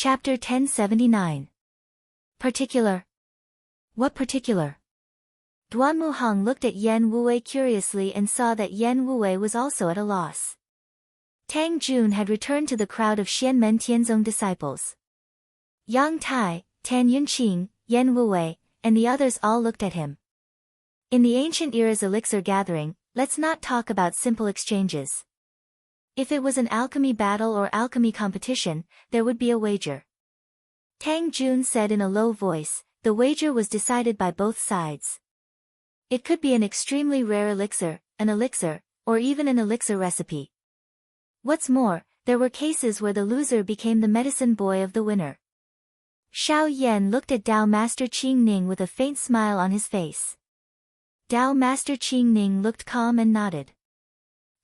Chapter 1079. Particular. What particular? Duan Muhang looked at Yen Wuwei curiously and saw that Yen Wuwei was also at a loss. Tang Jun had returned to the crowd of Xianmen Tianzong disciples. Yang Tai, Tan Yunqing, Yen Wuwei, and the others all looked at him. In the ancient era's elixir gathering, let's not talk about simple exchanges. If it was an alchemy battle or alchemy competition, there would be a wager. Tang Jun said in a low voice, the wager was decided by both sides. It could be an extremely rare elixir, or even an elixir recipe. What's more, there were cases where the loser became the medicine boy of the winner. Xiao Yan looked at Dao Master Qing Ning with a faint smile on his face. Dao Master Qing Ning looked calm and nodded.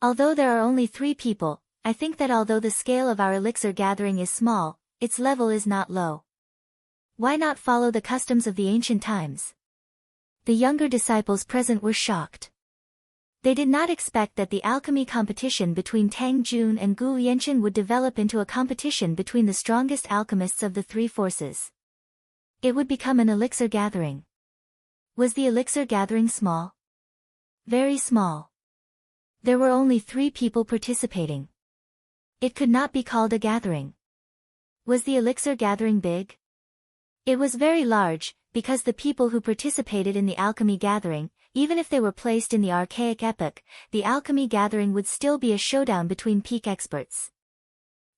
Although there are only 3 people, I think that although the scale of our elixir gathering is small, its level is not low. Why not follow the customs of the ancient times? The younger disciples present were shocked. They did not expect that the alchemy competition between Tang Jun and Gu Yanchen would develop into a competition between the strongest alchemists of the 3 forces. It would become an elixir gathering. Was the elixir gathering small? Very small. There were only 3 people participating. It could not be called a gathering. Was the elixir gathering big? It was very large, because the people who participated in the alchemy gathering, even if they were placed in the archaic epoch, the alchemy gathering would still be a showdown between peak experts.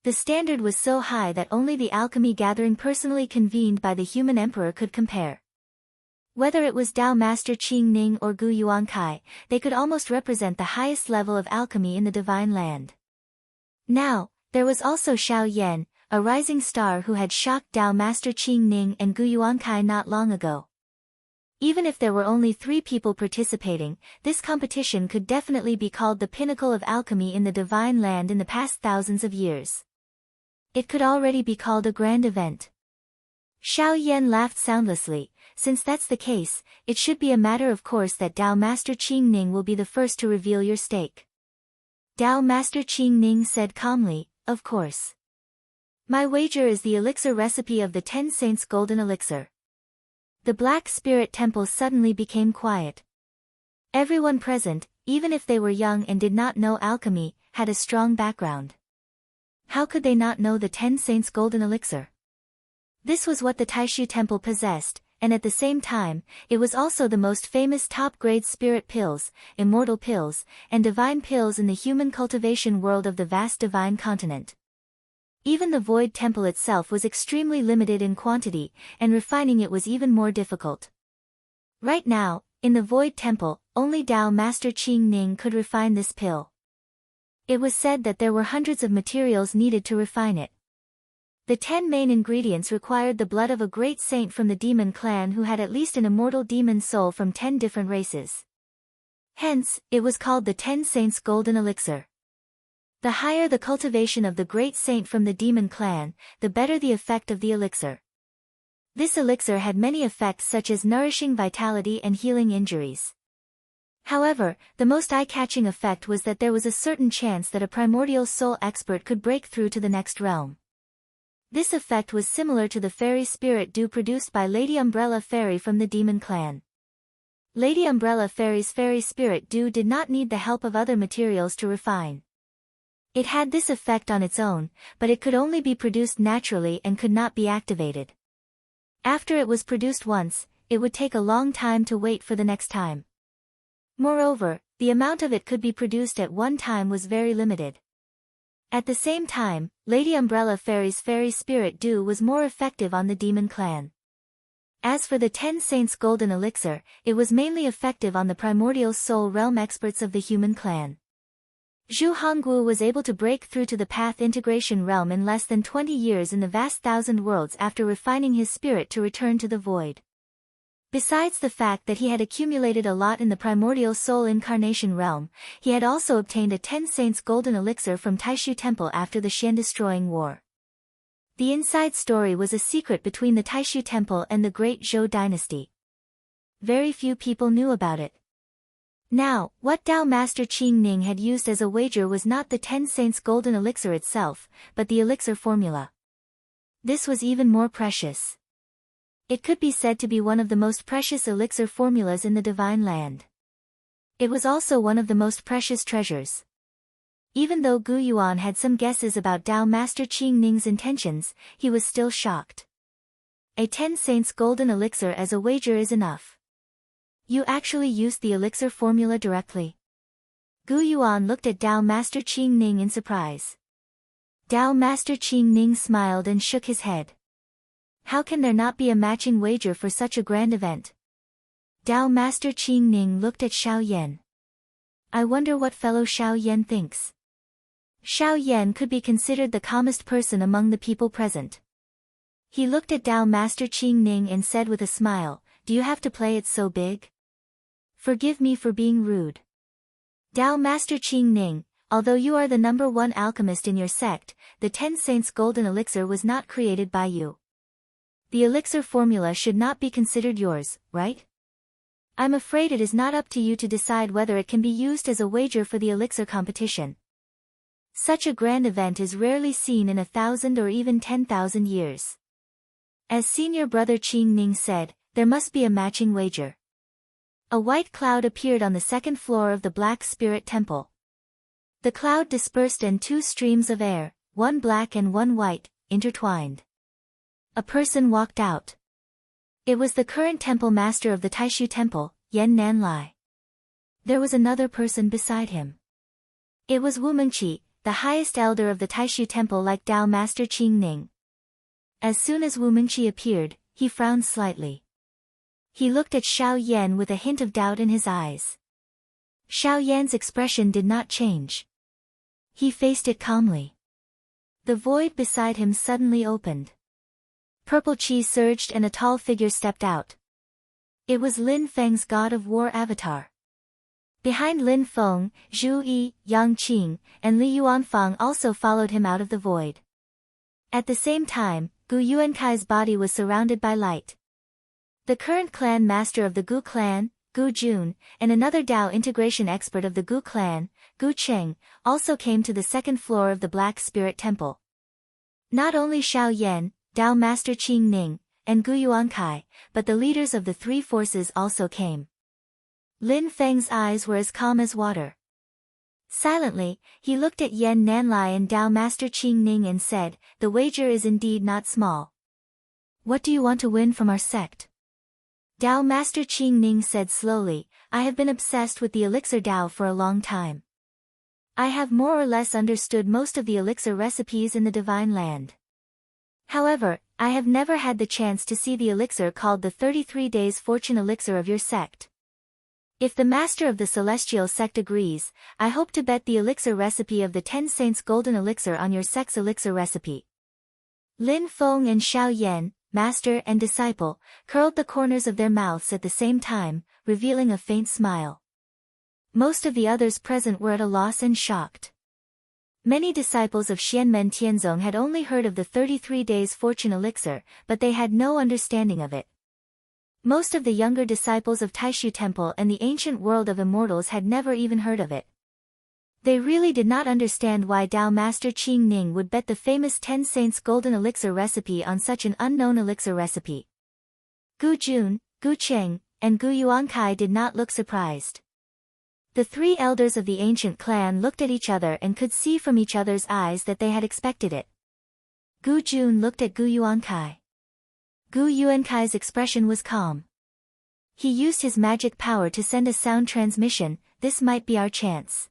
The standard was so high that only the alchemy gathering personally convened by the human emperor could compare. Whether it was Dao Master Qing Ning or Gu Yuankai, they could almost represent the highest level of alchemy in the divine land. Now, there was also Xiao Yan, a rising star who had shocked Dao Master Qing Ning and Gu Yuankai not long ago. Even if there were only 3 people participating, this competition could definitely be called the pinnacle of alchemy in the divine land in the past thousands of years. It could already be called a grand event. Xiao Yan laughed soundlessly. Since that's the case, it should be a matter of course that Dao Master Qing Ning will be the first to reveal your stake. Dao Master Qing Ning said calmly, of course. My wager is the elixir recipe of the 10 Saints Golden Elixir. The Black Spirit Temple suddenly became quiet. Everyone present, even if they were young and did not know alchemy, had a strong background. How could they not know the 10 Saints Golden Elixir? This was what the Taishu Temple possessed, and at the same time, it was also the most famous top-grade spirit pills, immortal pills, and divine pills in the human cultivation world of the vast divine continent. Even the Void Temple itself was extremely limited in quantity, and refining it was even more difficult. Right now, in the Void Temple, only Dao Master Qing Ning could refine this pill. It was said that there were hundreds of materials needed to refine it. The 10 main ingredients required the blood of a great saint from the demon clan who had at least an immortal demon soul from 10 different races. Hence, it was called the 10 Saints Golden Elixir. The higher the cultivation of the great saint from the demon clan, the better the effect of the elixir. This elixir had many effects such as nourishing vitality and healing injuries. However, the most eye-catching effect was that there was a certain chance that a primordial soul expert could break through to the next realm. This effect was similar to the fairy spirit dew produced by Lady Umbrella Fairy from the demon clan. Lady Umbrella Fairy's fairy spirit dew did not need the help of other materials to refine. It had this effect on its own, but it could only be produced naturally and could not be activated. After it was produced once, it would take a long time to wait for the next time. Moreover, the amount of it could be produced at one time was very limited. At the same time, Lady Umbrella Fairy's fairy spirit dew was more effective on the demon clan. As for the 10 Saints Golden Elixir, it was mainly effective on the primordial soul realm experts of the human clan. Zhu Hongguo was able to break through to the path integration realm in less than 20 years in the vast thousand worlds after refining his spirit to return to the void. Besides the fact that he had accumulated a lot in the primordial soul incarnation realm, he had also obtained a 10 Saints Golden Elixir from Taishu Temple after the Xian-destroying war. The inside story was a secret between the Taishu Temple and the Great Zhou dynasty. Very few people knew about it. Now, what Dao Master Qing Ning had used as a wager was not the 10 Saints Golden Elixir itself, but the elixir formula. This was even more precious. It could be said to be one of the most precious elixir formulas in the divine land. It was also one of the most precious treasures. Even though Gu Yuan had some guesses about Dao Master Qing Ning's intentions, he was still shocked. A 10 saints golden elixir as a wager is enough. You actually used the elixir formula directly? Gu Yuan looked at Dao Master Qing Ning in surprise. Dao Master Qing Ning smiled and shook his head. How can there not be a matching wager for such a grand event? Dao Master Qing Ning looked at Xiao Yan. I wonder what fellow Xiao Yan thinks. Xiao Yan could be considered the calmest person among the people present. He looked at Dao Master Qing Ning and said with a smile, do you have to play it so big? Forgive me for being rude. Dao Master Qing Ning, although you are the #1 alchemist in your sect, the 10 Saints Golden Elixir was not created by you. The elixir formula should not be considered yours, right? I'm afraid it is not up to you to decide whether it can be used as a wager for the elixir competition. Such a grand event is rarely seen in 1,000 or even 10,000 years. As senior brother Qing Ning said, there must be a matching wager. A white cloud appeared on the second floor of the Black Spirit Temple. The cloud dispersed and 2 streams of air, one black and one white, intertwined. A person walked out. It was the current temple master of the Taishu Temple, Yan Nanlai. There was another person beside him. It was Wu Mengqi, the highest elder of the Taishu Temple, like Dao Master Qing Ning. As soon as Wu Mengqi appeared, he frowned slightly. He looked at Xiao Yan with a hint of doubt in his eyes. Xiao Yan's expression did not change. He faced it calmly. The void beside him suddenly opened. Purple chi surged and a tall figure stepped out. It was Lin Feng's God of War avatar. Behind Lin Feng, Zhu Yi, Yang Qing, and Li Yuanfang also followed him out of the void. At the same time, Gu Yuankai's body was surrounded by light. The current clan master of the Gu clan, Gu Jun, and another Dao integration expert of the Gu clan, Gu Cheng, also came to the second floor of the Black Spirit Temple. Not only Xiao Yan, Dao Master Qing Ning, and Gu Yuankai, but the leaders of the 3 forces also came. Lin Feng's eyes were as calm as water. Silently, he looked at Yan Nanlai and Dao Master Qing Ning and said, the wager is indeed not small. What do you want to win from our sect? Dao Master Qing Ning said slowly, I have been obsessed with the elixir Dao for a long time. I have more or less understood most of the elixir recipes in the divine land. However, I have never had the chance to see the elixir called the 33 Days Fortune Elixir of your sect. If the master of the celestial sect agrees, I hope to bet the elixir recipe of the 10 Saints Golden Elixir on your sect's elixir recipe. Lin Feng and Xiao Yan, master and disciple, curled the corners of their mouths at the same time, revealing a faint smile. Most of the others present were at a loss and shocked. Many disciples of Xianmen Tianzong had only heard of the 33 Days Fortune Elixir, but they had no understanding of it. Most of the younger disciples of Taishu Temple and the ancient world of immortals had never even heard of it. They really did not understand why Dao Master Qing Ning would bet the famous 10 Saints Golden Elixir recipe on such an unknown elixir recipe. Gu Jun, Gu Cheng, and Gu Yuankai did not look surprised. The 3 elders of the ancient clan looked at each other and could see from each other's eyes that they had expected it. Gu Jun looked at Gu Yuankai. Gu Yuankai's expression was calm. He used his magic power to send a sound transmission, this might be our chance.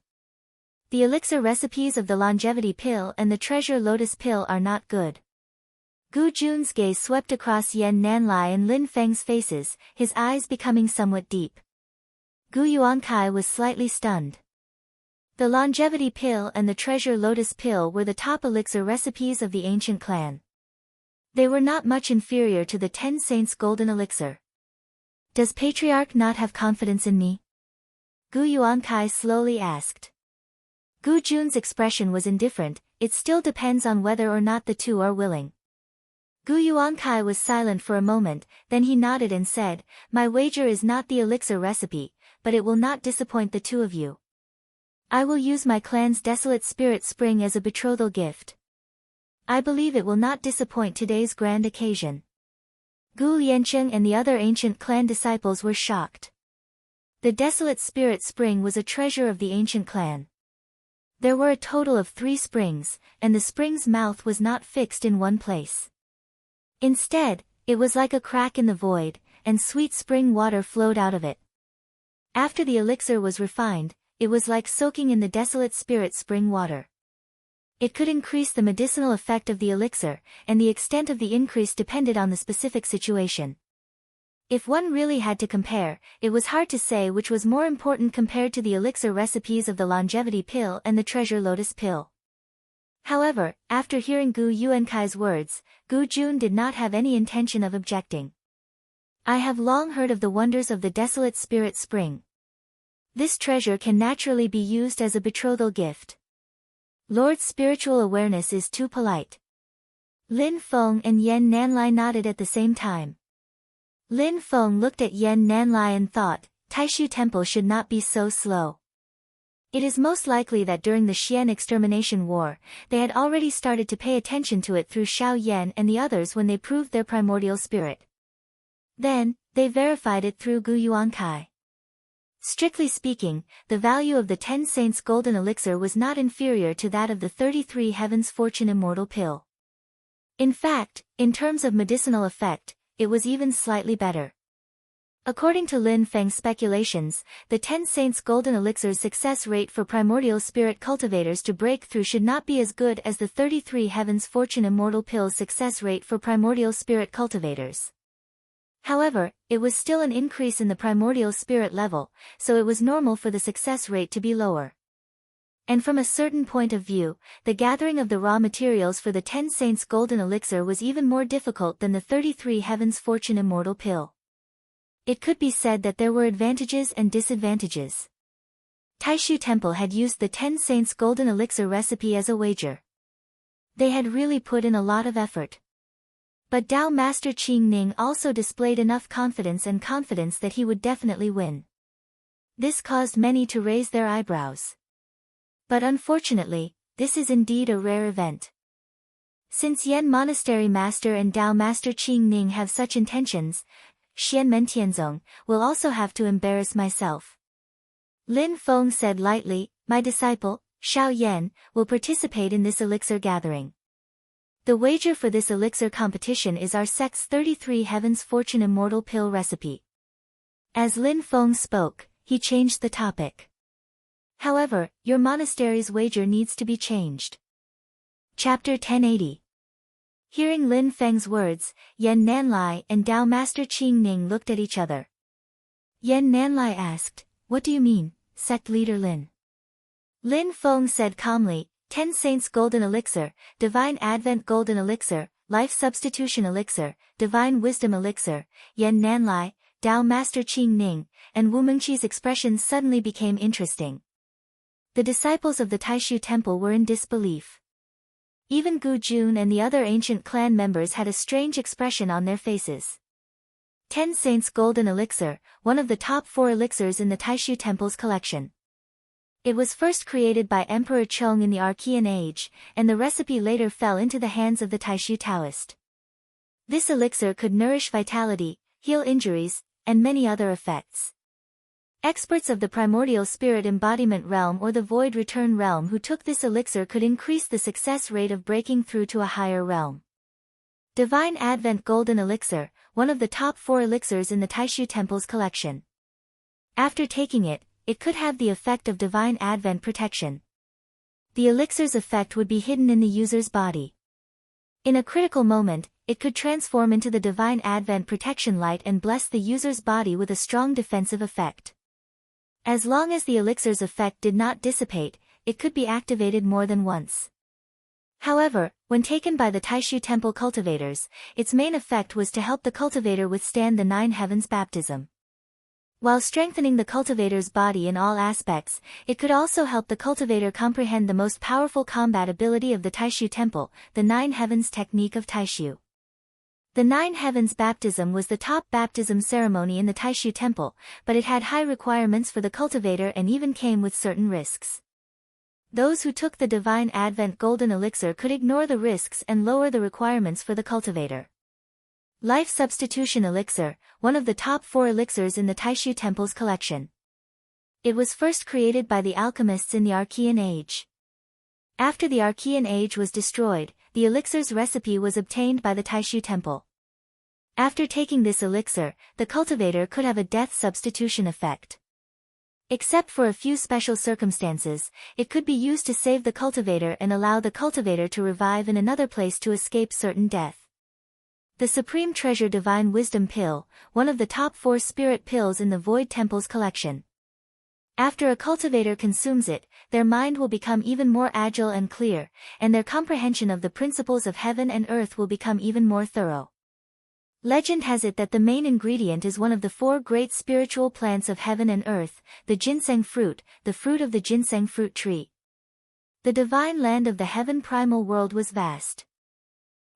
The elixir recipes of the longevity pill and the treasure lotus pill are not good. Gu Jun's gaze swept across Yan Nanlai and Lin Feng's faces, his eyes becoming somewhat deep. Gu Yuankai was slightly stunned. The longevity pill and the treasure lotus pill were the top elixir recipes of the ancient clan. They were not much inferior to the 10 Saints Golden Elixir. Does Patriarch not have confidence in me? Gu Yuankai slowly asked. Gu Jun's expression was indifferent, it still depends on whether or not the 2 are willing. Gu Yuankai was silent for a moment, then he nodded and said, my wager is not the elixir recipe, but it will not disappoint the 2 of you. I will use my clan's desolate spirit spring as a betrothal gift. I believe it will not disappoint today's grand occasion. Gu Liancheng and the other ancient clan disciples were shocked. The desolate spirit spring was a treasure of the ancient clan. There were a total of 3 springs, and the spring's mouth was not fixed in one place. Instead, it was like a crack in the void, and sweet spring water flowed out of it. After the elixir was refined, it was like soaking in the desolate spirit spring water. It could increase the medicinal effect of the elixir, and the extent of the increase depended on the specific situation. If one really had to compare, it was hard to say which was more important compared to the elixir recipes of the longevity pill and the treasure lotus pill. However, after hearing Gu Yuankai's words, Gu Jun did not have any intention of objecting. I have long heard of the wonders of the desolate spirit spring. This treasure can naturally be used as a betrothal gift. Lord's spiritual awareness is too polite. Lin Feng and Yan Nanlai nodded at the same time. Lin Feng looked at Yan Nanlai and thought, Taishu Temple should not be so slow. It is most likely that during the Xian extermination war, they had already started to pay attention to it through Xiao Yan and the others when they proved their primordial spirit. Then, they verified it through Gu Yuankai. Strictly speaking, the value of the 10 Saints Golden Elixir was not inferior to that of the 33 Heavens Fortune Immortal Pill. In fact, in terms of medicinal effect, it was even slightly better. According to Lin Feng's speculations, the 10 Saints Golden Elixir's success rate for primordial spirit cultivators to break through should not be as good as the 33 Heavens Fortune Immortal Pill's success rate for primordial spirit cultivators. However, it was still an increase in the primordial spirit level, so it was normal for the success rate to be lower. And from a certain point of view, the gathering of the raw materials for the 10 Saints Golden Elixir was even more difficult than the 33 Heavens Fortune Immortal Pill. It could be said that there were advantages and disadvantages. Taishu Temple had used the 10 Saints Golden Elixir recipe as a wager. They had really put in a lot of effort. But Dao Master Qing Ning also displayed enough confidence that he would definitely win. This caused many to raise their eyebrows. But unfortunately, this is indeed a rare event. Since Yen Monastery Master and Dao Master Qing Ning have such intentions, Xian Mentianzong will also have to embarrass myself. Lin Feng said lightly, my disciple, Xiao Yan, will participate in this elixir gathering. The wager for this elixir competition is our sect's 33 Heavens Fortune Immortal Pill recipe. As Lin Feng spoke, he changed the topic. However, your monastery's wager needs to be changed. Chapter 1080. Hearing Lin Feng's words, Yan Nanlai and Dao Master Qing Ning looked at each other. Yan Nanlai asked, what do you mean, sect leader Lin? Lin Feng said calmly, 10 Saints Golden Elixir, Divine Advent Golden Elixir, Life Substitution Elixir, Divine Wisdom Elixir. Yan Nanlai, Dao Master Qing Ning, and Wu Mengqi's expressions suddenly became interesting. The disciples of the Taishu Temple were in disbelief. Even Gu Jun and the other ancient clan members had a strange expression on their faces. 10 Saints Golden Elixir, one of the top 4 elixirs in the Taishu Temple's collection. It was first created by Emperor Chong in the Archean Age, and the recipe later fell into the hands of the Taishu Taoist. This elixir could nourish vitality, heal injuries, and many other effects. Experts of the primordial spirit embodiment realm or the void return realm who took this elixir could increase the success rate of breaking through to a higher realm. Divine Advent Golden Elixir, one of the top 4 elixirs in the Taishu Temple's collection. After taking it, it could have the effect of Divine Advent protection. The elixir's effect would be hidden in the user's body. In a critical moment, it could transform into the Divine Advent protection light and bless the user's body with a strong defensive effect. As long as the elixir's effect did not dissipate, it could be activated more than once. However, when taken by the Taishu Temple cultivators, its main effect was to help the cultivator withstand the 9 heavens baptism. While strengthening the cultivator's body in all aspects, it could also help the cultivator comprehend the most powerful combat ability of the Taishu Temple, the 9 heavens technique of Taishu. The 9 heavens baptism was the top baptism ceremony in the Taishu Temple, but it had high requirements for the cultivator and even came with certain risks. Those who took the Divine Advent Golden Elixir could ignore the risks and lower the requirements for the cultivator. Life Substitution Elixir, one of the top 4 elixirs in the Taishu Temple's collection. It was first created by the alchemists in the Archean Age. After the Archean Age was destroyed, the elixir's recipe was obtained by the Taishu Temple. After taking this elixir, the cultivator could have a death substitution effect. Except for a few special circumstances, it could be used to save the cultivator and allow the cultivator to revive in another place to escape certain death. The Supreme Treasure Divine Wisdom Pill, one of the top 4 spirit pills in the Void Temple's collection. After a cultivator consumes it, their mind will become even more agile and clear, and their comprehension of the principles of heaven and earth will become even more thorough. Legend has it that the main ingredient is one of the 4 great spiritual plants of heaven and earth, the ginseng fruit, the fruit of the ginseng fruit tree. The divine land of the heaven primal world was vast.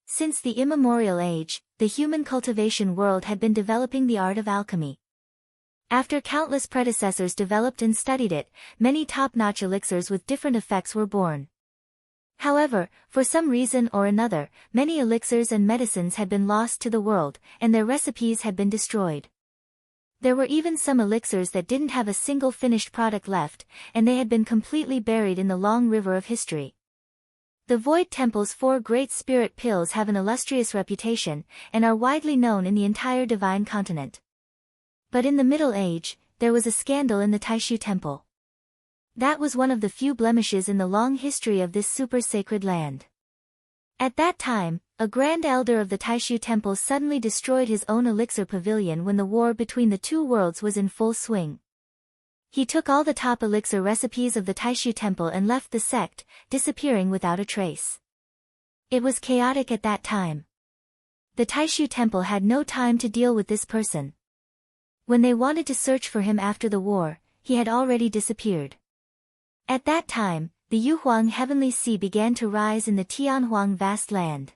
Since the immemorial age, the human cultivation world had been developing the art of alchemy. After countless predecessors developed and studied it, many top-notch elixirs with different effects were born. However, for some reason or another, many elixirs and medicines had been lost to the world, and their recipes had been destroyed. There were even some elixirs that didn't have a single finished product left, and they had been completely buried in the long river of history. The Void Temple's 4 great spirit pills have an illustrious reputation, and are widely known in the entire divine continent. But in the Middle Age, there was a scandal in the Taishu Temple. That was one of the few blemishes in the long history of this super sacred land. At that time, a grand elder of the Taishu Temple suddenly destroyed his own elixir pavilion when the war between the 2 worlds was in full swing. He took all the top elixir recipes of the Taishu Temple and left the sect, disappearing without a trace. It was chaotic at that time. The Taishu Temple had no time to deal with this person. When they wanted to search for him after the war, he had already disappeared. At that time, the Yuhuang Heavenly Sea began to rise in the Tianhuang vast land.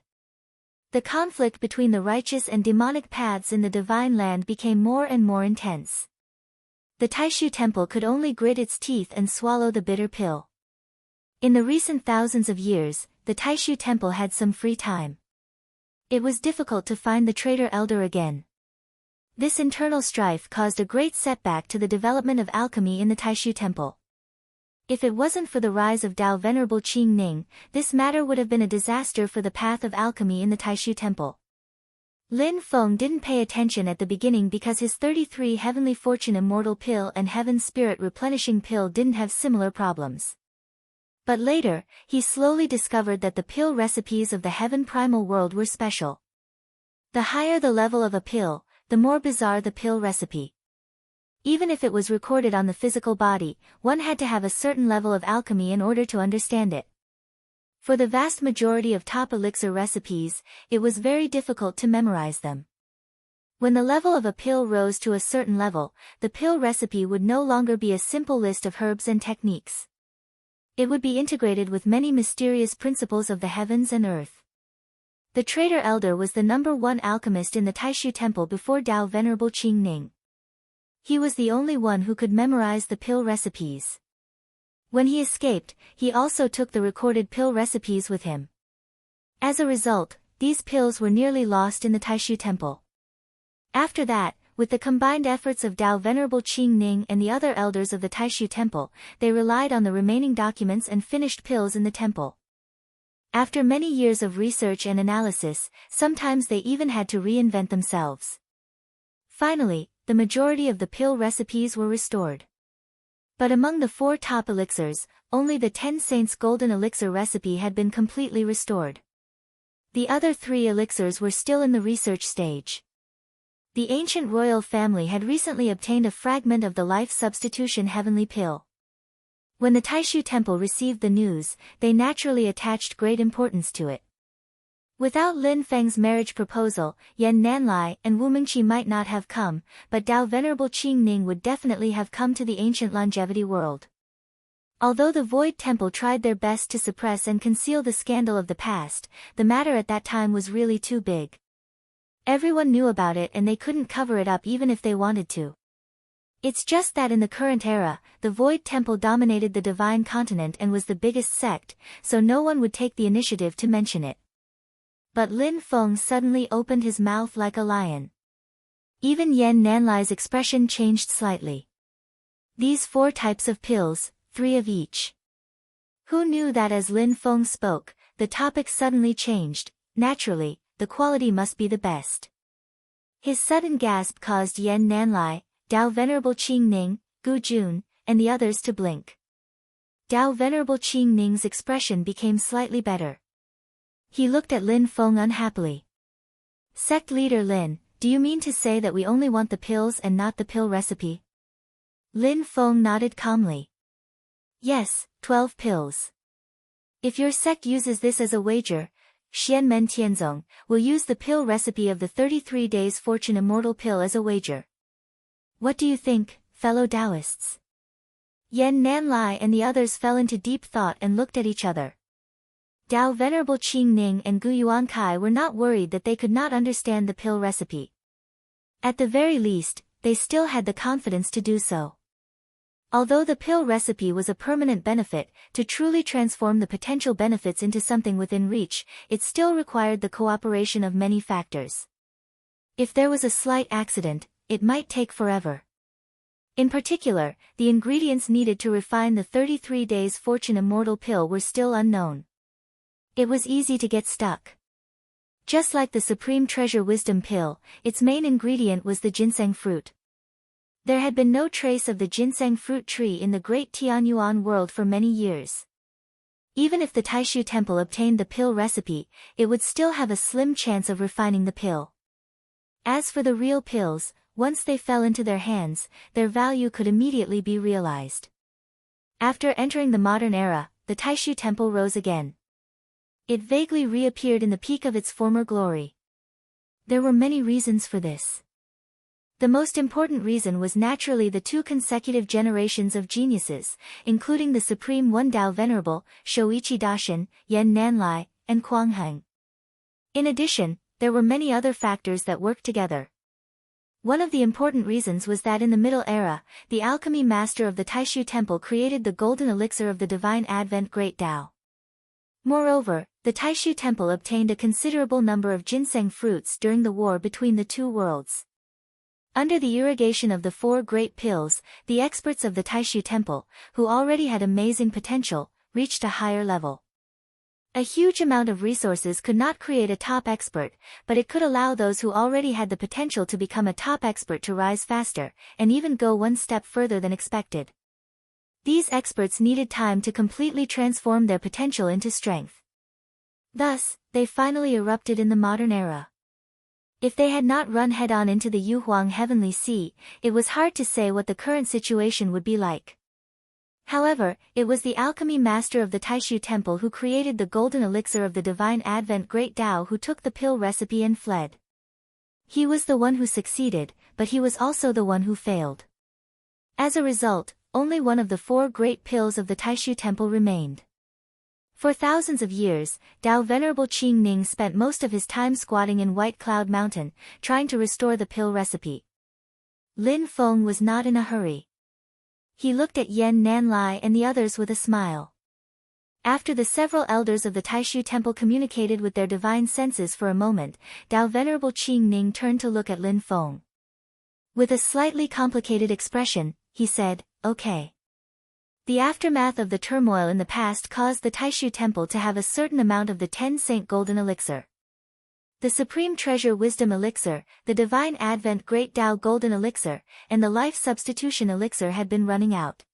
The conflict between the righteous and demonic paths in the divine land became more and more intense. The Taishu Temple could only grit its teeth and swallow the bitter pill. In the recent thousands of years, the Taishu Temple had some free time. It was difficult to find the traitor elder again. This internal strife caused a great setback to the development of alchemy in the Taishu Temple. If it wasn't for the rise of Tao Venerable Qing Ning, this matter would have been a disaster for the path of alchemy in the Taishu Temple. Lin Feng didn't pay attention at the beginning because his 33 Heavenly Fortune Immortal Pill and Heaven Spirit Replenishing Pill didn't have similar problems. But later, he slowly discovered that the pill recipes of the Heaven Primal World were special. The higher the level of a pill, the more bizarre the pill recipe. Even if it was recorded on the physical body, one had to have a certain level of alchemy in order to understand it. For the vast majority of top elixir recipes, it was very difficult to memorize them. When the level of a pill rose to a certain level, the pill recipe would no longer be a simple list of herbs and techniques. It would be integrated with many mysterious principles of the heavens and earth. The traitor elder was the #1 alchemist in the Taishu Temple before Tao Venerable Qing Ning. He was the only one who could memorize the pill recipes. When he escaped, he also took the recorded pill recipes with him. As a result, these pills were nearly lost in the Taishu Temple. After that, with the combined efforts of Tao Venerable Qing Ning and the other elders of the Taishu Temple, they relied on the remaining documents and finished pills in the temple. After many years of research and analysis, sometimes they even had to reinvent themselves. Finally, the majority of the pill recipes were restored. But among the 4 top elixirs, only the 10 Saints Golden Elixir recipe had been completely restored. The other 3 elixirs were still in the research stage. The ancient royal family had recently obtained a fragment of the life substitution heavenly pill. When the Taishu Temple received the news, they naturally attached great importance to it. Without Lin Feng's marriage proposal, Yan Nanlai and Wu Mingqi might not have come, but Tao Venerable Qing Ning would definitely have come to the ancient longevity world. Although the Void Temple tried their best to suppress and conceal the scandal of the past, the matter at that time was really too big. Everyone knew about it and they couldn't cover it up even if they wanted to. It's just that in the current era, the Void Temple dominated the Divine Continent and was the biggest sect, so no one would take the initiative to mention it. But Lin Feng suddenly opened his mouth like a lion. Even Yan Nanlai's expression changed slightly. These 4 types of pills, 3 of each. Who knew that as Lin Feng spoke, the topic suddenly changed? Naturally, the quality must be the best. His sudden gasp caused Yan Nanlai, Dao Venerable Qing Ning, Gu Jun, and the others to blink. Dao Venerable Qing Ning's expression became slightly better. He looked at Lin Feng unhappily. Sect leader Lin, do you mean to say that we only want the pills and not the pill recipe? Lin Feng nodded calmly. Yes, 12 pills. If your sect uses this as a wager, Xianmen Tianzong will use the pill recipe of the 33 Days Fortune Immortal Pill as a wager. What do you think, fellow Taoists? Yan Nanlai and the others fell into deep thought and looked at each other. Dao Venerable Qing Ning and Gu Yuankai were not worried that they could not understand the pill recipe. At the very least, they still had the confidence to do so. Although the pill recipe was a permanent benefit, to truly transform the potential benefits into something within reach, it still required the cooperation of many factors. If there was a slight accident, it might take forever. In particular, the ingredients needed to refine the 33 Days Fortune Immortal Pill were still unknown. It was easy to get stuck. Just like the Supreme Treasure Wisdom Pill, its main ingredient was the ginseng fruit. There had been no trace of the ginseng fruit tree in the Great Tianyuan world for many years. Even if the Taishu Temple obtained the pill recipe, it would still have a slim chance of refining the pill. As for the real pills, once they fell into their hands, their value could immediately be realized. After entering the modern era, the Taishu Temple rose again. It vaguely reappeared in the peak of its former glory. There were many reasons for this. The most important reason was naturally the 2 consecutive generations of geniuses, including the Supreme One Dao Venerable, Shoichi Dashin, Yan Nanlai, and Kuang Heng. In addition, there were many other factors that worked together. One of the important reasons was that in the Middle Era, the alchemy master of the Taishu Temple created the golden elixir of the Divine Advent Great Tao. Moreover, the Taishu Temple obtained a considerable number of ginseng fruits during the war between the 2 worlds. Under the irrigation of the 4 great pills, the experts of the Taishu Temple, who already had amazing potential, reached a higher level. A huge amount of resources could not create a top expert, but it could allow those who already had the potential to become a top expert to rise faster, and even go one step further than expected. These experts needed time to completely transform their potential into strength. Thus, they finally erupted in the modern era. If they had not run head-on into the Yuhuang Heavenly Sea, it was hard to say what the current situation would be like. However, it was the alchemy master of the Taishu Temple who created the golden elixir of the Divine Advent Great Tao who took the pill recipe and fled. He was the one who succeeded, but he was also the one who failed. As a result, only one of the 4 great pills of the Taishu Temple remained. For thousands of years, Dao Venerable Qing Ning spent most of his time squatting in White Cloud Mountain, trying to restore the pill recipe. Lin Feng was not in a hurry. He looked at Yan Nanlai and the others with a smile. After the several elders of the Taishu Temple communicated with their divine senses for a moment, Dao Venerable Qing Ning turned to look at Lin Feng. With a slightly complicated expression, he said, "Okay." The aftermath of the turmoil in the past caused the Taishu Temple to have a certain amount of the 10 Saint Golden Elixir. The Supreme Treasure Wisdom Elixir, the Divine Advent Great Tao Golden Elixir, and the Life Substitution Elixir had been running out.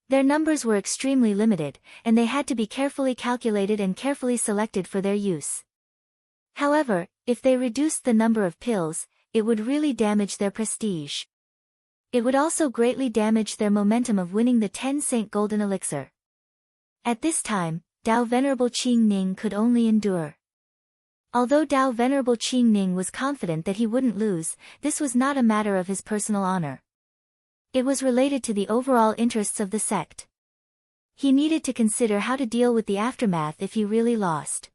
Their numbers were extremely limited, and they had to be carefully calculated and carefully selected for their use. However, if they reduced the number of pills, it would really damage their prestige. It would also greatly damage their momentum of winning the 10 Saint Golden Elixir. At this time, Dao Venerable Qing Ning could only endure. Although Dao Venerable Qing Ning was confident that he wouldn't lose, this was not a matter of his personal honor. It was related to the overall interests of the sect. He needed to consider how to deal with the aftermath if he really lost.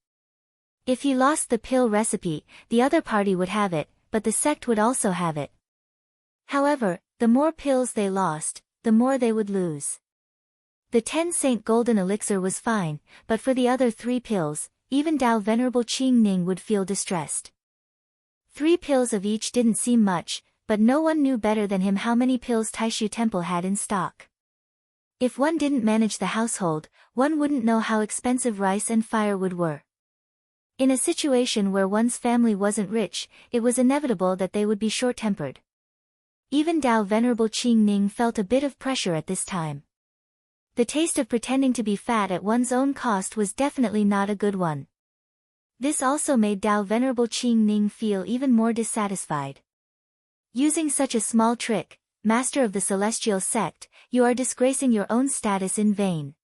If he lost the pill recipe, the other party would have it, but the sect would also have it. However, The more pills they lost, the more they would lose. The 10 Saint Golden Elixir was fine, but for the other 3 pills, even Tao Venerable Qing Ning would feel distressed. 3 pills of each didn't seem much, but no one knew better than him how many pills Taishu Temple had in stock. If one didn't manage the household, one wouldn't know how expensive rice and firewood were. In a situation where one's family wasn't rich, it was inevitable that they would be short-tempered. Even Tao Venerable Qing Ning felt a bit of pressure at this time. The taste of pretending to be fat at one's own cost was definitely not a good one. This also made Tao Venerable Qing Ning feel even more dissatisfied. Using such a small trick, Master of the Celestial Sect, you are disgracing your own status in vain.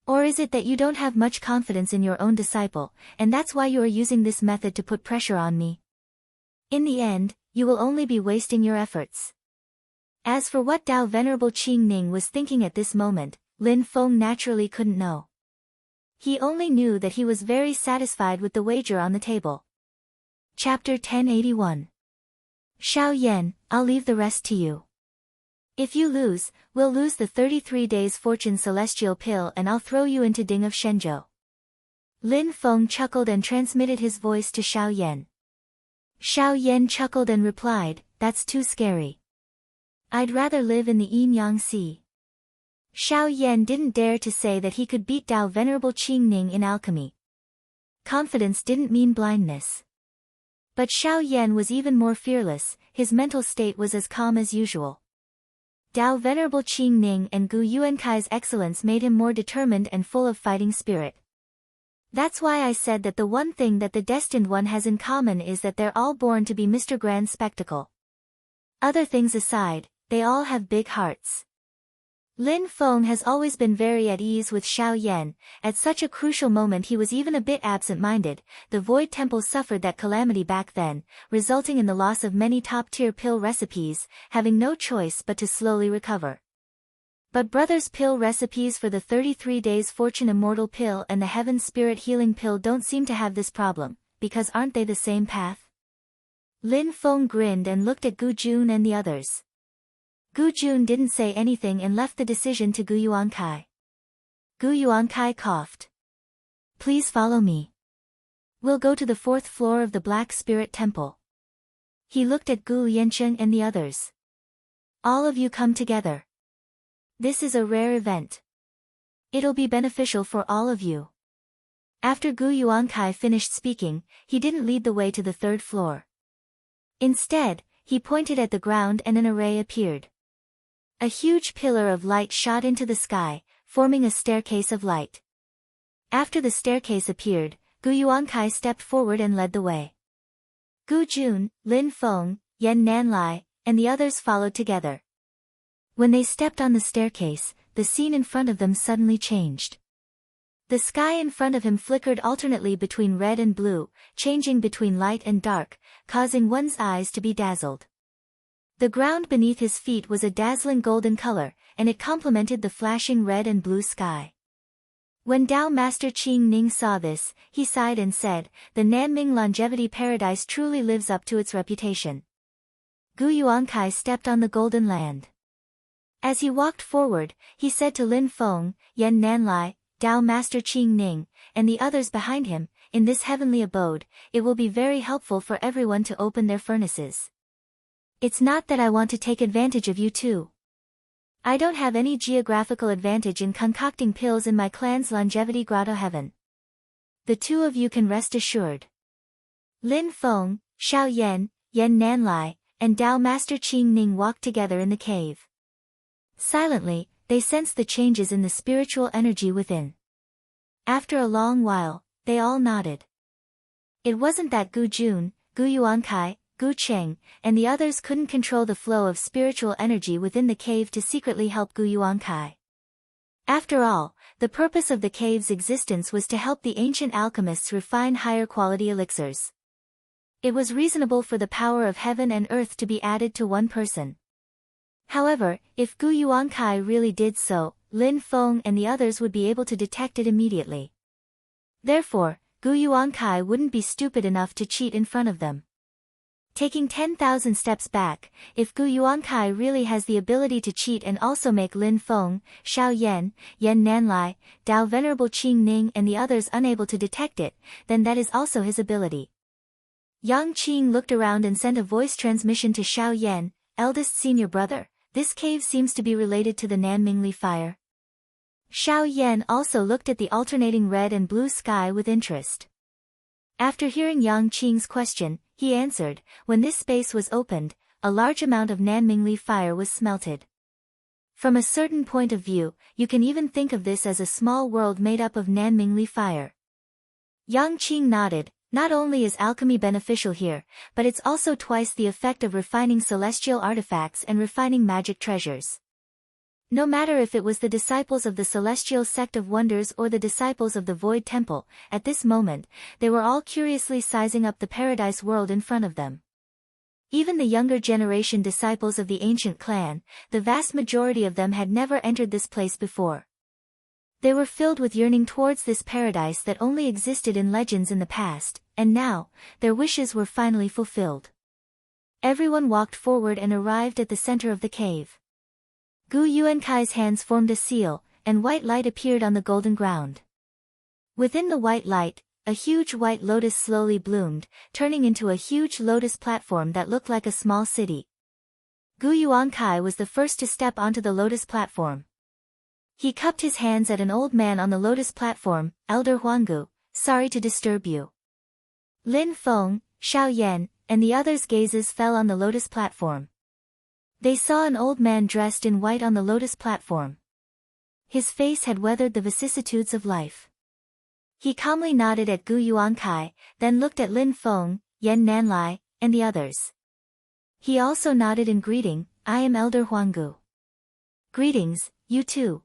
Or is it that you don't have much confidence in your own disciple, and that's why you are using this method to put pressure on me? In the end, you will only be wasting your efforts. As for what Tao Venerable Qing Ning was thinking at this moment, Lin Feng naturally couldn't know. He only knew that he was very satisfied with the wager on the table. Chapter 1081. Xiao Yan, I'll leave the rest to you. If you lose, we'll lose the 33 days fortune celestial pill and I'll throw you into Ding of Shenzhou. Lin Feng chuckled and transmitted his voice to Xiao Yan. Xiao Yan chuckled and replied, that's too scary. I'd rather live in the Yin Yang Sea. Xiao Yan didn't dare to say that he could beat Tao Venerable Qing Ning in alchemy. Confidence didn't mean blindness. But Xiao Yan was even more fearless, his mental state was as calm as usual. Tao Venerable Qing Ning and Gu Yuankai's excellence made him more determined and full of fighting spirit. That's why I said that the one thing that the Destined One has in common is that they're all born to be Mr. Grand Spectacle. Other things aside, they all have big hearts. Lin Feng has always been very at ease with Xiao Yan. At such a crucial moment he was even a bit absent-minded. The Void Temple suffered that calamity back then, resulting in the loss of many top-tier pill recipes, having no choice but to slowly recover. But Brothers' pill recipes for the 33 Days Fortune Immortal pill and the Heaven Spirit Healing pill don't seem to have this problem, because aren't they the same path? Lin Feng grinned and looked at Gu Jun and the others. Gu Jun didn't say anything and left the decision to Gu Yuankai. Gu Yuankai coughed. Please follow me. We'll go to the 4th floor of the Black Spirit Temple. He looked at Gu Yancheng and the others. All of you come together. This is a rare event. It'll be beneficial for all of you. After Gu Yuankai finished speaking, he didn't lead the way to the 3rd floor. Instead, he pointed at the ground and an array appeared. A huge pillar of light shot into the sky, forming a staircase of light. After the staircase appeared, Gu Yuankai stepped forward and led the way. Gu Jun, Lin Feng, Yan Nanlai, and the others followed together. When they stepped on the staircase, the scene in front of them suddenly changed. The sky in front of him flickered alternately between red and blue, changing between light and dark, causing one's eyes to be dazzled. The ground beneath his feet was a dazzling golden color, and it complemented the flashing red and blue sky. When Tao Master Qing Ning saw this, he sighed and said, the Nanming Longevity Paradise truly lives up to its reputation. Gu Yuankai stepped on the golden land. As he walked forward, he said to Lin Feng, Yan Nanlai, Tao Master Qing Ning, and the others behind him, in this heavenly abode, it will be very helpful for everyone to open their furnaces. It's not that I want to take advantage of you too. I don't have any geographical advantage in concocting pills in my clan's longevity grotto heaven. The 2 of you can rest assured. Lin Feng, Xiao Yan, Yan Nanlai, and Tao Master Qing Ning walked together in the cave. Silently, they sensed the changes in the spiritual energy within. After a long while, they all nodded. It wasn't that Gu Jun, Gu Yuankai, Gu Cheng, and the others couldn't control the flow of spiritual energy within the cave to secretly help Gu Yuankai. After all, the purpose of the cave's existence was to help the ancient alchemists refine higher quality elixirs. It was reasonable for the power of heaven and earth to be added to one person. However, if Gu Yuankai really did so, Lin Feng and the others would be able to detect it immediately. Therefore, Gu Yuankai wouldn't be stupid enough to cheat in front of them. Taking 10,000 steps back, if Gu Yuankai really has the ability to cheat and also make Lin Feng, Xiao Yan, Yan Nanlai, Dao Venerable Qing Ning and the others unable to detect it, then that is also his ability. Yang Qing looked around and sent a voice transmission to Xiao Yan, eldest senior brother. This cave seems to be related to the Nanmingli fire. Xiao Yan also looked at the alternating red and blue sky with interest. After hearing Yang Qing's question, he answered, when this space was opened, a large amount of Nanmingli fire was smelted. From a certain point of view, you can even think of this as a small world made up of Nanmingli fire. Yang Qing nodded. Not only is alchemy beneficial here, but it's also twice the effect of refining celestial artifacts and refining magic treasures. No matter if it was the disciples of the Celestial Sect of Wonders or the disciples of the Void Temple, at this moment, they were all curiously sizing up the paradise world in front of them. Even the younger generation disciples of the ancient clan, the vast majority of them had never entered this place before. They were filled with yearning towards this paradise that only existed in legends in the past, and now, their wishes were finally fulfilled. Everyone walked forward and arrived at the center of the cave. Gu Yuankai's hands formed a seal, and white light appeared on the golden ground. Within the white light, a huge white lotus slowly bloomed, turning into a huge lotus platform that looked like a small city. Gu Yuankai was the first to step onto the lotus platform. He cupped his hands at an old man on the lotus platform. Elder Huanggu, sorry to disturb you. Lin Feng, Xiao Yan, and the others' gazes fell on the lotus platform. They saw an old man dressed in white on the lotus platform. His face had weathered the vicissitudes of life. He calmly nodded at Gu Yuankai, then looked at Lin Feng, Yan Nanlai, and the others. He also nodded in greeting. I am Elder Huanggu. Greetings, you too.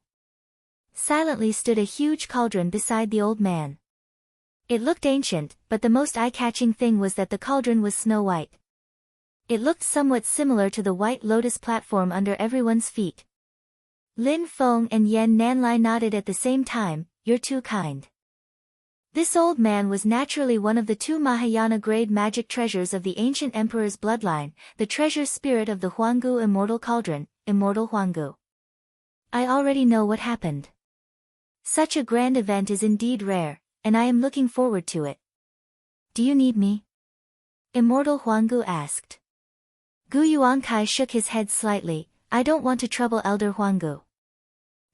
Silently stood a huge cauldron beside the old man. It looked ancient, but the most eye-catching thing was that the cauldron was snow-white. It looked somewhat similar to the white lotus platform under everyone's feet. Lin Feng and Yan Nanlai nodded at the same time. You're too kind. This old man was naturally one of the two Mahayana-grade magic treasures of the ancient emperor's bloodline, the treasure spirit of the Huanggu Immortal Cauldron, Immortal Huanggu. I already know what happened. Such a grand event is indeed rare, and I am looking forward to it. Do you need me? Immortal Huanggu asked. Gu Yuankai shook his head slightly. I don't want to trouble Elder Huanggu.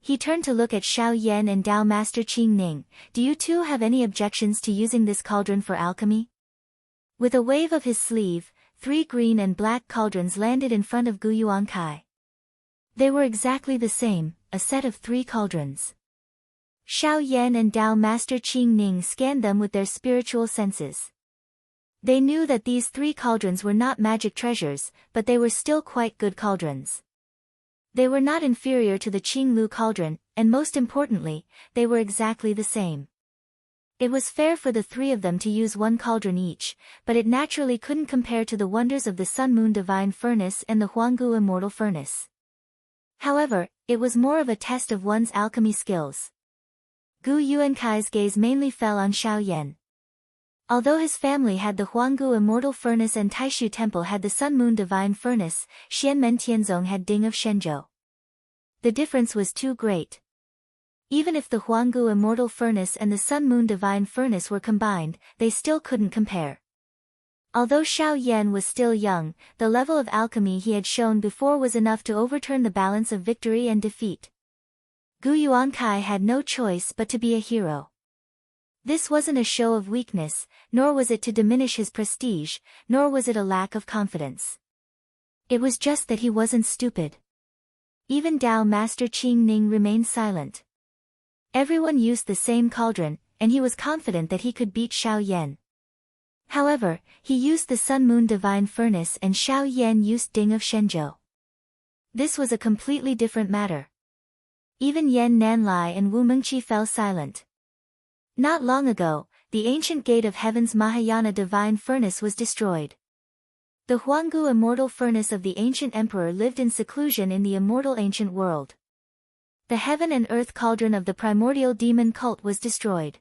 He turned to look at Xiao Yan and Dao Master Qing Ning. Do you two have any objections to using this cauldron for alchemy? With a wave of his sleeve, 3 green and black cauldrons landed in front of Gu Yuankai. They were exactly the same, a set of 3 cauldrons. Xiao Yan and Dao Master Qing Ning scanned them with their spiritual senses. They knew that these 3 cauldrons were not magic treasures, but they were still quite good cauldrons. They were not inferior to the Qinglu cauldron, and most importantly, they were exactly the same. It was fair for the 3 of them to use 1 cauldron each, but it naturally couldn't compare to the wonders of the Sun-Moon Divine Furnace and the Huanggu Immortal Furnace. However, it was more of a test of one's alchemy skills. Gu Yuankai's gaze mainly fell on Xiao Yan. Although his family had the Huanggu Immortal Furnace and Taishu Temple had the Sun-Moon Divine Furnace, Xianmen Tianzong had Ding of Shenzhou. The difference was too great. Even if the Huanggu Immortal Furnace and the Sun-Moon Divine Furnace were combined, they still couldn't compare. Although Xiao Yan was still young, the level of alchemy he had shown before was enough to overturn the balance of victory and defeat. Gu Yuankai had no choice but to be a hero. This wasn't a show of weakness, nor was it to diminish his prestige, nor was it a lack of confidence. It was just that he wasn't stupid. Even Dao Master Qing Ning remained silent. Everyone used the same cauldron, and he was confident that he could beat Xiao Yan. However, he used the Sun-Moon Divine Furnace and Xiao Yan used Ding of Shenzhou. This was a completely different matter. Even Yan Nanlai and Wu Mengqi fell silent. Not long ago, the ancient gate of heaven's Mahayana divine furnace was destroyed. The Huanggu immortal furnace of the ancient emperor lived in seclusion in the immortal ancient world. The heaven and earth cauldron of the primordial demon cult was destroyed.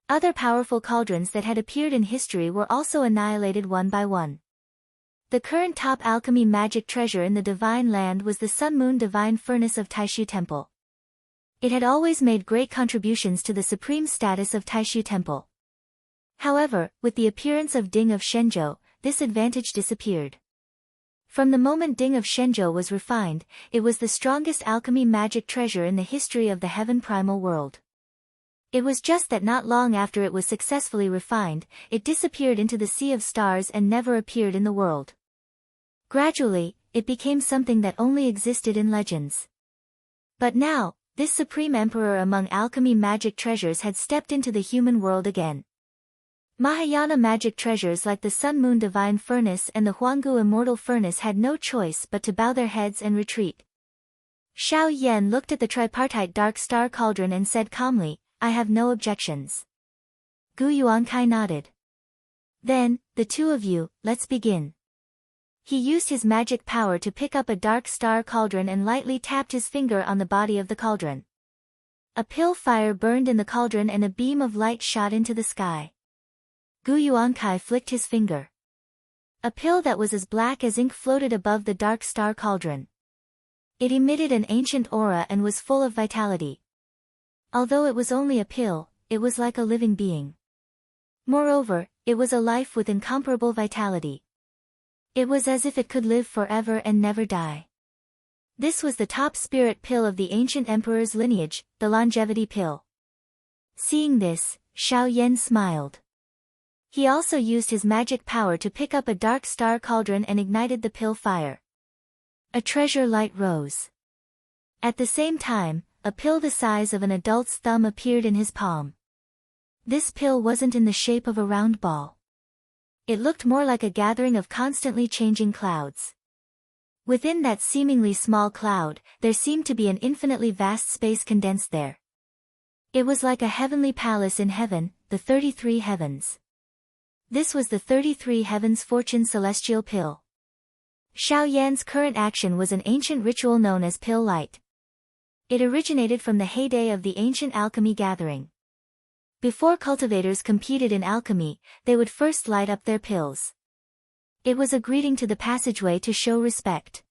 Other powerful cauldrons that had appeared in history were also annihilated one by one. The current top alchemy magic treasure in the Divine Land was the Sun Moon Divine Furnace of Taishu Temple. It had always made great contributions to the supreme status of Taishu Temple. However, with the appearance of Ding of Shenzhou, this advantage disappeared. From the moment Ding of Shenzhou was refined, it was the strongest alchemy magic treasure in the history of the Heaven Primal World. It was just that not long after it was successfully refined, it disappeared into the sea of stars and never appeared in the world. Gradually, it became something that only existed in legends. But now, this supreme emperor among alchemy magic treasures had stepped into the human world again. Mahayana magic treasures like the Sun Moon Divine Furnace and the Huanggu Immortal Furnace had no choice but to bow their heads and retreat. Xiao Yan looked at the tripartite Dark Star Cauldron and said calmly, "I have no objections." Gu Yuankai nodded. "Then, the two of you, let's begin." He used his magic power to pick up a Dark Star Cauldron and lightly tapped his finger on the body of the cauldron. A pill fire burned in the cauldron and a beam of light shot into the sky. Gu Yuankai flicked his finger. A pill that was as black as ink floated above the Dark Star Cauldron. It emitted an ancient aura and was full of vitality. Although it was only a pill, it was like a living being. Moreover, it was a life with incomparable vitality. It was as if it could live forever and never die. This was the top spirit pill of the ancient emperor's lineage, the longevity pill. Seeing this, Xiao Yan smiled. He also used his magic power to pick up a Dark Star Cauldron and ignited the pill fire. A treasure light rose. At the same time, a pill the size of an adult's thumb appeared in his palm. This pill wasn't in the shape of a round ball. It looked more like a gathering of constantly changing clouds. Within that seemingly small cloud, there seemed to be an infinitely vast space condensed there. It was like a heavenly palace in heaven, the 33 heavens. This was the 33 heavens fortune celestial pill. Xiao Yan's current action was an ancient ritual known as pill light. It originated from the heyday of the ancient alchemy gathering. Before cultivators competed in alchemy, they would first light up their pills. It was a greeting to the passageway to show respect.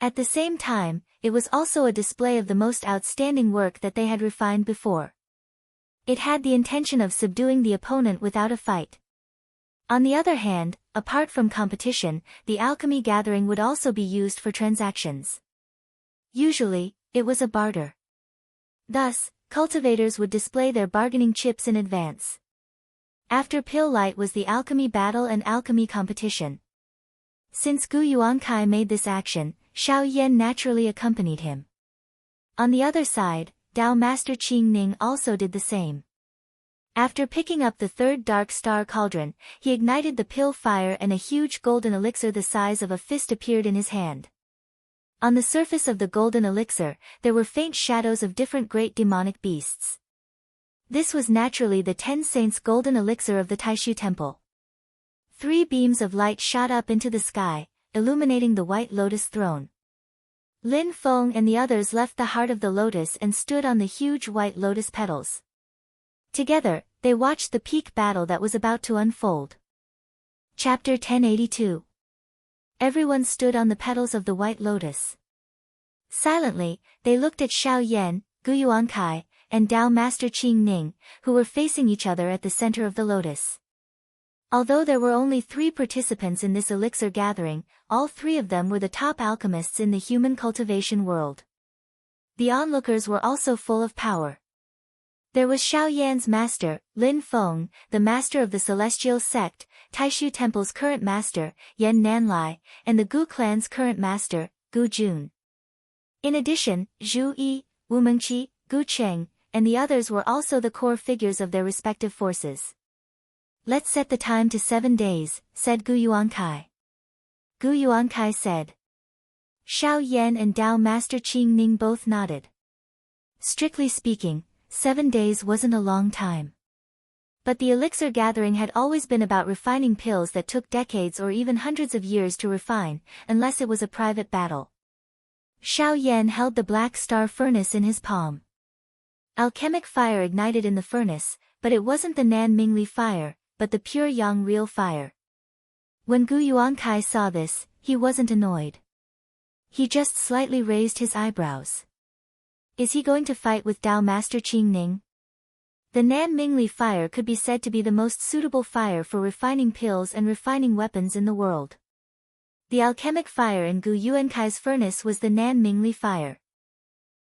At the same time, it was also a display of the most outstanding work that they had refined before. It had the intention of subduing the opponent without a fight. On the other hand, apart from competition, the alchemy gathering would also be used for transactions. Usually, it was a barter. Thus, cultivators would display their bargaining chips in advance. After pill light was the alchemy battle and alchemy competition. Since Gu Yuankai made this action, Xiao Yan naturally accompanied him. On the other side, Dao Master Qing Ning also did the same. After picking up the third Dark Star Cauldron, he ignited the pill fire and a huge golden elixir the size of a fist appeared in his hand. On the surface of the golden elixir, there were faint shadows of different great demonic beasts. This was naturally the 10 Saints' golden elixir of the Taishu Temple. 3 beams of light shot up into the sky, illuminating the white lotus throne. Lin Feng and the others left the heart of the lotus and stood on the huge white lotus petals. Together, they watched the peak battle that was about to unfold. Chapter 1082. Everyone stood on the petals of the white lotus. Silently, they looked at Xiao Yan, Gu Yuankai, and Dao Master Qing Ning, who were facing each other at the center of the lotus. Although there were only 3 participants in this elixir gathering, all 3 of them were the top alchemists in the human cultivation world. The onlookers were also full of power. There was Xiao Yan's master, Lin Feng, the master of the Celestial Sect, Taishu Temple's current master, Yan Nanlai, and the Gu clan's current master, Gu Jun. In addition, Zhu Yi, Wu Mengqi, Gu Cheng, and the others were also the core figures of their respective forces. "Let's set the time to 7 days," said Gu Yuankai. Gu Yuankai said. Xiao Yan and Dao Master Qing Ning both nodded. Strictly speaking, 7 days wasn't a long time. But the elixir gathering had always been about refining pills that took decades or even hundreds of years to refine, unless it was a private battle. Xiao Yan held the black star furnace in his palm. Alchemic fire ignited in the furnace, but it wasn't the Nan Mingli fire, but the pure Yang real fire. When Gu Yuankai saw this, he wasn't annoyed. He just slightly raised his eyebrows. Is he going to fight with Tao Master Qing Ning? The Nan Mingli fire could be said to be the most suitable fire for refining pills and refining weapons in the world. The alchemic fire in Gu Yuankai's furnace was the Nan Mingli fire.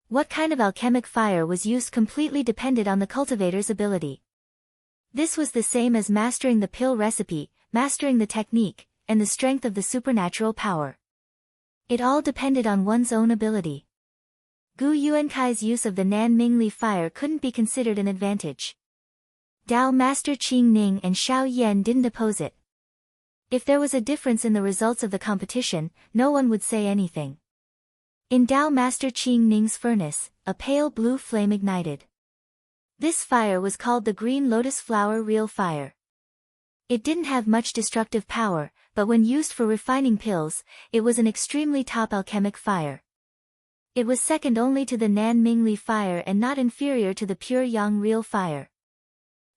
What kind of alchemic fire was used completely depended on the cultivator's ability. This was the same as mastering the pill recipe, mastering the technique, and the strength of the supernatural power. It all depended on one's own ability. Gu Yuankai's use of the Nan Mingli fire couldn't be considered an advantage. Tao Master Qing Ning and Xiao Yan didn't oppose it. If there was a difference in the results of the competition, no one would say anything. In Tao Master Qing Ning's furnace, a pale blue flame ignited. This fire was called the Green Lotus Flower Real Fire. It didn't have much destructive power, but when used for refining pills, it was an extremely top alchemic fire. It was second only to the Nan Mingli fire and not inferior to the pure Yang Real Fire.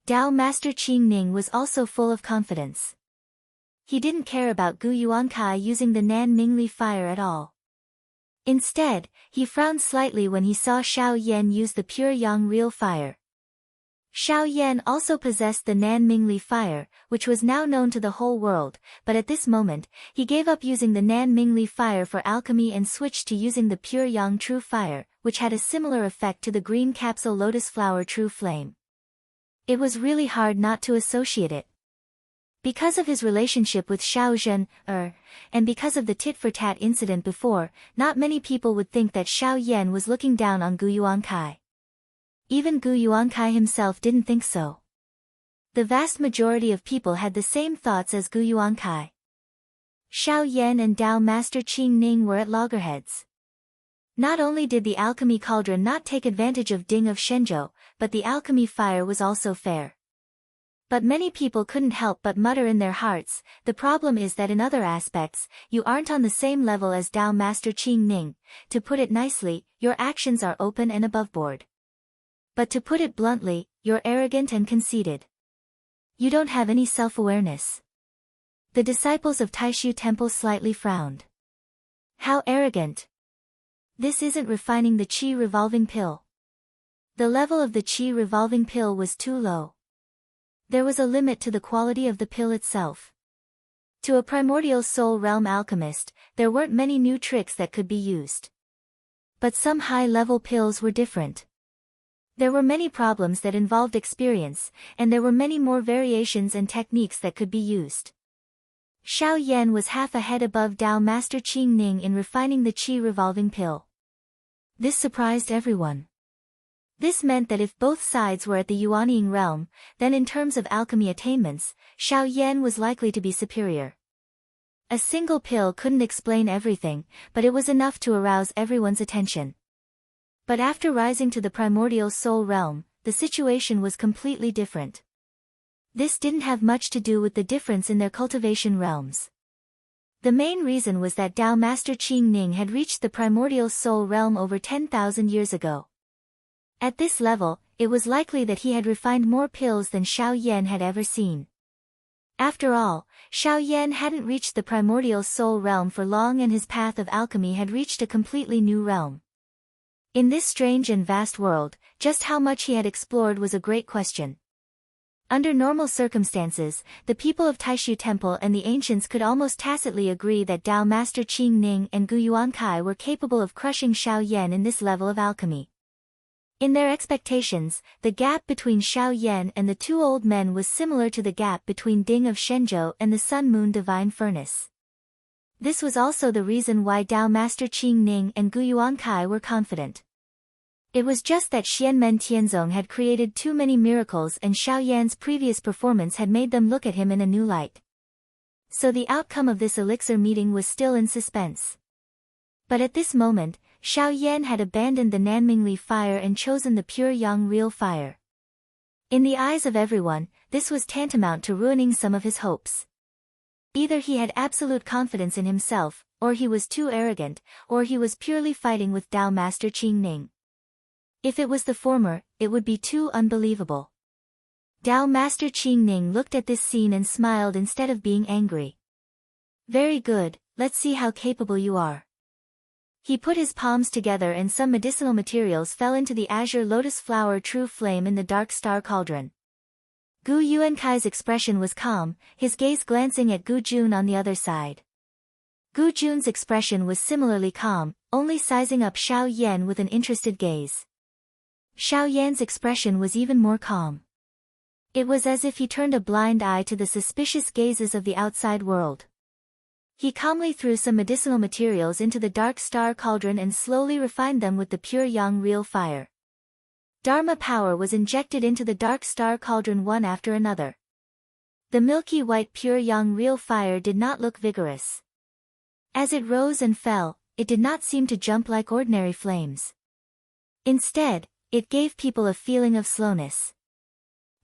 Tao Master Qing Ning was also full of confidence. He didn't care about Gu Yuankai using the Nan Mingli fire at all. Instead, he frowned slightly when he saw Xiao Yan use the pure Yang Real Fire. Xiao Yan also possessed the Nan Mingli fire, which was now known to the whole world, but at this moment, he gave up using the Nan Mingli fire for alchemy and switched to using the pure Yang True Fire, which had a similar effect to the green capsule lotus flower True Flame. It was really hard not to associate it. Because of his relationship with Xiao Zhen, and because of the tit-for-tat incident before, not many people would think that Xiao Yan was looking down on Gu Yuankai. Even Gu Yuankai himself didn't think so. The vast majority of people had the same thoughts as Gu Yuankai. Xiao Yan and Tao Master Qing Ning were at loggerheads. Not only did the alchemy cauldron not take advantage of Ding of Shenzhou, but the alchemy fire was also fair. But many people couldn't help but mutter in their hearts, the problem is that in other aspects, you aren't on the same level as Tao Master Qing Ning. To put it nicely, your actions are open and aboveboard. But to put it bluntly, you're arrogant and conceited. You don't have any self-awareness. The disciples of Taishu Temple slightly frowned. How arrogant! This isn't refining the qi revolving pill. The level of the qi revolving pill was too low. There was a limit to the quality of the pill itself. To a primordial soul realm alchemist, there weren't many new tricks that could be used. But some high-level pills were different. There were many problems that involved experience, and there were many more variations and techniques that could be used. Xiao Yan was half a head above Tao Master Qing Ning in refining the qi revolving pill. This surprised everyone. This meant that if both sides were at the Yuanying realm, then in terms of alchemy attainments, Xiao Yan was likely to be superior. A single pill couldn't explain everything, but it was enough to arouse everyone's attention. But after rising to the primordial soul realm, the situation was completely different. This didn't have much to do with the difference in their cultivation realms. The main reason was that Tao Master Qing Ning had reached the primordial soul realm over 10,000 years ago. At this level, it was likely that he had refined more pills than Xiao Yan had ever seen. After all, Xiao Yan hadn't reached the primordial soul realm for long and his path of alchemy had reached a completely new realm. In this strange and vast world, just how much he had explored was a great question. Under normal circumstances, the people of Taishu Temple and the ancients could almost tacitly agree that Tao Master Qing Ning and Gu Yuankai were capable of crushing Xiao Yan in this level of alchemy. In their expectations, the gap between Xiao Yan and the two old men was similar to the gap between Ding of Shenzhou and the Sun-Moon Divine Furnace. This was also the reason why Tao Master Qing Ning and Gu Yuankai were confident. It was just that Xianmen Tianzong had created too many miracles and Xiao Yan's previous performance had made them look at him in a new light. So the outcome of this elixir meeting was still in suspense. But at this moment, Xiao Yan had abandoned the Nanmingli fire and chosen the pure Yang Real Fire. In the eyes of everyone, this was tantamount to ruining some of his hopes. Either he had absolute confidence in himself, or he was too arrogant, or he was purely fighting with Tao Master Qing Ning. If it was the former, it would be too unbelievable. Tao Master Qing Ning looked at this scene and smiled instead of being angry. Very good, let's see how capable you are. He put his palms together and some medicinal materials fell into the azure lotus flower true flame in the dark star cauldron. Gu Yuankai's expression was calm, his gaze glancing at Gu Jun on the other side. Gu Jun's expression was similarly calm, only sizing up Xiao Yan with an interested gaze. Xiao Yan's expression was even more calm. It was as if he turned a blind eye to the suspicious gazes of the outside world. He calmly threw some medicinal materials into the dark star cauldron and slowly refined them with the pure yang real fire. Dharma power was injected into the dark star cauldron one after another. The milky white pure yang real fire did not look vigorous. As it rose and fell, it did not seem to jump like ordinary flames. Instead, it gave people a feeling of slowness.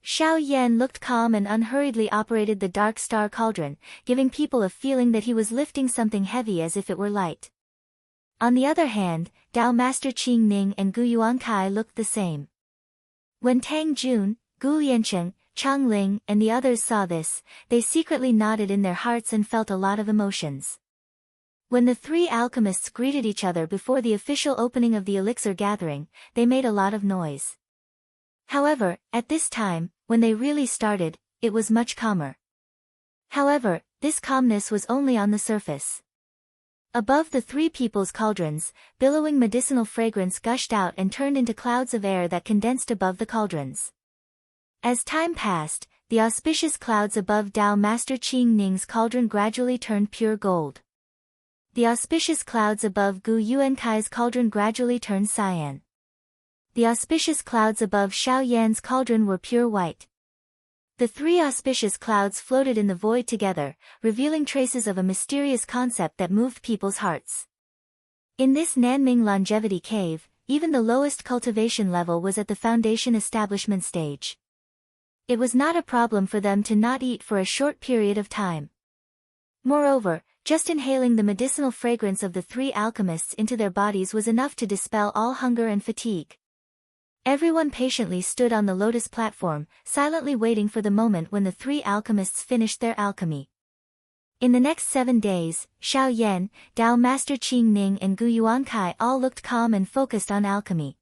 Xiao Yan looked calm and unhurriedly operated the dark star cauldron, giving people a feeling that he was lifting something heavy as if it were light. On the other hand, Dao Master Qing Ning and Gu Yuankai looked the same. When Tang Jun, Gu Liancheng, Chang Ling and the others saw this, they secretly nodded in their hearts and felt a lot of emotions. When the three alchemists greeted each other before the official opening of the elixir gathering, they made a lot of noise. However, at this time, when they really started, it was much calmer. However, this calmness was only on the surface. Above the three people's cauldrons, billowing medicinal fragrance gushed out and turned into clouds of air that condensed above the cauldrons. As time passed, the auspicious clouds above Dao Master Qing Ning's cauldron gradually turned pure gold. The auspicious clouds above Gu Yuankai's cauldron gradually turned cyan. The auspicious clouds above Xiao Yan's cauldron were pure white. The three auspicious clouds floated in the void together, revealing traces of a mysterious concept that moved people's hearts. In this Nanming longevity cave, even the lowest cultivation level was at the foundation establishment stage. It was not a problem for them to not eat for a short period of time. Moreover, just inhaling the medicinal fragrance of the three alchemists into their bodies was enough to dispel all hunger and fatigue. Everyone patiently stood on the lotus platform, silently waiting for the moment when the three alchemists finished their alchemy. In the next 7 days, Xiao Yan, Dao Master Qing Ning and Gu Yuankai all looked calm and focused on alchemy.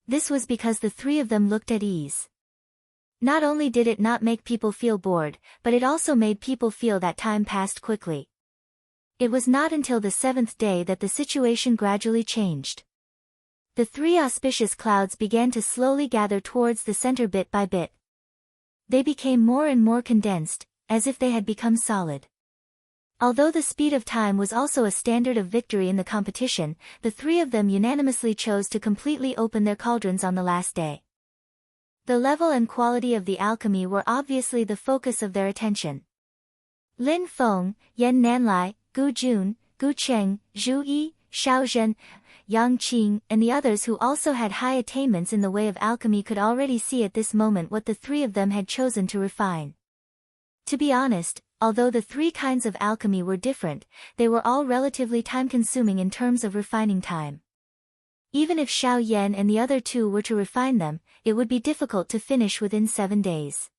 This was because the three of them looked at ease. Not only did it not make people feel bored, but it also made people feel that time passed quickly. It was not until the 7th day that the situation gradually changed. The three auspicious clouds began to slowly gather towards the center bit by bit. They became more and more condensed, as if they had become solid. Although the speed of time was also a standard of victory in the competition, the three of them unanimously chose to completely open their cauldrons on the last day. The level and quality of the alchemy were obviously the focus of their attention. Lin Feng, Yan Nanlai, Gu Jun, Gu Cheng, Zhu Yi, Xiao Zhen, Yang Qing and the others who also had high attainments in the way of alchemy could already see at this moment what the three of them had chosen to refine. To be honest, although the three kinds of alchemy were different, they were all relatively time-consuming in terms of refining time. Even if Xiao Yan and the other two were to refine them, it would be difficult to finish within 7 days.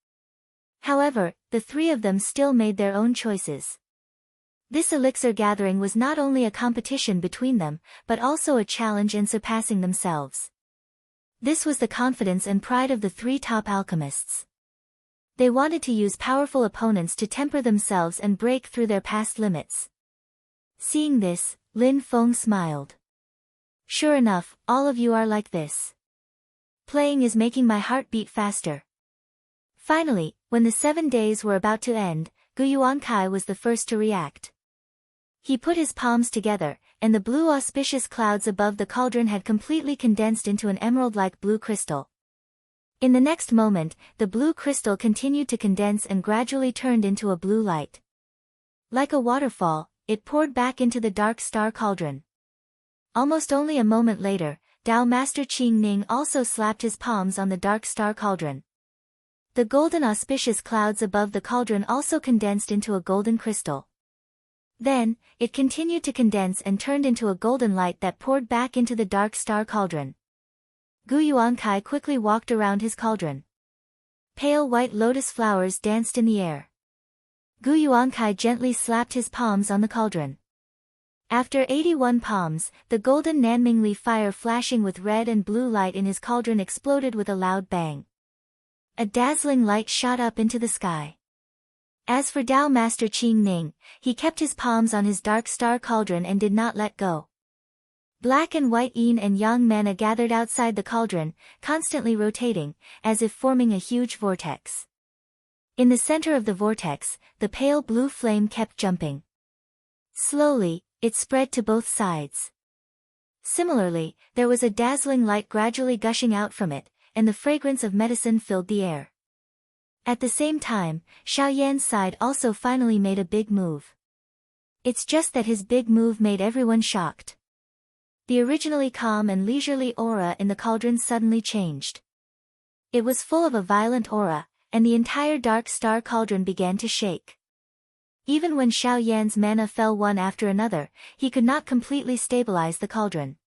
However, the three of them still made their own choices. This elixir gathering was not only a competition between them, but also a challenge in surpassing themselves. This was the confidence and pride of the three top alchemists. They wanted to use powerful opponents to temper themselves and break through their past limits. Seeing this, Lin Feng smiled. Sure enough, all of you are like this. Playing is making my heart beat faster. Finally, when the 7 days were about to end, Gu Yuankai was the first to react. He put his palms together, and the blue auspicious clouds above the cauldron had completely condensed into an emerald-like blue crystal. In the next moment, the blue crystal continued to condense and gradually turned into a blue light. Like a waterfall, it poured back into the dark star cauldron. Almost only a moment later, Dao Master Qing Ning also slapped his palms on the dark star cauldron. The golden auspicious clouds above the cauldron also condensed into a golden crystal. Then, it continued to condense and turned into a golden light that poured back into the dark star cauldron. Gu Yuankai quickly walked around his cauldron. Pale white lotus flowers danced in the air. Gu Yuankai gently slapped his palms on the cauldron. After 81 palms, the golden Nanmingli fire flashing with red and blue light in his cauldron exploded with a loud bang. A dazzling light shot up into the sky. As for Tao Master Qing Ning, he kept his palms on his dark star cauldron and did not let go. Black and white yin and yang mana gathered outside the cauldron, constantly rotating, as if forming a huge vortex. In the center of the vortex, the pale blue flame kept jumping. Slowly, it spread to both sides. Similarly, there was a dazzling light gradually gushing out from it, and the fragrance of medicine filled the air. At the same time, Xiao Yan's side also finally made a big move. It's just that his big move made everyone shocked. The originally calm and leisurely aura in the cauldron suddenly changed. It was full of a violent aura, and the entire dark star cauldron began to shake. Even when Xiao Yan's mana fell one after another, he could not completely stabilize the cauldron.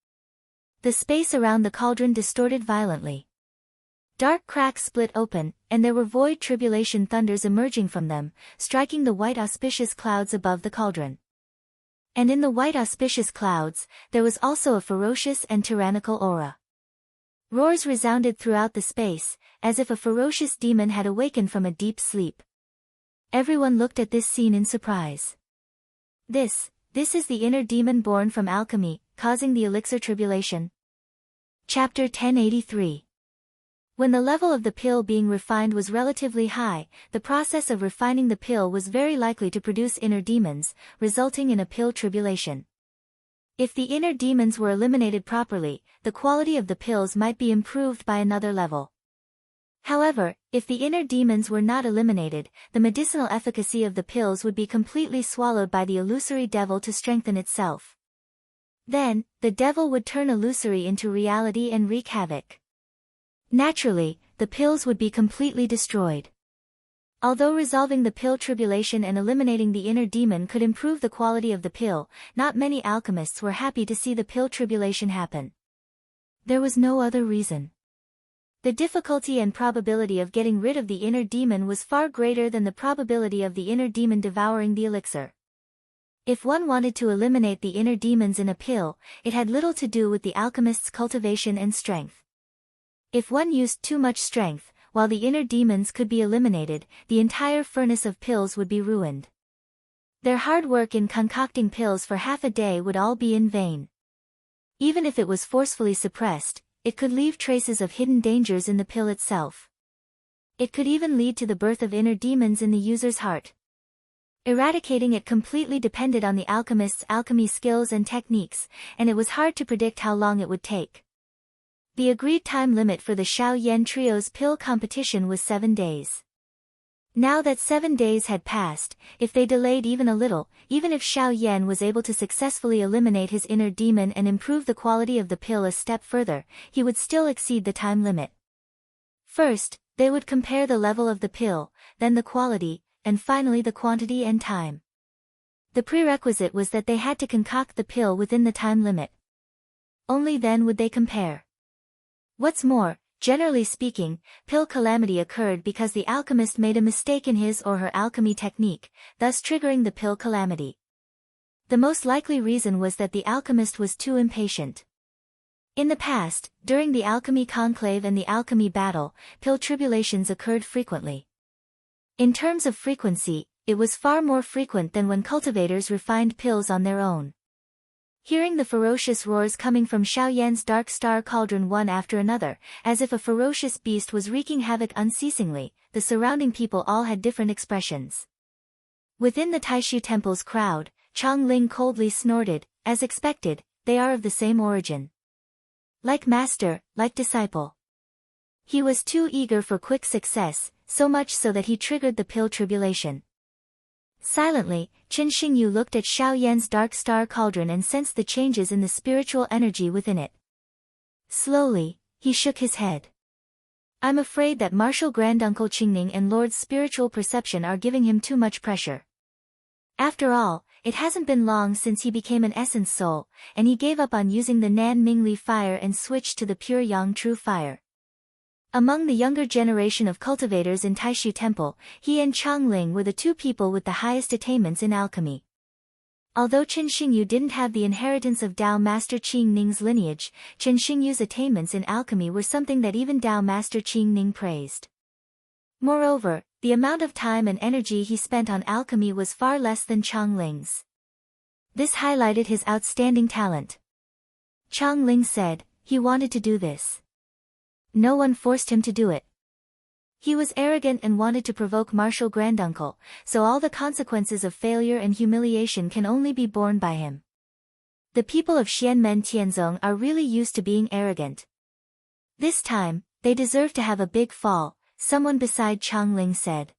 The space around the cauldron distorted violently. Dark cracks split open, and there were void tribulation thunders emerging from them, striking the white auspicious clouds above the cauldron. And in the white auspicious clouds, there was also a ferocious and tyrannical aura. Roars resounded throughout the space, as if a ferocious demon had awakened from a deep sleep. Everyone looked at this scene in surprise. This is the inner demon born from alchemy, causing the elixir tribulation. Chapter 1083. When the level of the pill being refined was relatively high, the process of refining the pill was very likely to produce inner demons, resulting in a pill tribulation. If the inner demons were eliminated properly, the quality of the pills might be improved by another level. However, if the inner demons were not eliminated, the medicinal efficacy of the pills would be completely swallowed by the illusory devil to strengthen itself. Then, the devil would turn illusory into reality and wreak havoc. Naturally, the pills would be completely destroyed. Although resolving the pill tribulation and eliminating the inner demon could improve the quality of the pill, not many alchemists were happy to see the pill tribulation happen. There was no other reason. The difficulty and probability of getting rid of the inner demon was far greater than the probability of the inner demon devouring the elixir. If one wanted to eliminate the inner demons in a pill, it had little to do with the alchemist's cultivation and strength. If one used too much strength, while the inner demons could be eliminated, the entire furnace of pills would be ruined. Their hard work in concocting pills for half a day would all be in vain. Even if it was forcefully suppressed, it could leave traces of hidden dangers in the pill itself. It could even lead to the birth of inner demons in the user's heart. Eradicating it completely depended on the alchemist's alchemy skills and techniques, and it was hard to predict how long it would take. The agreed time limit for the Xiao Yan Trio's pill competition was 7 days. Now that 7 days had passed, if they delayed even a little, even if Xiao Yan was able to successfully eliminate his inner demon and improve the quality of the pill a step further, he would still exceed the time limit. First, they would compare the level of the pill, then the quality, and finally the quantity and time. The prerequisite was that they had to concoct the pill within the time limit. Only then would they compare. What's more, generally speaking, pill calamity occurred because the alchemist made a mistake in his or her alchemy technique, thus triggering the pill calamity. The most likely reason was that the alchemist was too impatient. In the past, during the alchemy conclave and the alchemy battle, pill tribulations occurred frequently. In terms of frequency, it was far more frequent than when cultivators refined pills on their own. Hearing the ferocious roars coming from Xiao Yan's dark star cauldron one after another, as if a ferocious beast was wreaking havoc unceasingly, the surrounding people all had different expressions. Within the Taishu Temple's crowd, Chang Ling coldly snorted, as expected, they are of the same origin. Like master, like disciple. He was too eager for quick success, so much so that he triggered the pill tribulation. Silently, Qin Xingyu looked at Xiao Yan's dark star cauldron and sensed the changes in the spiritual energy within it. Slowly, he shook his head. I'm afraid that Martial Granduncle Qingning and Lord's spiritual perception are giving him too much pressure. After all, it hasn't been long since he became an essence soul, and he gave up on using the Nan Mingli fire and switched to the pure Yang True fire. Among the younger generation of cultivators in Taishu Temple, he and Chang Ling were the two people with the highest attainments in alchemy. Although Chen Xingyu didn't have the inheritance of Dao Master Qing Ning's lineage, Chen Xingyu's attainments in alchemy were something that even Dao Master Qing Ning praised. Moreover, the amount of time and energy he spent on alchemy was far less than Chang Ling's. This highlighted his outstanding talent. Chang Ling said, he wanted to do this. No one forced him to do it. He was arrogant and wanted to provoke martial granduncle, so all the consequences of failure and humiliation can only be borne by him. The people of Xianmen Tianzong are really used to being arrogant. This time, they deserve to have a big fall, someone beside Chang Ling said.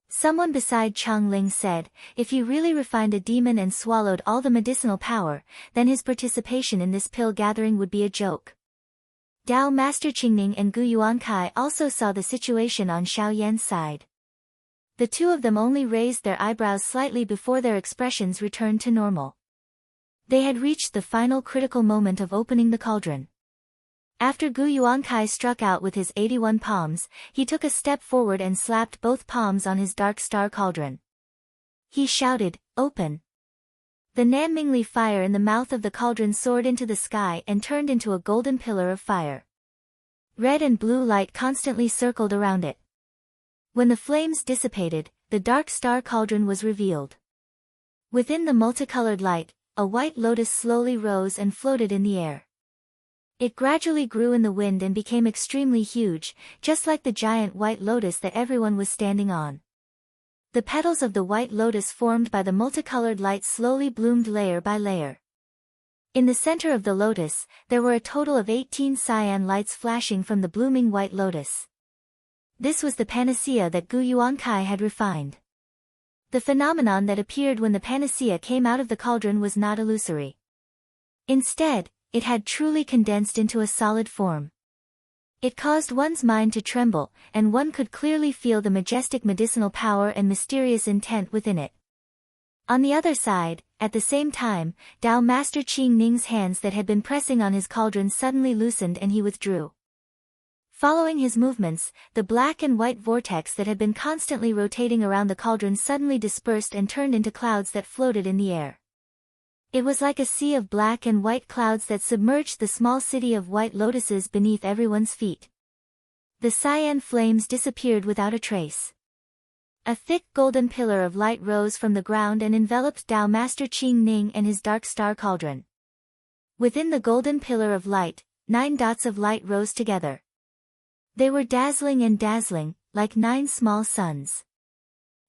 Someone beside Chang Ling said, if he really refined a demon and swallowed all the medicinal power, then his participation in this pill gathering would be a joke. Dao Master Qingning and Gu Yuankai also saw the situation on Xiao Yan's side. The two of them only raised their eyebrows slightly before their expressions returned to normal. They had reached the final critical moment of opening the cauldron. After Gu Yuankai struck out with his 81 palms, he took a step forward and slapped both palms on his dark star cauldron. He shouted, "Open!" The Nanmingli fire in the mouth of the cauldron soared into the sky and turned into a golden pillar of fire. Red and blue light constantly circled around it. When the flames dissipated, the dark star cauldron was revealed. Within the multicolored light, a white lotus slowly rose and floated in the air. It gradually grew in the wind and became extremely huge, just like the giant white lotus that everyone was standing on. The petals of the white lotus formed by the multicolored light slowly bloomed layer by layer. In the center of the lotus, there were a total of 18 cyan lights flashing from the blooming white lotus. This was the panacea that Gu Yuankai had refined. The phenomenon that appeared when the panacea came out of the cauldron was not illusory. Instead, it had truly condensed into a solid form. It caused one's mind to tremble, and one could clearly feel the majestic medicinal power and mysterious intent within it. On the other side, at the same time, Dao Master Qing Ning's hands that had been pressing on his cauldron suddenly loosened and he withdrew. Following his movements, the black and white vortex that had been constantly rotating around the cauldron suddenly dispersed and turned into clouds that floated in the air. It was like a sea of black and white clouds that submerged the small city of white lotuses beneath everyone's feet. The cyan flames disappeared without a trace. A thick golden pillar of light rose from the ground and enveloped Dao Master Qing Ning and his dark star cauldron. Within the golden pillar of light, 9 dots of light rose together. They were dazzling and dazzling, like 9 small suns.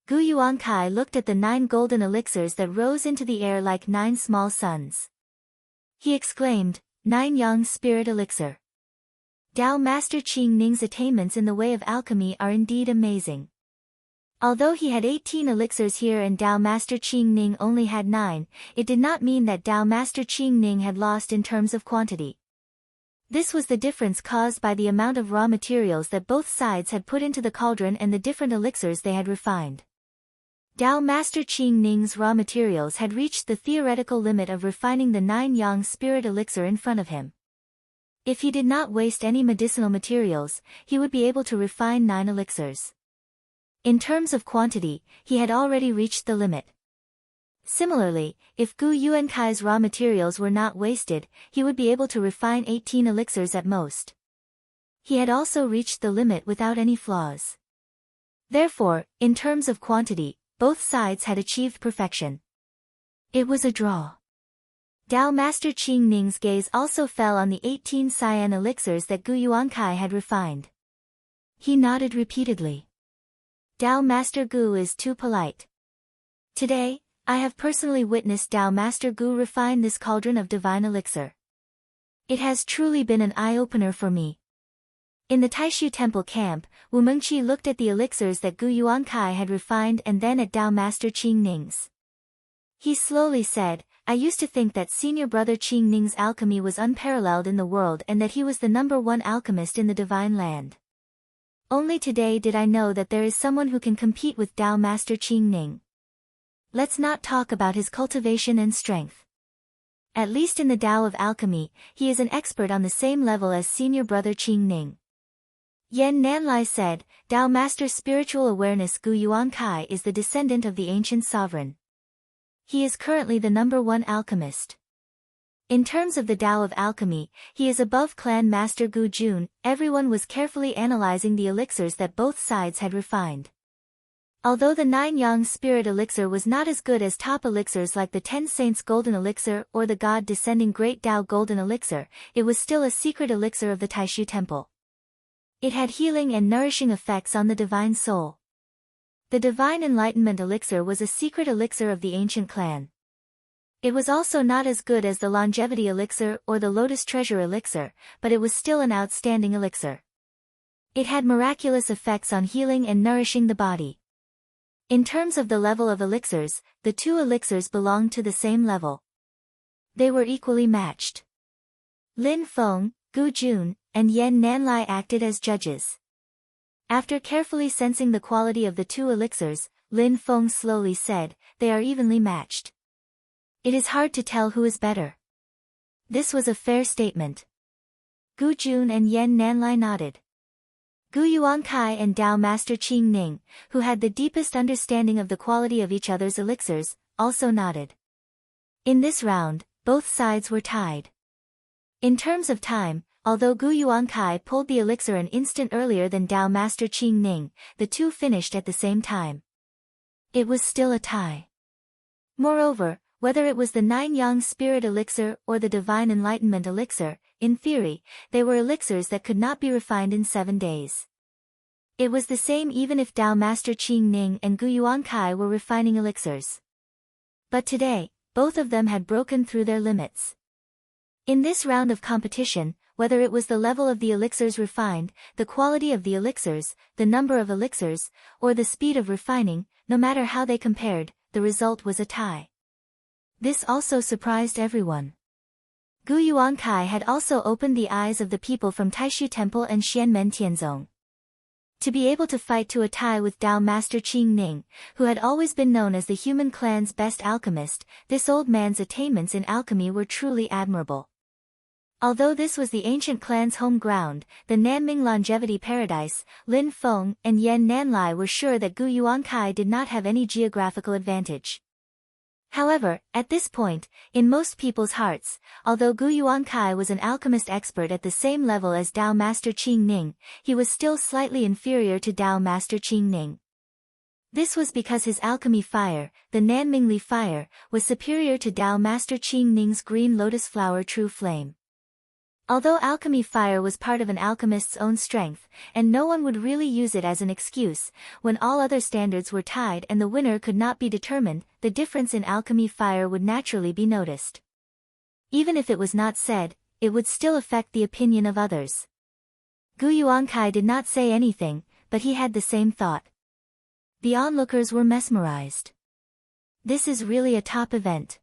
Gu Yuankai looked at the 9 golden elixirs that rose into the air like 9 small suns. He exclaimed, 9 Yang Spirit Elixir. Dao Master Qing Ning's attainments in the way of alchemy are indeed amazing. Although he had 18 elixirs here and Dao Master Qing Ning only had 9, it did not mean that Dao Master Qing Ning had lost in terms of quantity. This was the difference caused by the amount of raw materials that both sides had put into the cauldron and the different elixirs they had refined. Dao Master Qing Ning's raw materials had reached the theoretical limit of refining the 9 Yang Spirit Elixir in front of him. If he did not waste any medicinal materials, he would be able to refine 9 elixirs. In terms of quantity, he had already reached the limit. Similarly, if Gu Yuankai's raw materials were not wasted, he would be able to refine 18 elixirs at most. He had also reached the limit without any flaws. Therefore, in terms of quantity, both sides had achieved perfection. It was a draw. Dao Master Qing Ning's gaze also fell on the 18 cyan elixirs that Gu Yuankai had refined. He nodded repeatedly. Dao Master Gu is too polite. Today, I have personally witnessed Dao Master Gu refine this cauldron of divine elixir. It has truly been an eye-opener for me. In the Taishu Temple camp, Wu Mengqi looked at the elixirs that Gu Yuankai had refined and then at Dao Master Qing Ning's. He slowly said, I used to think that senior brother Qing Ning's alchemy was unparalleled in the world and that he was the #1 alchemist in the divine land. Only today did I know that there is someone who can compete with Dao Master Qing Ning. Let's not talk about his cultivation and strength. At least in the Tao of alchemy, he is an expert on the same level as senior brother Qing Ning. Yan Nanlai said, Tao Master Spiritual Awareness Gu Yuankai is the descendant of the ancient sovereign. He is currently the #1 alchemist. In terms of the Tao of alchemy, he is above clan master Gu Jun. Everyone was carefully analyzing the elixirs that both sides had refined. Although the 9 Yang Spirit Elixir was not as good as top elixirs like the 10 Saints Golden Elixir or the God Descending Great Tao Golden Elixir, it was still a secret elixir of the Taishu Temple. It had healing and nourishing effects on the divine soul. The Divine Enlightenment Elixir was a secret elixir of the ancient clan. It was also not as good as the Longevity Elixir or the Lotus Treasure Elixir, but it was still an outstanding elixir. It had miraculous effects on healing and nourishing the body. In terms of the level of elixirs, the 2 elixirs belonged to the same level. They were equally matched. Lin Feng, Gu Jun, and Yan Nanlai acted as judges. After carefully sensing the quality of the 2 elixirs, Lin Feng slowly said, they are evenly matched. It is hard to tell who is better. This was a fair statement. Gu Jun and Yan Nanlai nodded. Gu Yuankai and Tao Master Qing Ning, who had the deepest understanding of the quality of each other's elixirs, also nodded. In this round, both sides were tied. In terms of time, although Gu Yuankai pulled the elixir an instant earlier than Tao Master Qing Ning, the 2 finished at the same time. It was still a tie. Moreover, whether it was the 9 Yang Spirit Elixir or the Divine Enlightenment Elixir, in theory, they were elixirs that could not be refined in 7 days. It was the same even if Tao Master Qing Ning and Gu Yuankai were refining elixirs. But today, both of them had broken through their limits. In this round of competition, whether it was the level of the elixirs refined, the quality of the elixirs, the number of elixirs, or the speed of refining, no matter how they compared, the result was a tie. This also surprised everyone. Gu Yuankai had also opened the eyes of the people from Taishu Temple and Xianmen Tianzong. To be able to fight to a tie with Tao Master Qing Ning, who had always been known as the human clan's best alchemist, this old man's attainments in alchemy were truly admirable. Although this was the ancient clan's home ground, the Nanming Longevity Paradise, Lin Feng and Yan Nanlai were sure that Gu Yuankai did not have any geographical advantage. However, at this point, in most people's hearts, although Gu Yuankai was an alchemist expert at the same level as Tao Master Qing Ning, he was still slightly inferior to Tao Master Qing Ning. This was because his alchemy fire, the Nanmingli fire, was superior to Tao Master Qing Ning's green lotus flower true flame. Although alchemy fire was part of an alchemist's own strength, and no one would really use it as an excuse, when all other standards were tied and the winner could not be determined, the difference in alchemy fire would naturally be noticed. Even if it was not said, it would still affect the opinion of others. Gu Yuankai did not say anything, but he had the same thought. The onlookers were mesmerized. This is really a top event.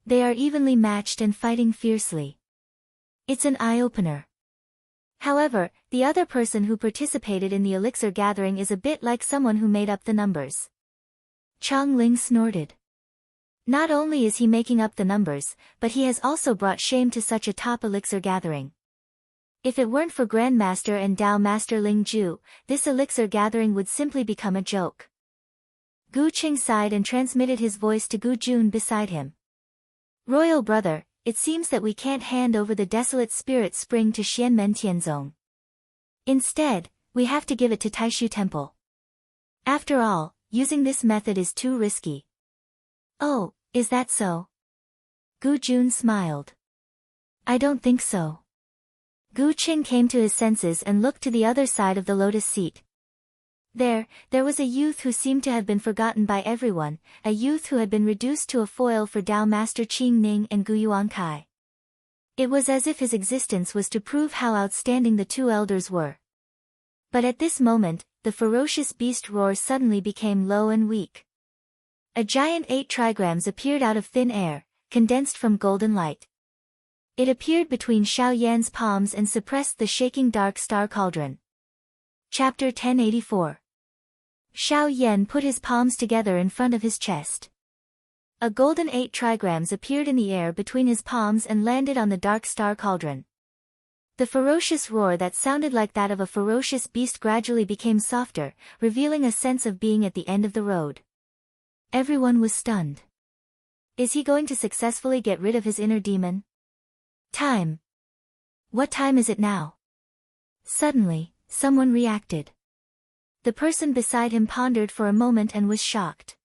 They are evenly matched and fighting fiercely. It's an eye-opener. However, the other person who participated in the elixir gathering is a bit like someone who made up the numbers. Chang Ling snorted. Not only is he making up the numbers, but he has also brought shame to such a top elixir gathering. If it weren't for Grandmaster and Tao Master Ling Ju, this elixir gathering would simply become a joke. Gu Qing sighed and transmitted his voice to Gu Jun beside him. Royal brother, it seems that we can't hand over the desolate spirit spring to Xianmen Tianzong. Instead, we have to give it to Taishu Temple. After all, using this method is too risky. Oh, is that so? Gu Jun smiled. I don't think so. Gu Qing came to his senses and looked to the other side of the lotus seat. There was a youth who seemed to have been forgotten by everyone, a youth who had been reduced to a foil for Tao Master Qing Ning and Gu Yuankai. It was as if his existence was to prove how outstanding the two elders were. But at this moment, the ferocious beast roar suddenly became low and weak. A giant 8 trigrams appeared out of thin air, condensed from golden light. It appeared between Xiao Yan's palms and suppressed the shaking dark star cauldron. Chapter 1084. Xiao Yan put his palms together in front of his chest. A golden 8 trigrams appeared in the air between his palms and landed on the dark star cauldron. The ferocious roar that sounded like that of a ferocious beast gradually became softer, revealing a sense of being at the end of the road. Everyone was stunned. Is he going to successfully get rid of his inner demon? Time. What time is it now? Suddenly, someone reacted. The person beside him pondered for a moment and was shocked.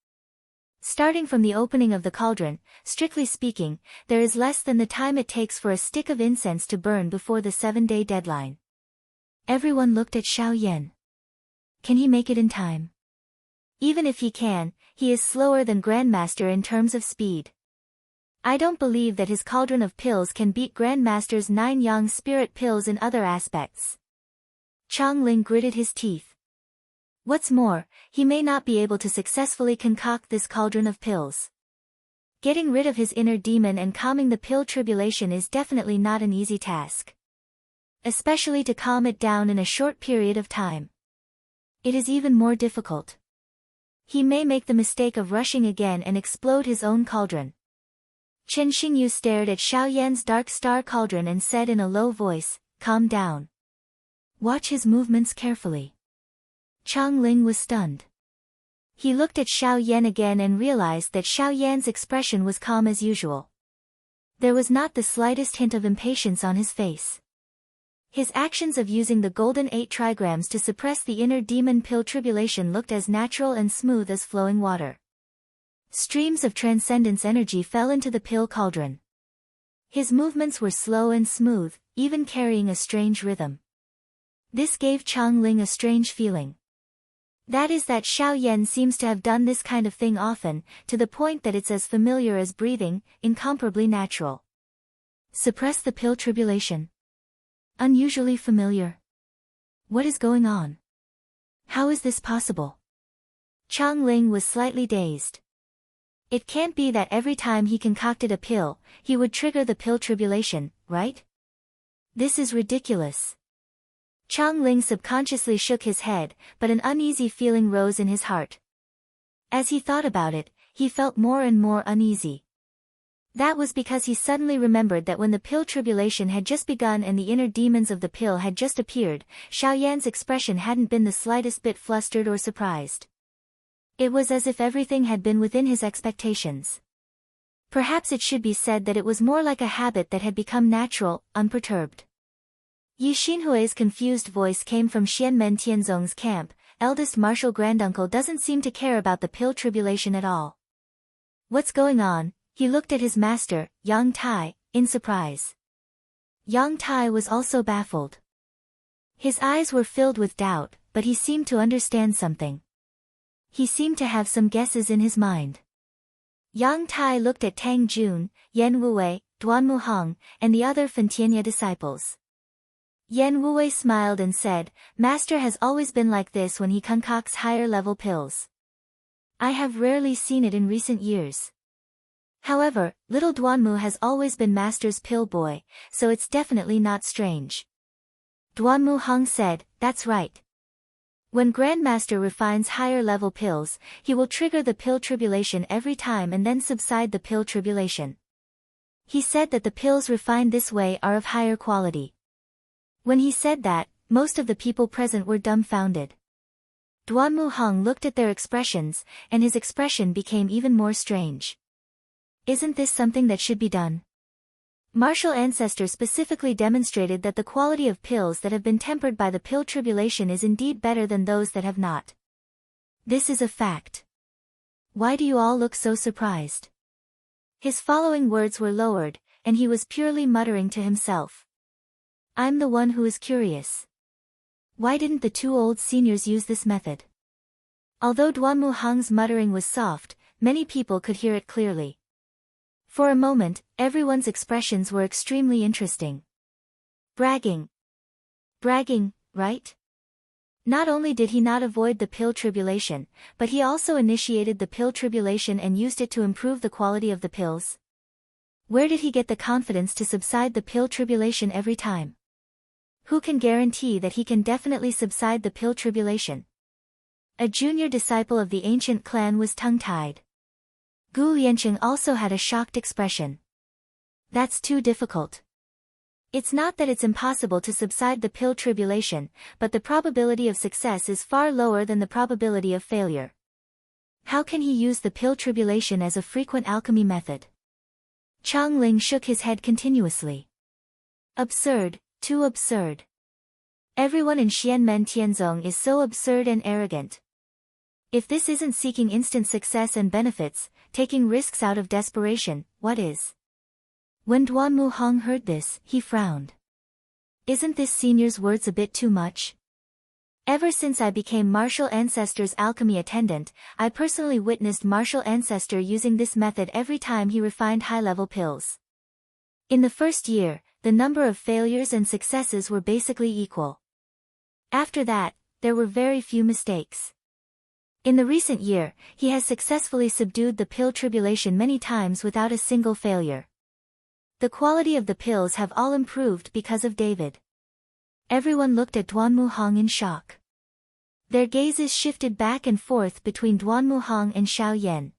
Starting from the opening of the cauldron, strictly speaking, there is less than the time it takes for a stick of incense to burn before the 7-day deadline. Everyone looked at Xiao Yan. Can he make it in time? Even if he can, he is slower than Grandmaster in terms of speed. I don't believe that his cauldron of pills can beat Grandmaster's 9 yang spirit pills in other aspects. Chang Ling gritted his teeth. What's more, he may not be able to successfully concoct this cauldron of pills. Getting rid of his inner demon and calming the pill tribulation is definitely not an easy task. Especially to calm it down in a short period of time. It is even more difficult. He may make the mistake of rushing again and explode his own cauldron. Chen Xingyu stared at Xiao Yan's dark star cauldron and said in a low voice, "Calm down. Watch his movements carefully." Chang Ling was stunned. He looked at Xiao Yan again and realized that Xiao Yan's expression was calm as usual. There was not the slightest hint of impatience on his face. His actions of using the golden 8 trigrams to suppress the inner demon pill tribulation looked as natural and smooth as flowing water. Streams of transcendence energy fell into the pill cauldron. His movements were slow and smooth, even carrying a strange rhythm. This gave Chang Ling a strange feeling. That is that Xiao Yan seems to have done this kind of thing often, to the point that it's as familiar as breathing, incomparably natural. Suppress the pill tribulation. Unusually familiar. What is going on? How is this possible? Chang Ling was slightly dazed. It can't be that every time he concocted a pill, he would trigger the pill tribulation, right? This is ridiculous. Chang Ling subconsciously shook his head, but an uneasy feeling rose in his heart. As he thought about it, he felt more and more uneasy. That was because he suddenly remembered that when the pill tribulation had just begun and the inner demons of the pill had just appeared, Xiao Yan's expression hadn't been the slightest bit flustered or surprised. It was as if everything had been within his expectations. Perhaps it should be said that it was more like a habit that had become natural, unperturbed. Yi Xinhui's confused voice came from Xianmen Tianzong's camp. Eldest martial granduncle doesn't seem to care about the pill tribulation at all. What's going on? He looked at his master, Yang Tai, in surprise. Yang Tai was also baffled. His eyes were filled with doubt, but he seemed to understand something. He seemed to have some guesses in his mind. Yang Tai looked at Tang Jun, Yan Wuwei, Duan Muhang, and the other Fentianya disciples. Yan Wuwei smiled and said, "Master has always been like this when he concocts higher-level pills. I have rarely seen it in recent years. However, little Duanmu has always been Master's pill boy, so it's definitely not strange." Duanmu Hong said, "That's right. When Grandmaster refines higher-level pills, he will trigger the pill tribulation every time and then subside the pill tribulation. He said that the pills refined this way are of higher quality." When he said that, most of the people present were dumbfounded. Duanmu Hong looked at their expressions, and his expression became even more strange. Isn't this something that should be done? Martial ancestors specifically demonstrated that the quality of pills that have been tempered by the pill tribulation is indeed better than those that have not. This is a fact. Why do you all look so surprised? His following words were lowered, and he was purely muttering to himself. I'm the one who is curious. Why didn't the 2 old seniors use this method? Although Duanmu Hong's muttering was soft, many people could hear it clearly. For a moment, everyone's expressions were extremely interesting. Bragging. Bragging, right? Not only did he not avoid the pill tribulation, but he also initiated the pill tribulation and used it to improve the quality of the pills. Where did he get the confidence to subside the pill tribulation every time? Who can guarantee that he can definitely subside the pill tribulation? A junior disciple of the ancient clan was tongue-tied. Gu Lianqing also had a shocked expression. That's too difficult. It's not that it's impossible to subside the pill tribulation, but the probability of success is far lower than the probability of failure. How can he use the pill tribulation as a frequent alchemy method? Chang Ling shook his head continuously. Absurd, too absurd. Everyone in Xianmen Tianzong is so absurd and arrogant. If this isn't seeking instant success and benefits, taking risks out of desperation, what is? When Duan Muhang heard this, he frowned. Isn't this senior's words a bit too much? Ever since I became Martial Ancestor's alchemy attendant, I personally witnessed Martial Ancestor using this method every time he refined high-level pills. In the first year, the number of failures and successes were basically equal. After that, there were very few mistakes. In the recent year, he has successfully subdued the pill tribulation many times without a single failure. The quality of the pills have all improved because of David. Everyone looked at Duan Muhang in shock. Their gazes shifted back and forth between Duan Muhang and Xiao Yan.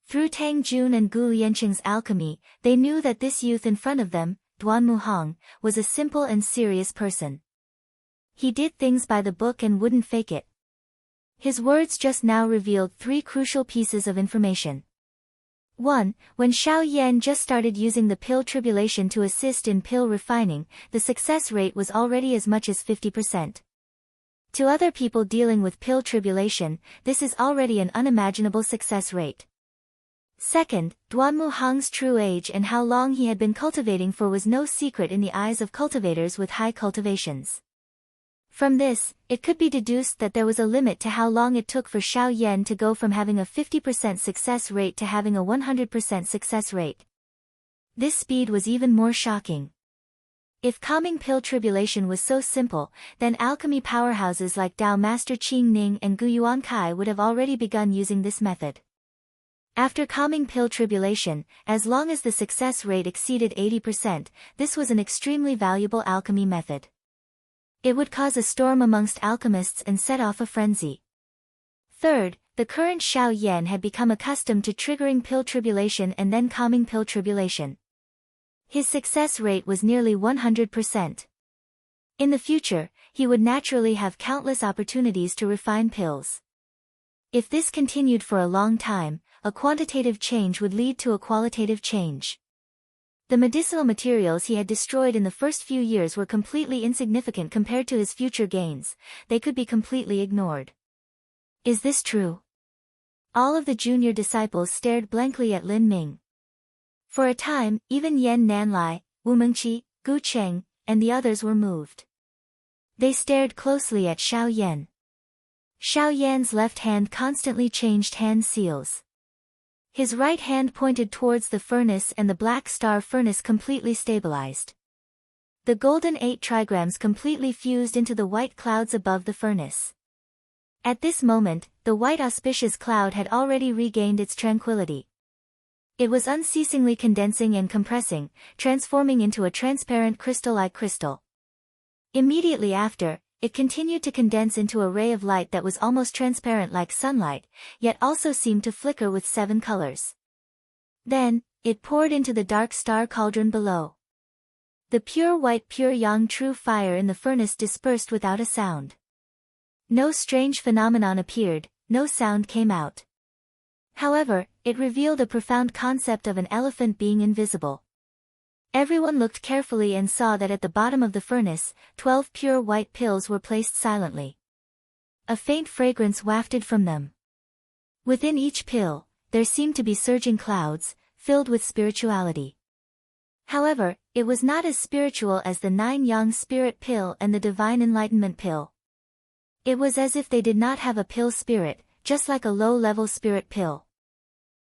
Through Tang Jun and Gu Lianqing's alchemy, they knew that this youth in front of them, Duan Muhang, was a simple and serious person. He did things by the book and wouldn't fake it. His words just now revealed three crucial pieces of information. 1. When Xiao Yan just started using the pill tribulation to assist in pill refining, the success rate was already as much as 50%. To other people dealing with pill tribulation, this is already an unimaginable success rate. Second, Duan Muhang's true age and how long he had been cultivating for was no secret in the eyes of cultivators with high cultivations. From this, it could be deduced that there was a limit to how long it took for Xiao Yan to go from having a 50% success rate to having a 100% success rate. This speed was even more shocking. If calming pill tribulation was so simple, then alchemy powerhouses like Dao Master Qing Ning and Gu Yuankai would have already begun using this method. After calming pill tribulation, as long as the success rate exceeded 80%, this was an extremely valuable alchemy method. It would cause a storm amongst alchemists and set off a frenzy. Third, the current Xiao Yan had become accustomed to triggering pill tribulation and then calming pill tribulation. His success rate was nearly 100%. In the future, he would naturally have countless opportunities to refine pills. If this continued for a long time, a quantitative change would lead to a qualitative change. The medicinal materials he had destroyed in the first few years were completely insignificant compared to his future gains, they could be completely ignored. Is this true? All of the junior disciples stared blankly at Lin Ming. For a time, even Yan Nanlai, Wu Mengqi, Gu Cheng, and the others were moved. They stared closely at Xiao Yan. Xiao Yan's left hand constantly changed hand seals. His right hand pointed towards the furnace and the black star furnace completely stabilized. The golden 8 trigrams completely fused into the white clouds above the furnace. At this moment, the white auspicious cloud had already regained its tranquility. It was unceasingly condensing and compressing, transforming into a transparent crystal-like crystal. Immediately after, it continued to condense into a ray of light that was almost transparent like sunlight, yet also seemed to flicker with 7 colors. Then, it poured into the dark star cauldron below. The pure white pure yang true fire in the furnace dispersed without a sound. No strange phenomenon appeared, no sound came out. However, it revealed a profound concept of an elephant being invisible. Everyone looked carefully and saw that at the bottom of the furnace, 12 pure white pills were placed silently. A faint fragrance wafted from them. Within each pill, there seemed to be surging clouds, filled with spirituality. However, it was not as spiritual as the 9 yang spirit pill and the divine enlightenment pill. It was as if they did not have a pill spirit, just like a low-level spirit pill.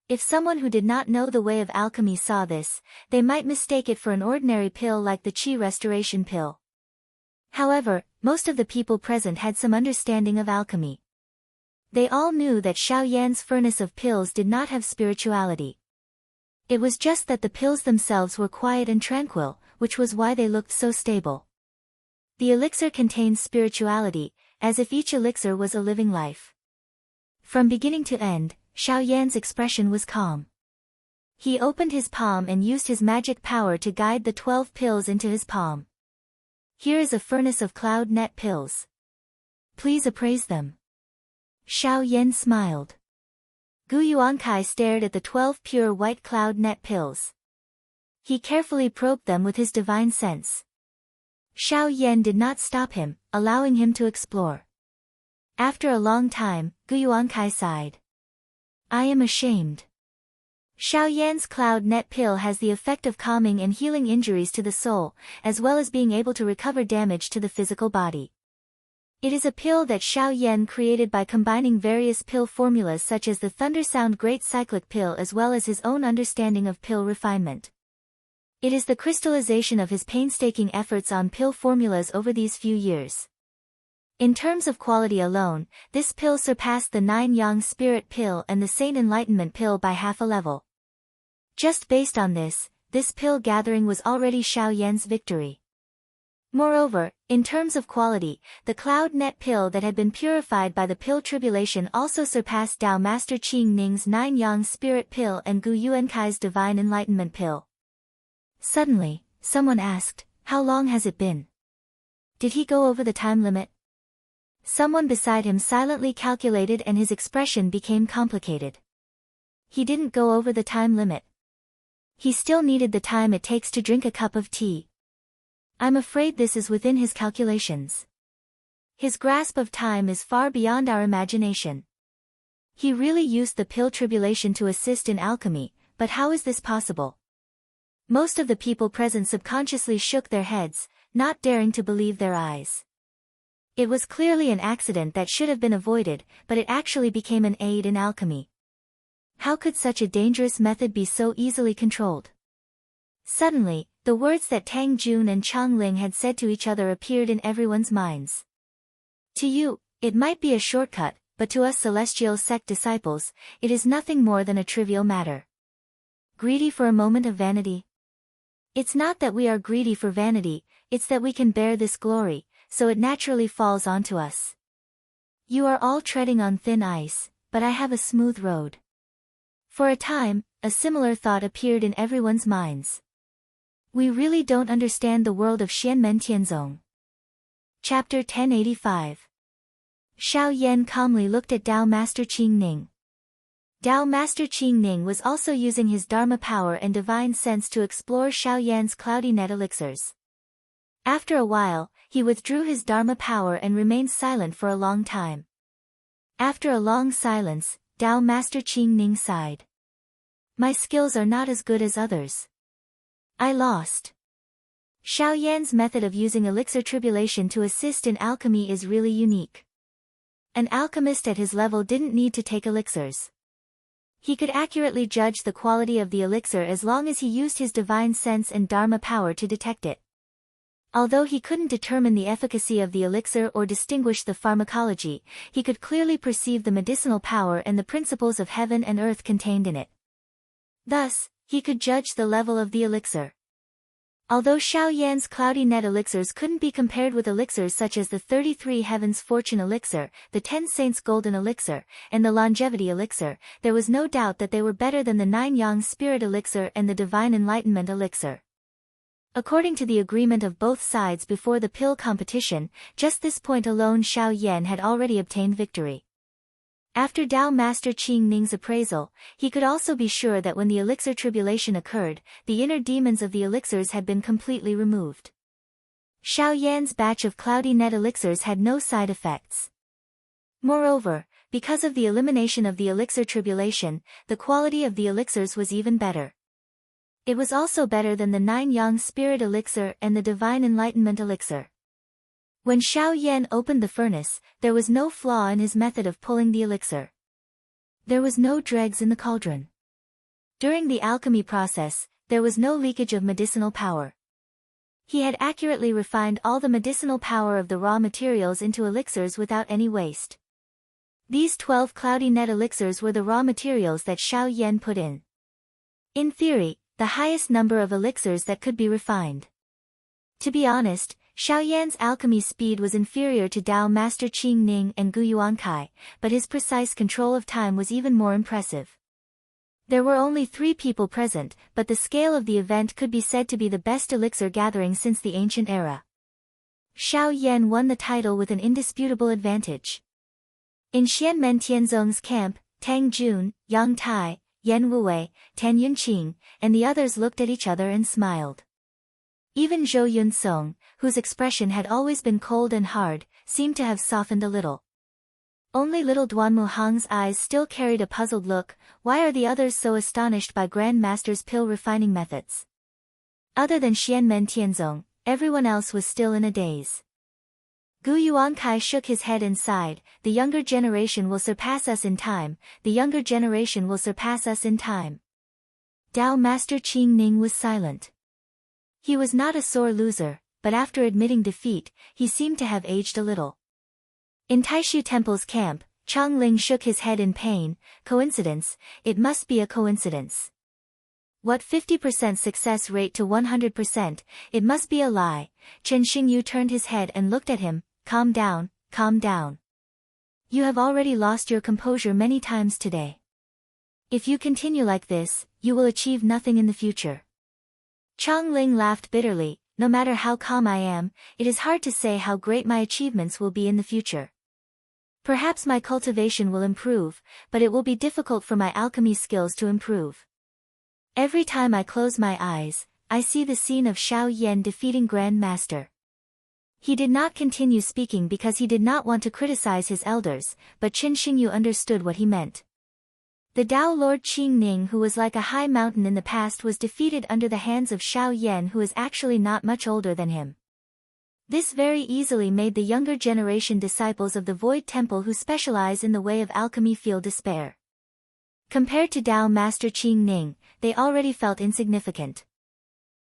If someone who did not know the way of alchemy saw this, they might mistake it for an ordinary pill like the Qi restoration pill. However, most of the people present had some understanding of alchemy. They all knew that Xiao Yan's furnace of pills did not have spirituality. It was just that the pills themselves were quiet and tranquil, which was why they looked so stable. The elixir contains spirituality, as if each elixir was a living life. From beginning to end, Xiao Yan's expression was calm. He opened his palm and used his magic power to guide the 12 pills into his palm. Here is a furnace of cloud net pills. Please appraise them. Xiao Yan smiled. Gu Yuankai stared at the 12 pure white cloud net pills. He carefully probed them with his divine sense. Xiao Yan did not stop him, allowing him to explore. After a long time, Gu Yuankai sighed. I am ashamed. Xiao Yan's cloud net pill has the effect of calming and healing injuries to the soul, as well as being able to recover damage to the physical body. It is a pill that Xiao Yan created by combining various pill formulas such as the Thundersound Great Cyclic Pill as well as his own understanding of pill refinement. It is the crystallization of his painstaking efforts on pill formulas over these few years. In terms of quality alone, this pill surpassed the 9 Yang Spirit Pill and the Saint Enlightenment Pill by half a level. Just based on this pill gathering was already Xiao Yan's victory. Moreover, in terms of quality, the Cloud Net Pill that had been purified by the pill tribulation also surpassed Tao Master Qing Ning's 9 Yang Spirit Pill and Gu Yuankai's Divine Enlightenment Pill. Suddenly, someone asked, how long has it been? Did he go over the time limit? Someone beside him silently calculated and his expression became complicated. He didn't go over the time limit. He still needed the time it takes to drink a cup of tea. I'm afraid this is within his calculations. His grasp of time is far beyond our imagination. He really used the pill tribulation to assist in alchemy, but how is this possible? Most of the people present subconsciously shook their heads, not daring to believe their eyes. It was clearly an accident that should have been avoided, but it actually became an aid in alchemy. How could such a dangerous method be so easily controlled? Suddenly, the words that Tang Jun and Chang Ling had said to each other appeared in everyone's minds. To you, it might be a shortcut, but to us celestial sect disciples, it is nothing more than a trivial matter. Greedy for a moment of vanity? It's not that we are greedy for vanity, it's that we can bear this glory, so it naturally falls onto us. You are all treading on thin ice, but I have a smooth road. For a time, a similar thought appeared in everyone's minds. We really don't understand the world of Xianmen Tianzong. Chapter 1085. Xiao Yan calmly looked at Tao Master Qing Ning. Tao Master Qing Ning was also using his Dharma power and divine sense to explore Xiao Yan's cloudy net elixirs. After a while, he withdrew his Dharma power and remained silent for a long time. After a long silence, Tao Master Qing Ning sighed. My skills are not as good as others. I lost. Xiao Yan's method of using elixir tribulation to assist in alchemy is really unique. An alchemist at his level didn't need to take elixirs. He could accurately judge the quality of the elixir as long as he used his divine sense and Dharma power to detect it. Although he couldn't determine the efficacy of the elixir or distinguish the pharmacology, he could clearly perceive the medicinal power and the principles of heaven and earth contained in it. Thus, he could judge the level of the elixir. Although Xiao Yan's cloudy net elixirs couldn't be compared with elixirs such as the 33 Heavens Fortune elixir, the 10 Saints Golden elixir, and the Longevity elixir, there was no doubt that they were better than the 9 Yang Spirit elixir and the Divine Enlightenment elixir. According to the agreement of both sides before the pill competition, just this point alone Xiao Yan had already obtained victory. After Tao Master Qing Ning's appraisal, he could also be sure that when the elixir tribulation occurred, the inner demons of the elixirs had been completely removed. Xiao Yan's batch of cloudy net elixirs had no side effects. Moreover, because of the elimination of the elixir tribulation, the quality of the elixirs was even better. It was also better than the 9 Yang Spirit elixir and the Divine Enlightenment elixir. When Xiao Yan opened the furnace, there was no flaw in his method of pulling the elixir. There was no dregs in the cauldron. During the alchemy process, there was no leakage of medicinal power. He had accurately refined all the medicinal power of the raw materials into elixirs without any waste. These 12 cloudy net elixirs were the raw materials that Xiao Yan put in. In theory, the highest number of elixirs that could be refined. To be honest, Xiao Yan's alchemy speed was inferior to Tao Master Qing Ning and Gu Yuankai, but his precise control of time was even more impressive. There were only 3 people present, but the scale of the event could be said to be the best elixir gathering since the ancient era. Xiao Yan won the title with an indisputable advantage. In Xianmen Tianzong's camp, Tang Jun, Yang Tai, Yan Wuwei, Tan Yunqing, and the others looked at each other and smiled. Even Zhou Yunsong, whose expression had always been cold and hard, seemed to have softened a little. Only little Duanmu Hang's eyes still carried a puzzled look. Why are the others so astonished by Grand Master's pill refining methods? Other than Xianmen Tianzong, everyone else was still in a daze. Gu Yuankai shook his head and sighed. The younger generation will surpass us in time, the younger generation will surpass us in time. Dao Master Qing Ning was silent. He was not a sore loser, but after admitting defeat, he seemed to have aged a little. In Taishu Temple's camp, Chang Ling shook his head in pain. Coincidence? It must be a coincidence. What 50% success rate to 100%, it must be a lie. Chen Xingyu turned his head and looked at him. Calm down, calm down. You have already lost your composure many times today. If you continue like this, you will achieve nothing in the future. Chang Ling laughed bitterly. No matter how calm I am, it is hard to say how great my achievements will be in the future. Perhaps my cultivation will improve, but it will be difficult for my alchemy skills to improve. Every time I close my eyes, I see the scene of Xiao Yan defeating Grand Master. He did not continue speaking because he did not want to criticize his elders, but Chen Xingyu understood what he meant. The Dao Lord Qing Ning, who was like a high mountain in the past, was defeated under the hands of Xiao Yan, who is actually not much older than him. This very easily made the younger generation disciples of the Void Temple who specialize in the way of alchemy feel despair. Compared to Dao Master Qing Ning, they already felt insignificant.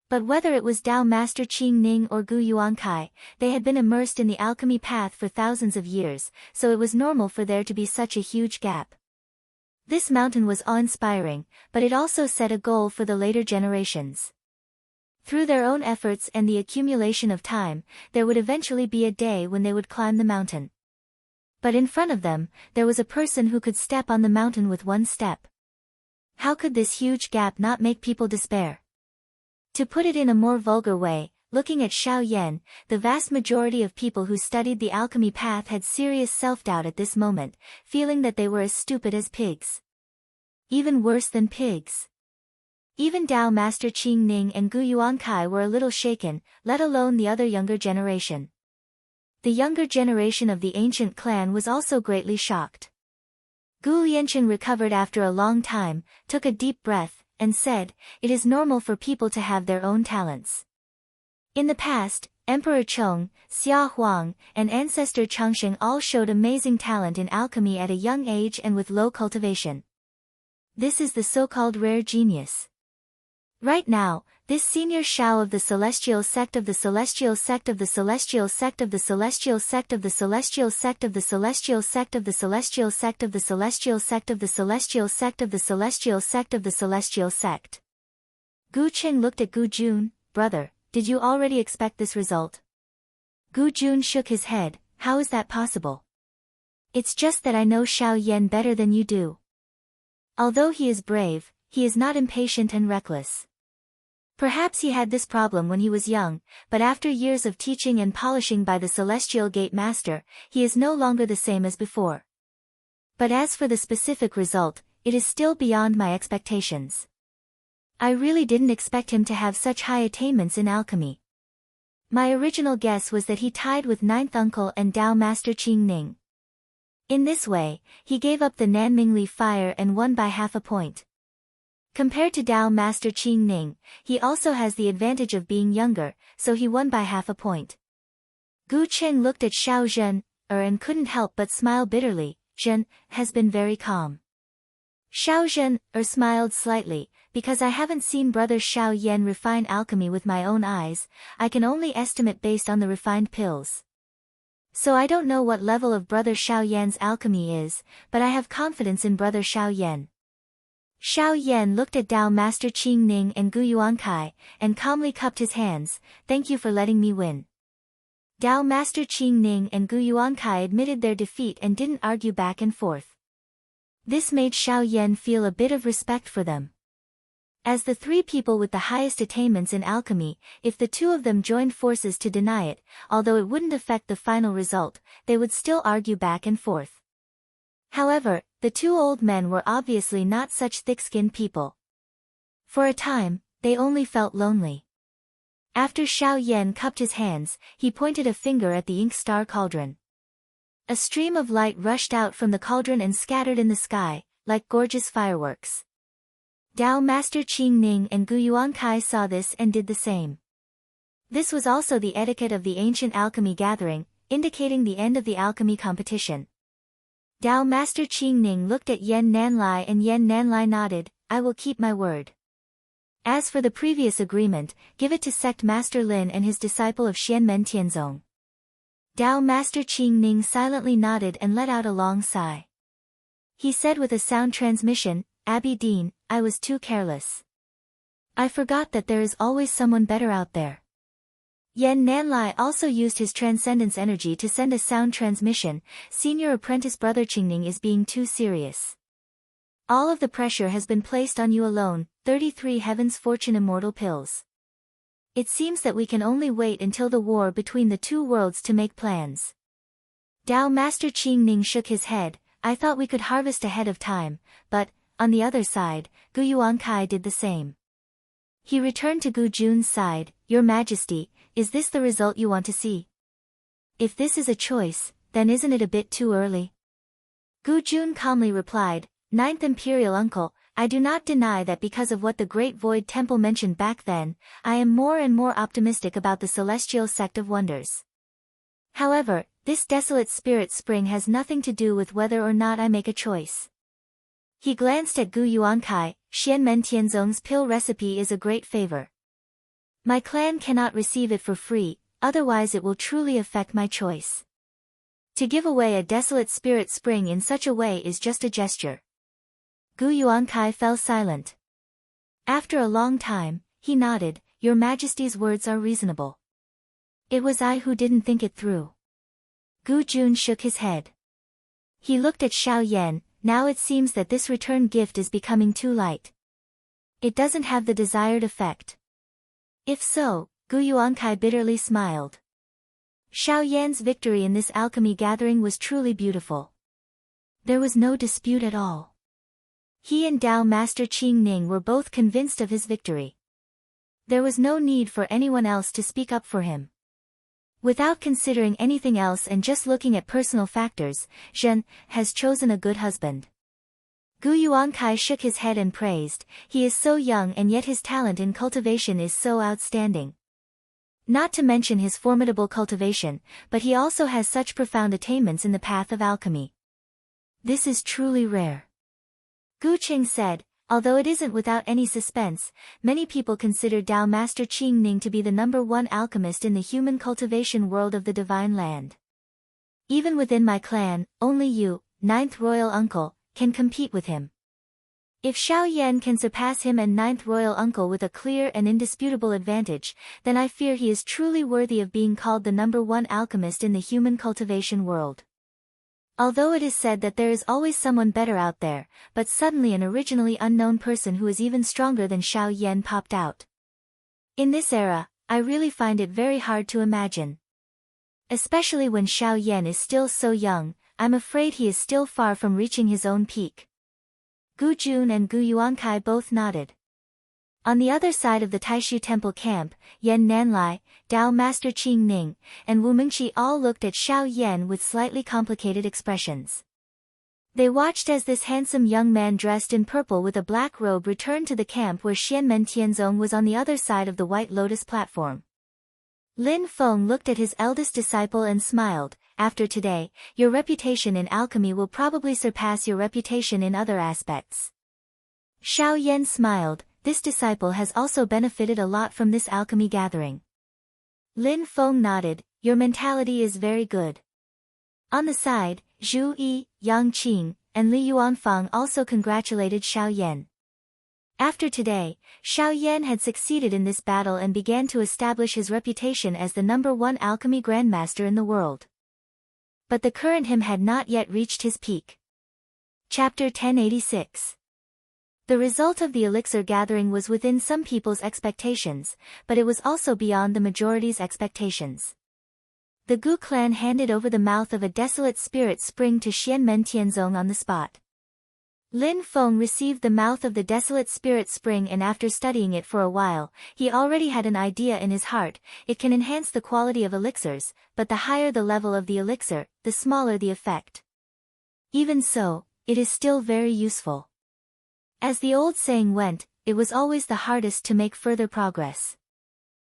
But whether it was Dao Master Qing Ning or Gu Yuankai, they had been immersed in the alchemy path for thousands of years, so it was normal for there to be such a huge gap. This mountain was awe-inspiring, but it also set a goal for the later generations. Through their own efforts and the accumulation of time, there would eventually be a day when they would climb the mountain. But in front of them, there was a person who could step on the mountain with one step. How could this huge gap not make people despair? To put it in a more vulgar way, looking at Xiao Yan, the vast majority of people who studied the alchemy path had serious self-doubt at this moment, feeling that they were as stupid as pigs. Even worse than pigs. Even Dao Master Qing Ning and Gu Yuankai were a little shaken, let alone the other younger generation. The younger generation of the ancient clan was also greatly shocked. Gu Lianchen recovered after a long time, took a deep breath, and said, "It is normal for people to have their own talents. In the past, Emperor Chong, Xia Huang, and ancestor Changsheng all showed amazing talent in alchemy at a young age and with low cultivation. This is the so-called rare genius. Right now, this senior Shao of the Celestial Sect of the Celestial Sect of the Celestial Sect of the Celestial Sect of the Celestial Sect of the Celestial Sect of the Celestial Sect of the Celestial Sect of the Celestial Sect of the Celestial Sect of the Celestial Sect." Gu Qing looked at Gu Jun. "Brother, did you already expect this result?" Gu Jun shook his head. "How is that possible?" "It's just that I know Xiao Yan better than you do. Although he is brave, he is not impatient and reckless. Perhaps he had this problem when he was young, but after years of teaching and polishing by the Celestial Gate Master, he is no longer the same as before. But as for the specific result, it is still beyond my expectations. I really didn't expect him to have such high attainments in alchemy. My original guess was that he tied with Ninth Uncle and Dao Master Qing Ning. In this way, he gave up the Nanmingli fire and won by half a point. Compared to Dao Master Qing Ning, he also has the advantage of being younger, so he won by half a point." Gu Cheng looked at Xiao Zhen, and couldn't help but smile bitterly. "Zhen has been very calm." Xiao Zhen, smiled slightly, "Because I haven't seen Brother Xiao Yan refine alchemy with my own eyes, I can only estimate based on the refined pills. So I don't know what level of Brother Xiao Yan's alchemy is, but I have confidence in Brother Xiao Yan." Xiao Yan looked at Dao Master Qing Ning and Gu Yuankai, and calmly cupped his hands. "Thank you for letting me win." Dao Master Qing Ning and Gu Yuankai admitted their defeat and didn't argue back and forth. This made Xiao Yan feel a bit of respect for them. As the three people with the highest attainments in alchemy, if the two of them joined forces to deny it, although it wouldn't affect the final result, they would still argue back and forth. However, the two old men were obviously not such thick-skinned people. For a time, they only felt lonely. After Xiao Yan cupped his hands, he pointed a finger at the ink star cauldron. A stream of light rushed out from the cauldron and scattered in the sky, like gorgeous fireworks. Dao Master Qing Ning and Gu Yuankai saw this and did the same. This was also the etiquette of the ancient alchemy gathering, indicating the end of the alchemy competition. Dao Master Qing Ning looked at Yan Nanlai and Yan Nanlai nodded, "I will keep my word. As for the previous agreement, give it to Sect Master Lin and his disciple of Xianmen Tianzong." Dao Master Qing Ning silently nodded and let out a long sigh. He said with a sound transmission, "Abby Dean, I was too careless. I forgot that there is always someone better out there." Yan Nanlai also used his transcendence energy to send a sound transmission, "Senior apprentice brother Qingning is being too serious. All of the pressure has been placed on you alone, 33 Heaven's Fortune Immortal Pills. It seems that we can only wait until the war between the two worlds to make plans." Dao Master Qing Ning shook his head, "I thought we could harvest ahead of time, but, on the other side, Gu Yuankai did the same." He returned to Gu Jun's side, "Your Majesty, is this the result you want to see? If this is a choice, then isn't it a bit too early?" Gu Jun calmly replied, "Ninth Imperial Uncle, I do not deny that because of what the Great Void Temple mentioned back then, I am more and more optimistic about the Celestial Sect of Wonders. However, this desolate spirit spring has nothing to do with whether or not I make a choice." He glanced at Gu Yuankai. "Xianmen Tianzong's pill recipe is a great favor. My clan cannot receive it for free, otherwise it will truly affect my choice. To give away a desolate spirit spring in such a way is just a gesture." Gu Yuankai fell silent. After a long time, he nodded, "Your Majesty's words are reasonable. It was I who didn't think it through." Gu Jun shook his head. He looked at Xiao Yan. "Now it seems that this return gift is becoming too light. It doesn't have the desired effect." If so, Gu Yuankai bitterly smiled. Xiao Yan's victory in this alchemy gathering was truly beautiful. There was no dispute at all. He and Dao Master Qing Ning were both convinced of his victory. There was no need for anyone else to speak up for him. Without considering anything else and just looking at personal factors, Zhen has chosen a good husband. Gu Yuankai shook his head and praised, "He is so young and yet his talent in cultivation is so outstanding. Not to mention his formidable cultivation, but he also has such profound attainments in the path of alchemy. This is truly rare." Gu Qing said, "Although it isn't without any suspense, many people consider Dao Master Qing Ning to be the #1 alchemist in the human cultivation world of the Divine Land. Even within my clan, only you, 9th Royal Uncle, can compete with him. If Xiao Yan can surpass him and 9th Royal Uncle with a clear and indisputable advantage, then I fear he is truly worthy of being called the #1 alchemist in the human cultivation world. Although it is said that there is always someone better out there, but suddenly an originally unknown person who is even stronger than Xiao Yan popped out. In this era, I really find it very hard to imagine. Especially when Xiao Yan is still so young, I'm afraid he is still far from reaching his own peak." Gu Jun and Gu Yuankai both nodded. On the other side of the Taishu Temple camp, Yan Nanlai, Dao Master Qing Ning, and Wu Mingqi all looked at Xiao Yan with slightly complicated expressions. They watched as this handsome young man dressed in purple with a black robe returned to the camp where Xianmen Tianzong was on the other side of the White Lotus platform. Lin Feng looked at his eldest disciple and smiled, "After today, your reputation in alchemy will probably surpass your reputation in other aspects." Xiao Yan smiled, "This disciple has also benefited a lot from this alchemy gathering." Lin Feng nodded, "Your mentality is very good." On the side, Zhu Yi, Yang Qing, and Li Yuanfang also congratulated Xiao Yan. After today, Xiao Yan had succeeded in this battle and began to establish his reputation as the #1 alchemy grandmaster in the world. But the current him had not yet reached his peak. Chapter 1086. The result of the elixir gathering was within some people's expectations, but it was also beyond the majority's expectations. The Gu clan handed over the mouth of a desolate spirit spring to Xianmen Tianzong on the spot. Lin Feng received the mouth of the desolate spirit spring, and after studying it for a while, he already had an idea in his heart. It can enhance the quality of elixirs, but the higher the level of the elixir, the smaller the effect. Even so, it is still very useful. As the old saying went, it was always the hardest to make further progress.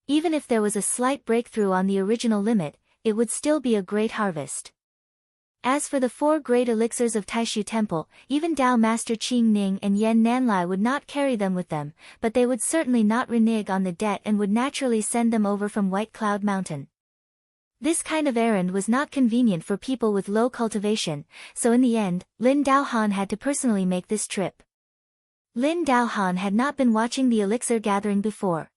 Even if there was a slight breakthrough on the original limit, it would still be a great harvest. As for the 4 great elixirs of Taishu Temple, even Tao Master Qing Ning and Yan Nanlai would not carry them with them, but they would certainly not renege on the debt and would naturally send them over from White Cloud Mountain. This kind of errand was not convenient for people with low cultivation, so in the end, Lin Daohan had to personally make this trip. Lin Daohan had not been watching the elixir gathering before.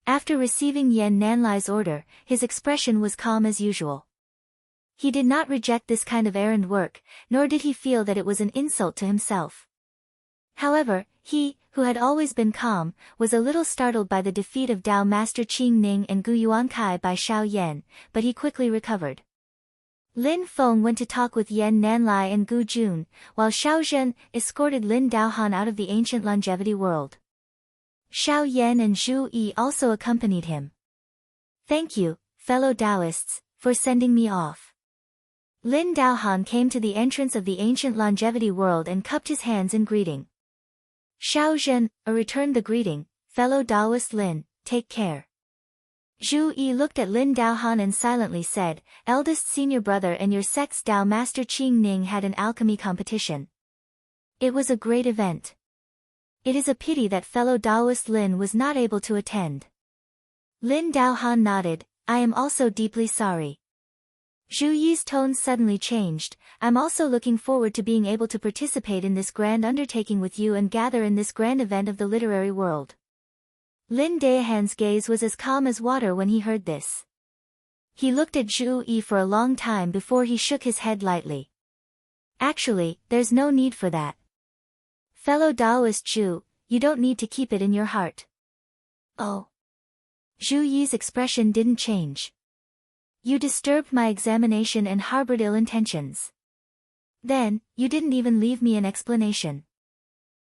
After receiving Yan Nanlai's order, his expression was calm as usual. He did not reject this kind of errand work, nor did he feel that it was an insult to himself. However, he, who had always been calm, was a little startled by the defeat of Tao Master Qing Ning and Gu Yuankai by Xiao Yan, but he quickly recovered. Lin Feng went to talk with Yan Nanlai and Gu Jun, while Xiao Zhen escorted Lin Daohan out of the ancient longevity world. Xiao Yan and Zhu Yi also accompanied him. Thank you, fellow Taoists, for sending me off. Lin Daohan came to the entrance of the ancient longevity world and cupped his hands in greeting. Xiao Zhen returned the greeting, fellow Taoist Lin, take care. Zhu Yi looked at Lin Daohan and silently said, eldest senior brother and your sect's Tao Master Qing Ning had an alchemy competition. It was a great event. It is a pity that fellow Taoist Lin was not able to attend. Lin Daohan nodded, I am also deeply sorry. Zhu Yi's tone suddenly changed, I'm also looking forward to being able to participate in this grand undertaking with you and gather in this grand event of the literary world. Lin Daohan's gaze was as calm as water when he heard this. He looked at Zhu Yi for a long time before he shook his head lightly. Actually, there's no need for that. Fellow Taoist Zhu, you don't need to keep it in your heart. Oh. Zhu Yi's expression didn't change. You disturbed my examination and harbored ill intentions. Then, you didn't even leave me an explanation.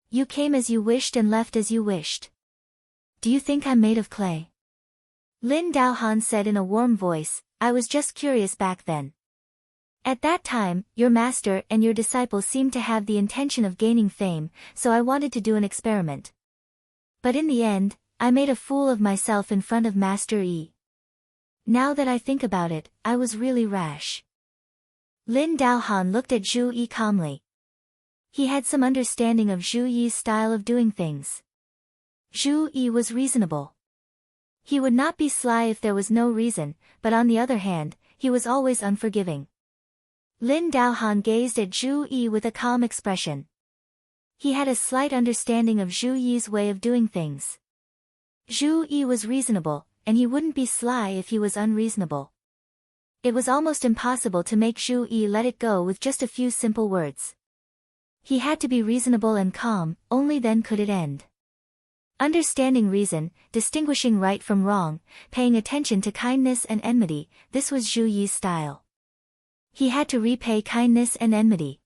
You came as you wished and left as you wished. Do you think I'm made of clay? Lin Daohan said in a warm voice, I was just curious back then. At that time, your master and your disciple seemed to have the intention of gaining fame, so I wanted to do an experiment. But in the end, I made a fool of myself in front of Master Yi. Now that I think about it, I was really rash. Lin Daohan looked at Zhu Yi calmly. He had some understanding of Zhu Yi's style of doing things. Zhu Yi was reasonable. He would not be sly if there was no reason, but on the other hand, he was always unforgiving. Lin Daohan gazed at Zhu Yi with a calm expression. He had a slight understanding of Zhu Yi's way of doing things. Zhu Yi was reasonable, and he wouldn't be sly if he was unreasonable. It was almost impossible to make Zhu Yi let it go with just a few simple words. He had to be reasonable and calm, only then could it end. Understanding reason, distinguishing right from wrong, paying attention to kindness and enmity, this was Zhu Yi's style. He had to repay kindness and enmity.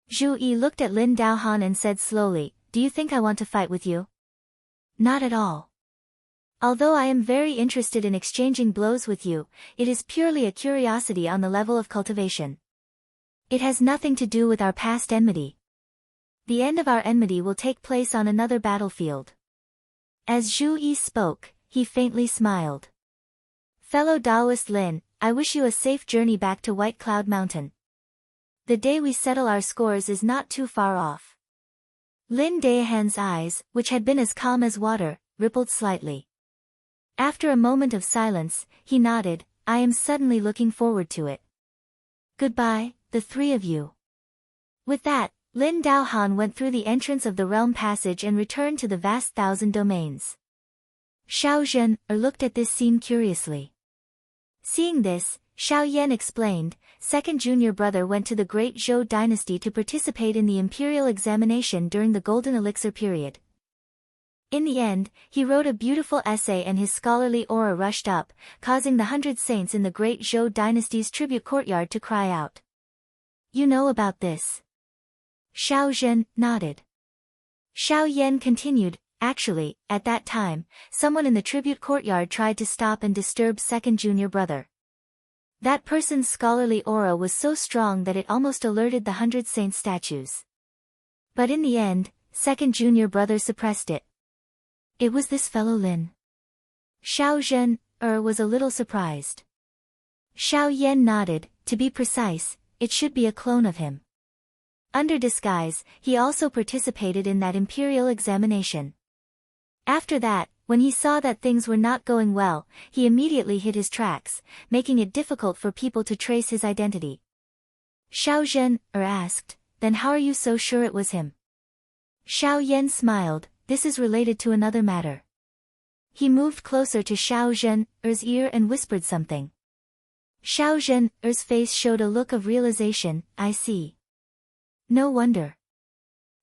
Zhu Yi looked at Lin Daohan and said slowly, do you think I want to fight with you? Not at all. Although I am very interested in exchanging blows with you, it is purely a curiosity on the level of cultivation. It has nothing to do with our past enmity. The end of our enmity will take place on another battlefield. As Zhu Yi spoke, he faintly smiled. Fellow Taoist Lin, I wish you a safe journey back to White Cloud Mountain. The day we settle our scores is not too far off. Lin Daohan's eyes, which had been as calm as water, rippled slightly. After a moment of silence, he nodded, I am suddenly looking forward to it. Goodbye, the 3 of you. With that, Lin Daohan went through the entrance of the realm passage and returned to the vast 1,000 domains. Xiao Zhen looked at this scene curiously. Seeing this, Xiao Yan explained, second junior brother went to the Great Zhou dynasty to participate in the imperial examination during the Golden Elixir period. In the end, he wrote a beautiful essay and his scholarly aura rushed up, causing the 100 saints in the Great Zhou dynasty's tribute courtyard to cry out. You know about this? Xiao Zhen nodded. Xiao Yan continued, actually, at that time, someone in the tribute courtyard tried to stop and disturb second junior brother. That person's scholarly aura was so strong that it almost alerted the 100 saint statues. But in the end, second junior brother suppressed it. It was this fellow Lin. Xiao Zhen, was a little surprised. Xiao Yan nodded, to be precise, it should be a clone of him. Under disguise, he also participated in that imperial examination. After that, when he saw that things were not going well, he immediately hid his tracks, making it difficult for people to trace his identity. Xiao Zhen, asked, then how are you so sure it was him? Xiao Yan smiled, this is related to another matter. He moved closer to Xiao Zhen's ear and whispered something. Xiao Zhen's face showed a look of realization, I see. No wonder.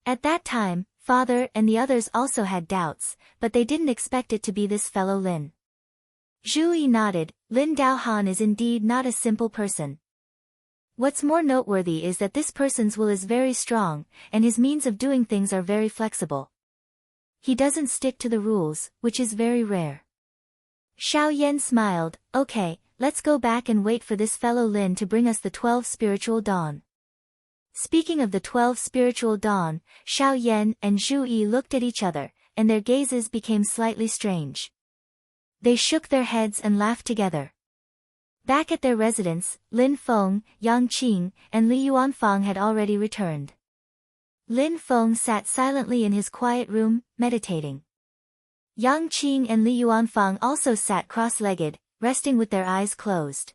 At that time, father and the others also had doubts, but they didn't expect it to be this fellow Lin. Zhu Yi nodded, Lin Daohan is indeed not a simple person. What's more noteworthy is that this person's will is very strong, and his means of doing things are very flexible. He doesn't stick to the rules, which is very rare. Xiao Yan smiled, okay, let's go back and wait for this fellow Lin to bring us the 12 spiritual dawn. Speaking of the 12 spiritual dawn, Xiao Yan and Zhu Yi looked at each other, and their gazes became slightly strange. They shook their heads and laughed together. Back at their residence, Lin Feng, Yang Qing, and Li Yuanfang had already returned. Lin Feng sat silently in his quiet room, meditating. Yang Qing and Li Yuanfang also sat cross-legged, resting with their eyes closed.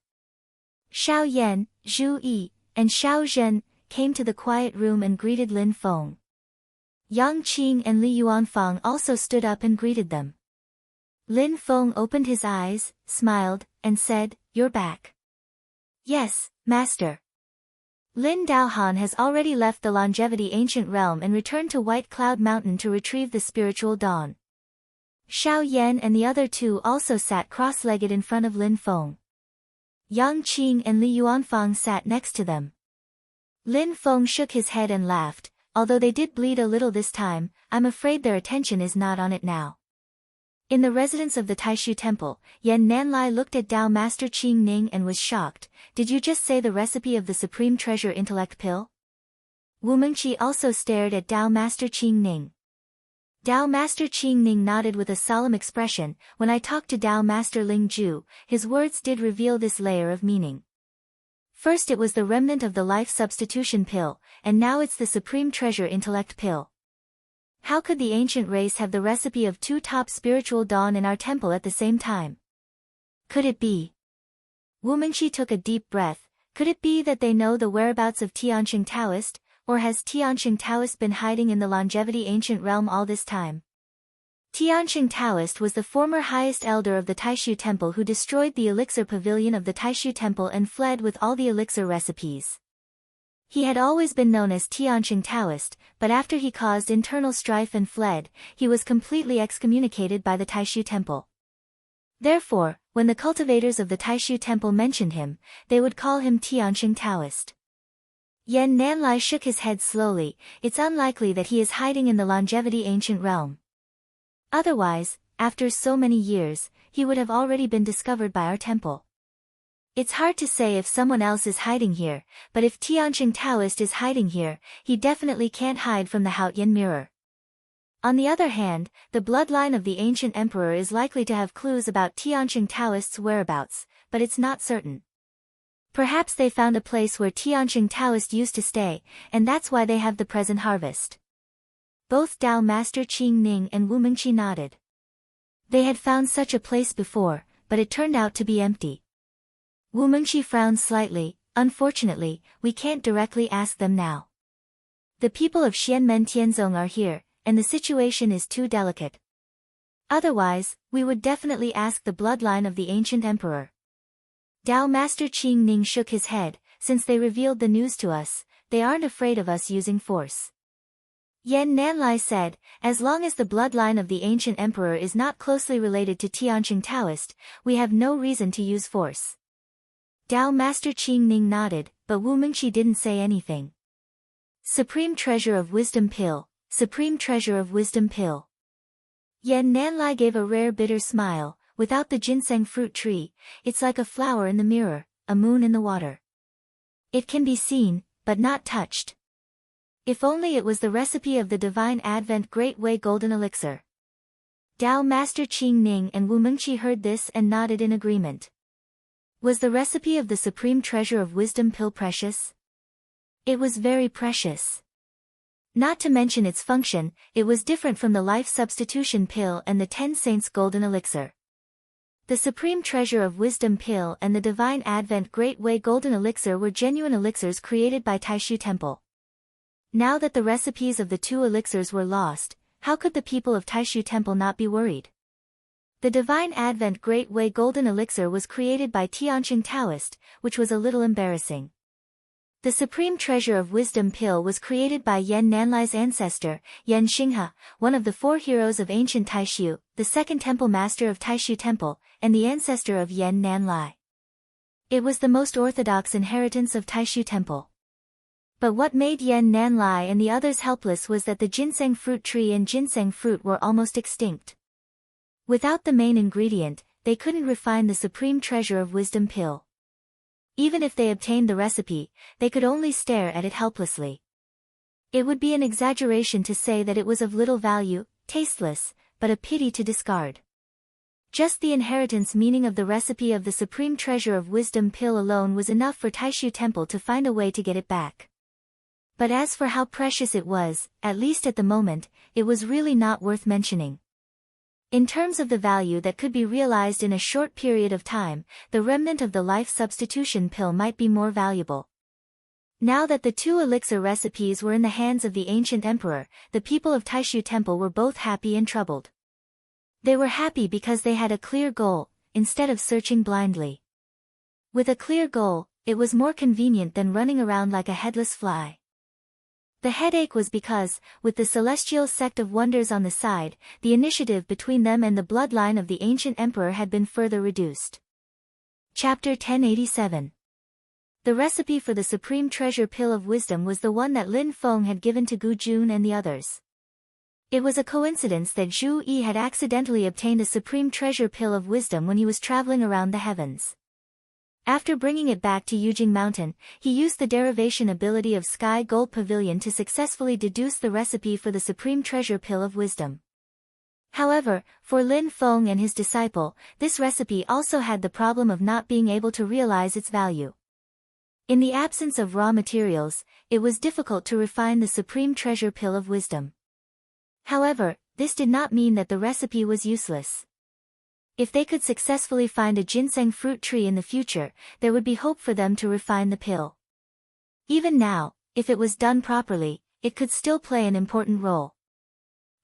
Xiao Yan, Zhu Yi, and Xiao Zhen came to the quiet room and greeted Lin Feng. Yang Qing and Li Yuanfang also stood up and greeted them. Lin Feng opened his eyes, smiled, and said, You're back. Yes, master. Lin Daohan has already left the longevity ancient realm and returned to White Cloud Mountain to retrieve the spiritual dawn. Xiao Yan and the other two also sat cross-legged in front of Lin Feng. Yang Qing and Li Yuanfang sat next to them. Lin Feng shook his head and laughed, although they did bleed a little this time, I'm afraid their attention is not on it now. In the residence of the Taishu Temple, Yan Nanlai looked at Dao Master Qing Ning and was shocked, did you just say the recipe of the Supreme Treasure Intellect Pill? Wu Mengqi also stared at Dao Master Qing Ning. Dao Master Qing Ning nodded with a solemn expression, when I talked to Dao Master Ling Ju, his words did reveal this layer of meaning. First it was the remnant of the life substitution pill, and now it's the Supreme Treasure Intellect Pill. How could the ancient race have the recipe of 2 top spiritual dawn in our temple at the same time? Could it be? Wu Mengqi took a deep breath, could it be that they know the whereabouts of Tianqing Taoist, or has Tianqing Taoist been hiding in the longevity ancient realm all this time? Tianqing Taoist was the former highest elder of the Taishu Temple who destroyed the elixir pavilion of the Taishu Temple and fled with all the elixir recipes. He had always been known as Tianqing Taoist, but after he caused internal strife and fled, he was completely excommunicated by the Taishu Temple. Therefore, when the cultivators of the Taishu Temple mentioned him, they would call him Tianqing Taoist. Yan Nanlai shook his head slowly, it's unlikely that he is hiding in the longevity ancient realm. Otherwise, after so many years, he would have already been discovered by our temple. It's hard to say if someone else is hiding here, but if Tianqing Taoist is hiding here, he definitely can't hide from the Haotian mirror. On the other hand, the bloodline of the ancient emperor is likely to have clues about Tianqing Taoist's whereabouts, but it's not certain. Perhaps they found a place where Tianqing Taoist used to stay, and that's why they have the present harvest. Both Dao Master Qing Ning and Wu Mengqi nodded. They had found such a place before, but it turned out to be empty. Wu Mengqi frowned slightly, unfortunately, we can't directly ask them now. The people of Xianmen Tianzong are here, and the situation is too delicate. Otherwise, we would definitely ask the bloodline of the ancient emperor. Dao Master Qing Ning shook his head. Since they revealed the news to us, they aren't afraid of us using force. Yan Nanlai said, as long as the bloodline of the ancient emperor is not closely related to Tianqing Taoist, we have no reason to use force. Dao Master Qing Ning nodded, but Wu Mingqi didn't say anything. Supreme Treasure of Wisdom Pill, Supreme Treasure of Wisdom Pill. Yan Nanlai gave a rare bitter smile. Without the ginseng fruit tree, it's like a flower in the mirror, a moon in the water. It can be seen, but not touched. If only it was the recipe of the Divine Advent Great Way Golden Elixir. Dao Master Qing Ning and Wu Mingqi heard this and nodded in agreement. Was the recipe of the Supreme Treasure of Wisdom Pill precious? It was very precious. Not to mention its function, it was different from the Life Substitution Pill and the 10 Saints Golden Elixir. The Supreme Treasure of Wisdom Pill and the Divine Advent Great Way Golden Elixir were genuine elixirs created by Taishu Temple. Now that the recipes of the two elixirs were lost, how could the people of Taishu Temple not be worried? The Divine Advent Great Way Golden Elixir was created by Tianqing Taoist, which was a little embarrassing. The Supreme Treasure of Wisdom Pill was created by Yan Nanlai's ancestor, Yan Xinghe, one of the 4 heroes of ancient Taishu, the second temple master of Taishu Temple, and the ancestor of Yan Nanlai. It was the most orthodox inheritance of Taishu Temple. But what made Yan Nanlai and the others helpless was that the ginseng fruit tree and ginseng fruit were almost extinct. Without the main ingredient, they couldn't refine the Supreme Treasure of Wisdom Pill. Even if they obtained the recipe, they could only stare at it helplessly. It would be an exaggeration to say that it was of little value, tasteless, but a pity to discard. Just the inheritance meaning of the recipe of the Supreme Treasure of Wisdom Pill alone was enough for Taishu Temple to find a way to get it back. But as for how precious it was, at least at the moment, it was really not worth mentioning. In terms of the value that could be realized in a short period of time, the remnant of the Life Substitution Pill might be more valuable. Now that the 2 elixir recipes were in the hands of the ancient emperor, the people of Taishu Temple were both happy and troubled. They were happy because they had a clear goal, instead of searching blindly. With a clear goal, it was more convenient than running around like a headless fly. The headache was because, with the Celestial Sect of Wonders on the side, the initiative between them and the bloodline of the ancient emperor had been further reduced. Chapter 1087. The recipe for the Supreme Treasure Pill of Wisdom was the one that Lin Feng had given to Gu Jun and the others. It was a coincidence that Zhu Yi had accidentally obtained a Supreme Treasure Pill of Wisdom when he was traveling around the heavens. After bringing it back to Yujing Mountain, he used the derivation ability of Sky Gold Pavilion to successfully deduce the recipe for the Supreme Treasure Pill of Wisdom. However, for Lin Feng and his disciple, this recipe also had the problem of not being able to realize its value. In the absence of raw materials, it was difficult to refine the Supreme Treasure Pill of Wisdom. However, this did not mean that the recipe was useless. If they could successfully find a ginseng fruit tree in the future, there would be hope for them to refine the pill. Even now, if it was done properly, it could still play an important role.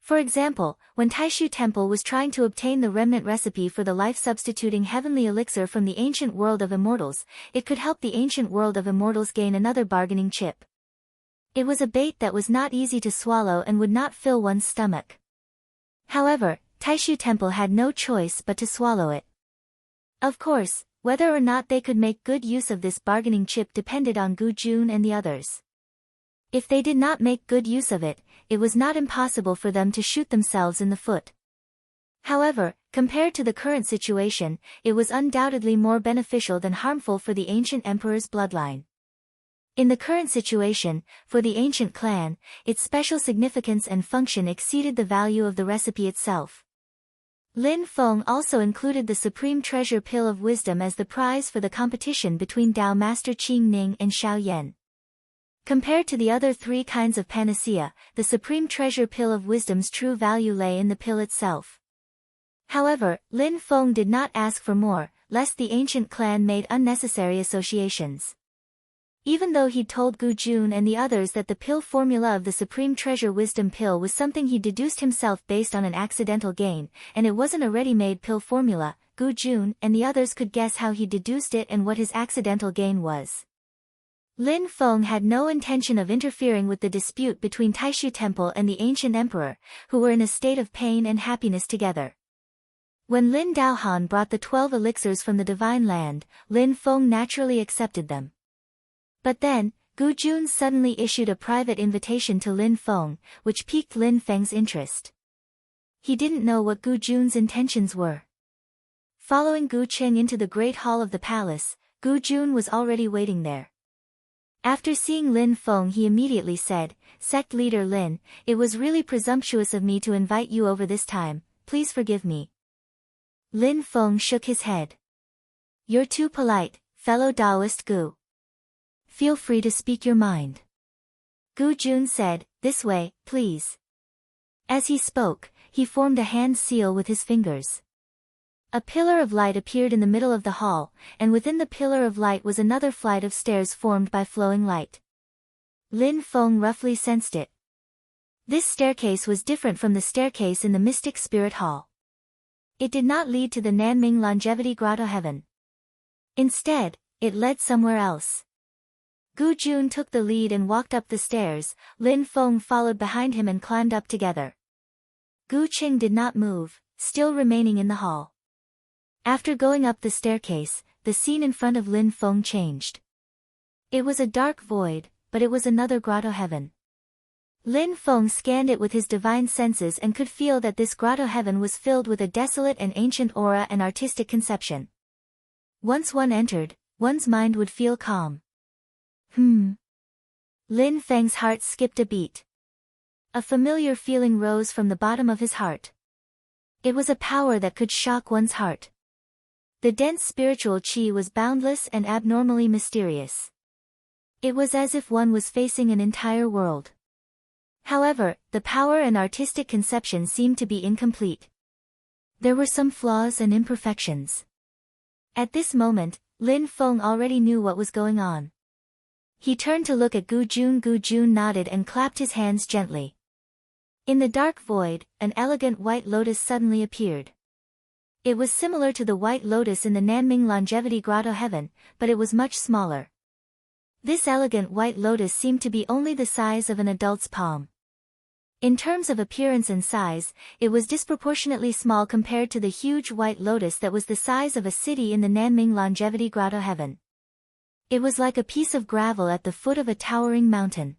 For example, when Taishu Temple was trying to obtain the remnant recipe for the life-substituting heavenly elixir from the ancient world of immortals, it could help the ancient world of immortals gain another bargaining chip. It was a bait that was not easy to swallow and would not fill one's stomach. However, Taishu Temple had no choice but to swallow it. Of course, whether or not they could make good use of this bargaining chip depended on Gu Jun and the others. If they did not make good use of it, it was not impossible for them to shoot themselves in the foot. However, compared to the current situation, it was undoubtedly more beneficial than harmful for the ancient emperor's bloodline. In the current situation, for the ancient clan, its special significance and function exceeded the value of the recipe itself. Lin Feng also included the Supreme Treasure Pill of Wisdom as the prize for the competition between Dao Master Qing Ning and Xiao Yan. Compared to the other 3 kinds of panacea, the Supreme Treasure Pill of Wisdom's true value lay in the pill itself. However, Lin Feng did not ask for more, lest the ancient clan made unnecessary associations. Even though he'd told Gu Jun and the others that the pill formula of the Supreme Treasure Wisdom Pill was something he deduced himself based on an accidental gain, and it wasn't a ready-made pill formula, Gu Jun and the others could guess how he deduced it and what his accidental gain was. Lin Feng had no intention of interfering with the dispute between Taishu Temple and the ancient emperor, who were in a state of pain and happiness together. When Lin Daohan brought the 12 elixirs from the divine land, Lin Feng naturally accepted them. But then, Gu Jun suddenly issued a private invitation to Lin Feng, which piqued Lin Feng's interest. He didn't know what Gu Jun's intentions were. Following Gu Qing into the great hall of the palace, Gu Jun was already waiting there. After seeing Lin Feng, he immediately said, "Sect leader Lin, it was really presumptuous of me to invite you over this time, please forgive me." Lin Feng shook his head. "You're too polite, fellow Taoist Gu. Feel free to speak your mind." Gu Jun said, "This way, please." As he spoke, he formed a hand seal with his fingers. A pillar of light appeared in the middle of the hall, and within the pillar of light was another flight of stairs formed by flowing light. Lin Feng roughly sensed it. This staircase was different from the staircase in the Mystic Spirit Hall. It did not lead to the Nanming Longevity Grotto Heaven. Instead, it led somewhere else. Gu Jun took the lead and walked up the stairs, Lin Feng followed behind him and climbed up together. Gu Qing did not move, still remaining in the hall. After going up the staircase, the scene in front of Lin Feng changed. It was a dark void, but it was another grotto heaven. Lin Feng scanned it with his divine senses and could feel that this grotto heaven was filled with a desolate and ancient aura and artistic conception. Once one entered, one's mind would feel calm. Lin Feng's heart skipped a beat. A familiar feeling rose from the bottom of his heart. It was a power that could shock one's heart. The dense spiritual qi was boundless and abnormally mysterious. It was as if one was facing an entire world. However, the power and artistic conception seemed to be incomplete. There were some flaws and imperfections. At this moment, Lin Feng already knew what was going on. He turned to look at Gu Jun. Gu Jun nodded and clapped his hands gently. In the dark void, an elegant white lotus suddenly appeared. It was similar to the white lotus in the Nanming Longevity Grotto Heaven, but it was much smaller. This elegant white lotus seemed to be only the size of an adult's palm. In terms of appearance and size, it was disproportionately small compared to the huge white lotus that was the size of a city in the Nanming Longevity Grotto Heaven. It was like a piece of gravel at the foot of a towering mountain.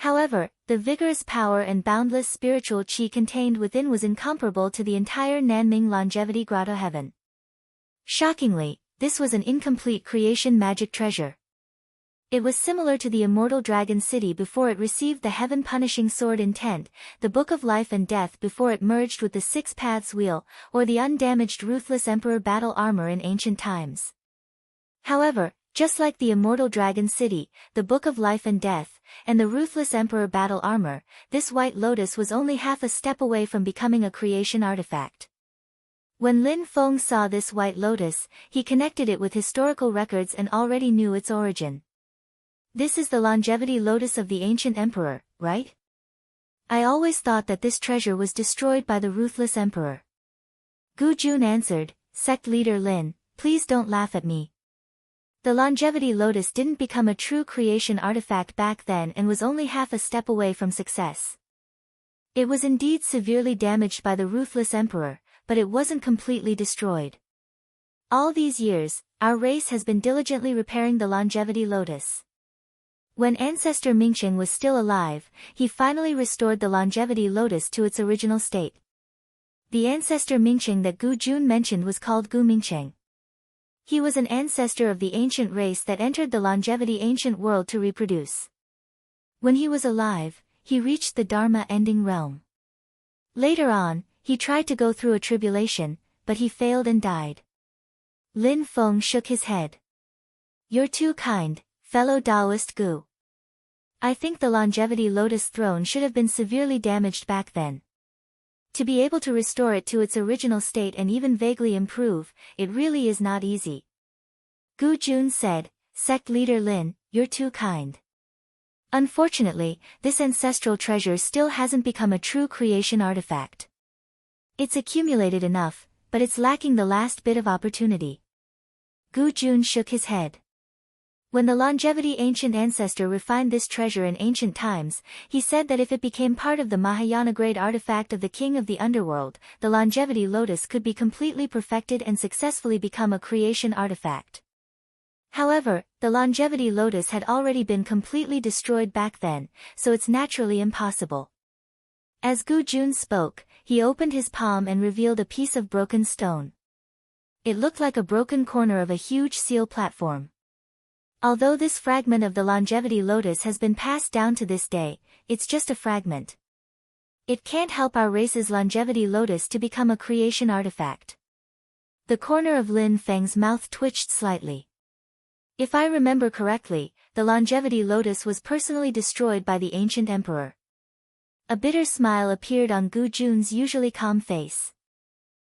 However, the vigorous power and boundless spiritual qi contained within was incomparable to the entire Nanming Longevity Grotto Heaven. Shockingly, this was an incomplete creation magic treasure. It was similar to the immortal dragon city before it received the heaven-punishing sword intent, the book of life and death before it merged with the six paths wheel, or the undamaged ruthless emperor battle armor in ancient times. However, just like the immortal dragon city, the book of life and death, and the ruthless emperor battle armor, this white lotus was only half a step away from becoming a creation artifact. When Lin Feng saw this white lotus, he connected it with historical records and already knew its origin. This is the longevity lotus of the ancient emperor, right? I always thought that this treasure was destroyed by the ruthless emperor. Gu Jun answered, "Sect leader Lin, please don't laugh at me. The longevity lotus didn't become a true creation artifact back then and was only half a step away from success. It was indeed severely damaged by the ruthless emperor, but it wasn't completely destroyed. All these years, our race has been diligently repairing the longevity lotus. When ancestor Mingsheng was still alive, he finally restored the longevity lotus to its original state. The ancestor Mingsheng that Gu Jun mentioned was called Gu Mingsheng. He was an ancestor of the ancient race that entered the longevity ancient world to reproduce. When he was alive, he reached the Dharma ending realm. Later on, he tried to go through a tribulation, but he failed and died." Lin Feng shook his head. "You're too kind, fellow Taoist Gu. I think the longevity lotus throne should have been severely damaged back then. To be able to restore it to its original state and even vaguely improve, it really is not easy." Gu Jun said, "Sect leader Lin, you're too kind. Unfortunately, this ancestral treasure still hasn't become a true creation artifact. It's accumulated enough, but it's lacking the last bit of opportunity. Gu Jun shook his head. When the longevity ancient ancestor refined this treasure in ancient times, he said that if it became part of the Mahayana grade artifact of the king of the underworld, the longevity lotus could be completely perfected and successfully become a creation artifact. However, the longevity lotus had already been completely destroyed back then, so it's naturally impossible. As Gu Jun spoke, he opened his palm and revealed a piece of broken stone. It looked like a broken corner of a huge seal platform. Although this fragment of the longevity lotus has been passed down to this day, it's just a fragment. It can't help our race's longevity lotus to become a creation artifact. The corner of Lin Feng's mouth twitched slightly. If I remember correctly, the longevity lotus was personally destroyed by the ancient emperor. A bitter smile appeared on Gu Jun's usually calm face.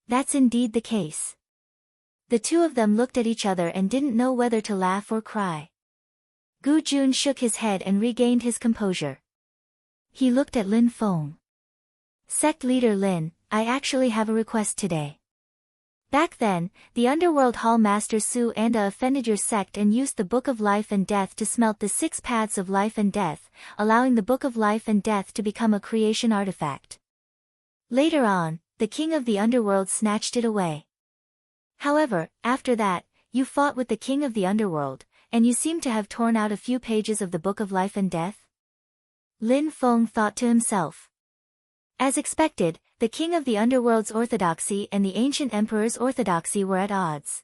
That's indeed the case. The two of them looked at each other and didn't know whether to laugh or cry. Gu Jun shook his head and regained his composure. He looked at Lin Feng. Sect leader Lin, I actually have a request today. Back then, the underworld hall master Su Anda offended your sect and used the Book of Life and Death to smelt the 6 paths of life and death, allowing the Book of Life and Death to become a creation artifact. Later on, the king of the underworld snatched it away. However, after that, you fought with the king of the underworld, and you seem to have torn out a few pages of the Book of Life and Death? Lin Feng thought to himself. As expected, the king of the underworld's orthodoxy and the ancient emperor's orthodoxy were at odds.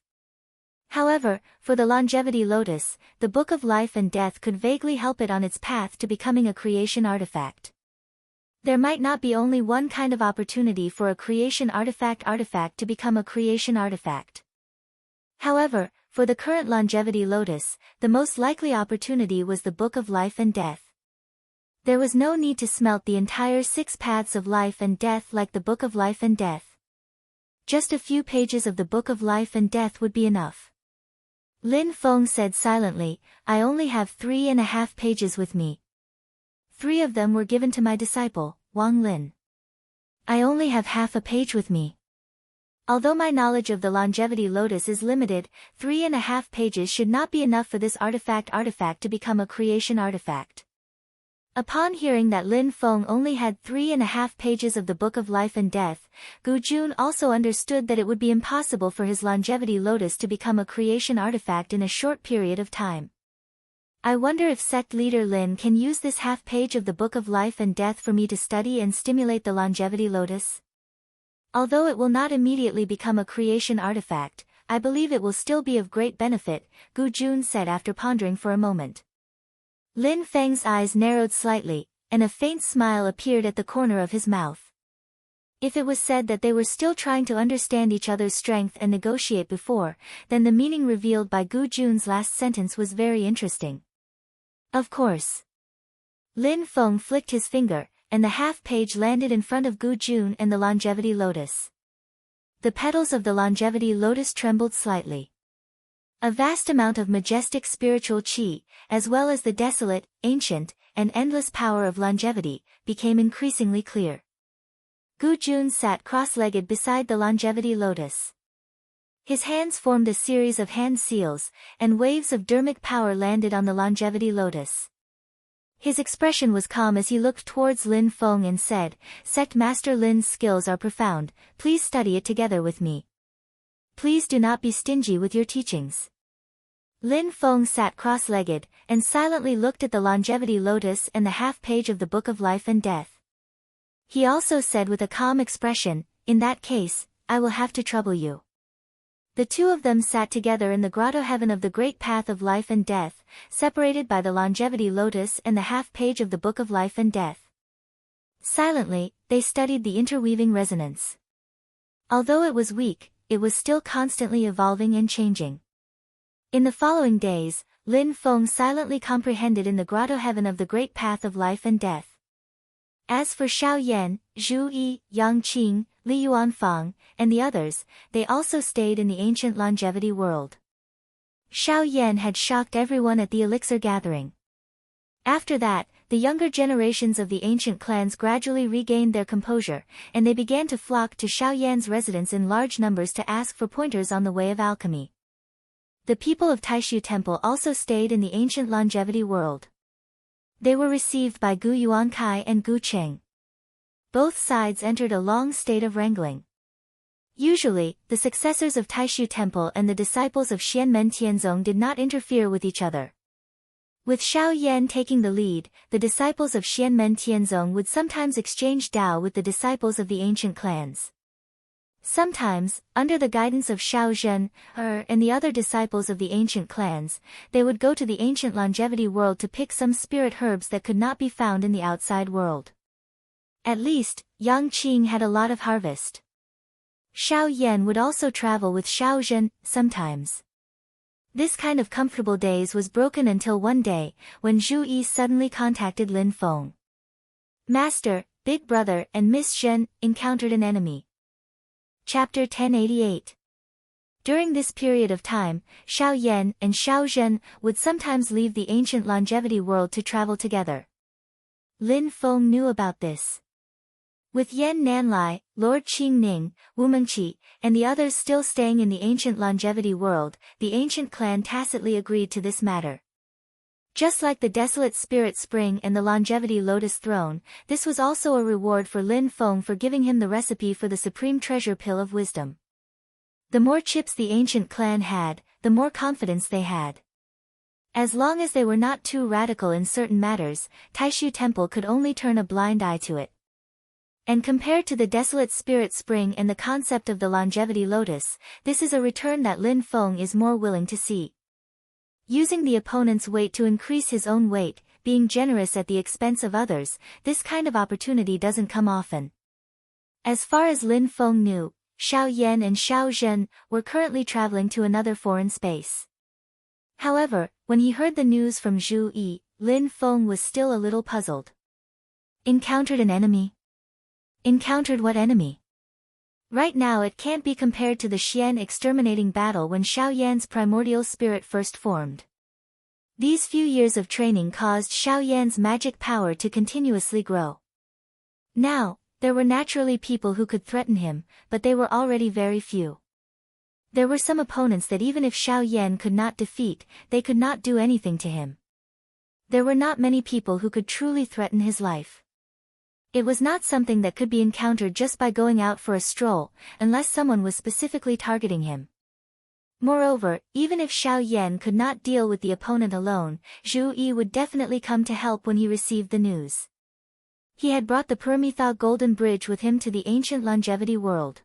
However, for the longevity lotus, the Book of Life and Death could vaguely help it on its path to becoming a creation artifact. There might not be only one kind of opportunity for a creation artifact to become a creation artifact. However, for the current longevity lotus, the most likely opportunity was the Book of Life and Death. There was no need to smelt the entire 6 paths of life and death like the Book of Life and Death. Just a few pages of the Book of Life and Death would be enough. Lin Feng said silently, I only have 3.5 pages with me. 3 of them were given to my disciple, Wang Lin. I only have half a page with me. Although my knowledge of the longevity lotus is limited, 3.5 pages should not be enough for this artifact to become a creation artifact. Upon hearing that Lin Feng only had 3.5 pages of the Book of Life and Death, Gu Jun also understood that it would be impossible for his longevity lotus to become a creation artifact in a short period of time. I wonder if sect leader Lin can use this half page of the Book of Life and Death for me to study and stimulate the longevity lotus. Although it will not immediately become a creation artifact, I believe it will still be of great benefit, Gu Jun said after pondering for a moment. Lin Feng's eyes narrowed slightly, and a faint smile appeared at the corner of his mouth. If it was said that they were still trying to understand each other's strength and negotiate before, then the meaning revealed by Gu Jun's last sentence was very interesting. Of course. Lin Feng flicked his finger, and the half page landed in front of Gu Jun and the longevity lotus. The petals of the longevity lotus trembled slightly. A vast amount of majestic spiritual qi, as well as the desolate, ancient, and endless power of longevity, became increasingly clear. Gu Jun sat cross-legged beside the longevity lotus. His hands formed a series of hand seals, and waves of dermic power landed on the longevity lotus. His expression was calm as he looked towards Lin Feng and said, Sect Master Lin's skills are profound, please study it together with me. Please do not be stingy with your teachings. Lin Feng sat cross-legged, and silently looked at the longevity lotus and the half page of the Book of Life and Death. He also said with a calm expression, in that case, I will have to trouble you. The two of them sat together in the grotto heaven of the great path of life and death, separated by the longevity lotus and the half page of the Book of Life and Death. Silently, they studied the interweaving resonance. Although it was weak, it was still constantly evolving and changing. In the following days, Lin Feng silently comprehended in the grotto heaven of the great path of life and death. As for Xiao Yan, Zhu Yi, Yang Qing, Li Yuanfang, and the others, they also stayed in the ancient longevity world. Xiao Yan had shocked everyone at the elixir gathering. After that, the younger generations of the ancient clans gradually regained their composure, and they began to flock to Xiao Yan's residence in large numbers to ask for pointers on the way of alchemy. The people of Taishu Temple also stayed in the ancient longevity world. They were received by Gu Yuankai and Gu Cheng. Both sides entered a long state of wrangling. Usually, the successors of Taishu Temple and the disciples of Xianmen Tianzong did not interfere with each other. With Xiao Yan taking the lead, the disciples of Xianmen Tianzong would sometimes exchange Dao with the disciples of the ancient clans. Sometimes, under the guidance of Xiao Zhen, and the other disciples of the ancient clans, they would go to the ancient longevity world to pick some spirit herbs that could not be found in the outside world. At least, Yang Qing had a lot of harvest. Xiao Yan would also travel with Xiao Zhen, sometimes. This kind of comfortable days was broken until one day, when Zhu Yi suddenly contacted Lin Feng. Master, Big Brother and Miss Zhen encountered an enemy. Chapter 1088. During this period of time, Xiao Yan and Xiao Zhen would sometimes leave the ancient longevity world to travel together. Lin Feng knew about this. With Yan Nanlai, Lord Qingning, Wu Mengqi, and the others still staying in the ancient longevity world, the ancient clan tacitly agreed to this matter. Just like the Desolate Spirit Spring and the Longevity Lotus Throne, this was also a reward for Lin Feng for giving him the recipe for the Supreme Treasure Pill of Wisdom. The more chips the ancient clan had, the more confidence they had. As long as they were not too radical in certain matters, Taishu Temple could only turn a blind eye to it. And compared to the Desolate Spirit Spring and the concept of the Longevity Lotus, this is a return that Lin Feng is more willing to see. Using the opponent's weight to increase his own weight, being generous at the expense of others, this kind of opportunity doesn't come often. As far as Lin Feng knew, Xiao Yan and Xiao Zhen were currently traveling to another foreign space. However, when he heard the news from Zhu Yi, Lin Feng was still a little puzzled. Encountered an enemy? Encountered what enemy? Right now it can't be compared to the Xian exterminating battle when Xiao Yan's primordial spirit first formed. These few years of training caused Xiao Yan's magic power to continuously grow. Now, there were naturally people who could threaten him, but they were already very few. There were some opponents that even if Xiao Yan could not defeat, they could not do anything to him. There were not many people who could truly threaten his life. It was not something that could be encountered just by going out for a stroll, unless someone was specifically targeting him. Moreover, even if Xiao Yan could not deal with the opponent alone, Zhu Yi would definitely come to help when he received the news. He had brought the Permitha Golden Bridge with him to the ancient longevity world.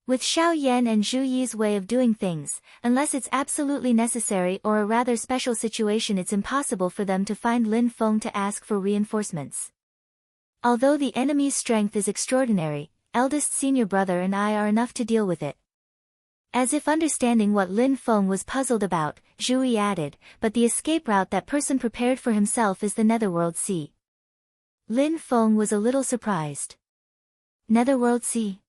With Xiao Yan and Zhu Yi's way of doing things, unless it's absolutely necessary or a rather special situation, it's impossible for them to find Lin Feng to ask for reinforcements. Although the enemy's strength is extraordinary, eldest senior brother and I are enough to deal with it. As if understanding what Lin Feng was puzzled about, Zhu Yi added, but the escape route that person prepared for himself is the Netherworld Sea. Lin Feng was a little surprised. Netherworld Sea?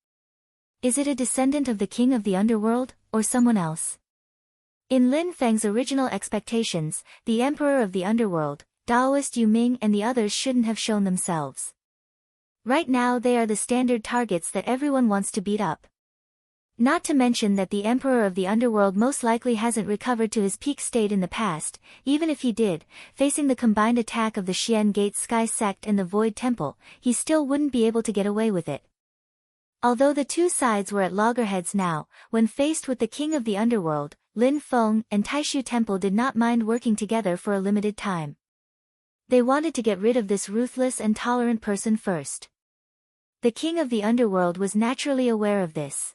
Is it a descendant of the king of the underworld, or someone else? In Lin Feng's original expectations, the emperor of the underworld, Daoist Yu Ming and the others shouldn't have shown themselves. Right now they are the standard targets that everyone wants to beat up. Not to mention that the Emperor of the Underworld most likely hasn't recovered to his peak state in the past. Even if he did, facing the combined attack of the Xian Gate Sky Sect and the Void Temple, he still wouldn't be able to get away with it. Although the two sides were at loggerheads now, when faced with the King of the Underworld, Lin Feng and Taishu Temple did not mind working together for a limited time. They wanted to get rid of this ruthless and tolerant person first. The King of the Underworld was naturally aware of this.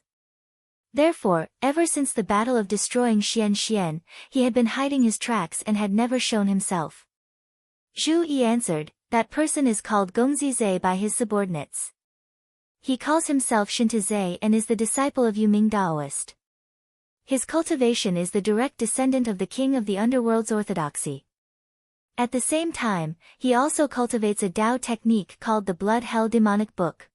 Therefore, ever since the battle of destroying Xian, he had been hiding his tracks and had never shown himself. Zhu Yi answered, that person is called Gongzi Zhe by his subordinates. He calls himself Shinta Zhe and is the disciple of Yu Ming Daoist. His cultivation is the direct descendant of the King of the Underworld's orthodoxy. At the same time, he also cultivates a Dao technique called the Blood Hell Demonic Book.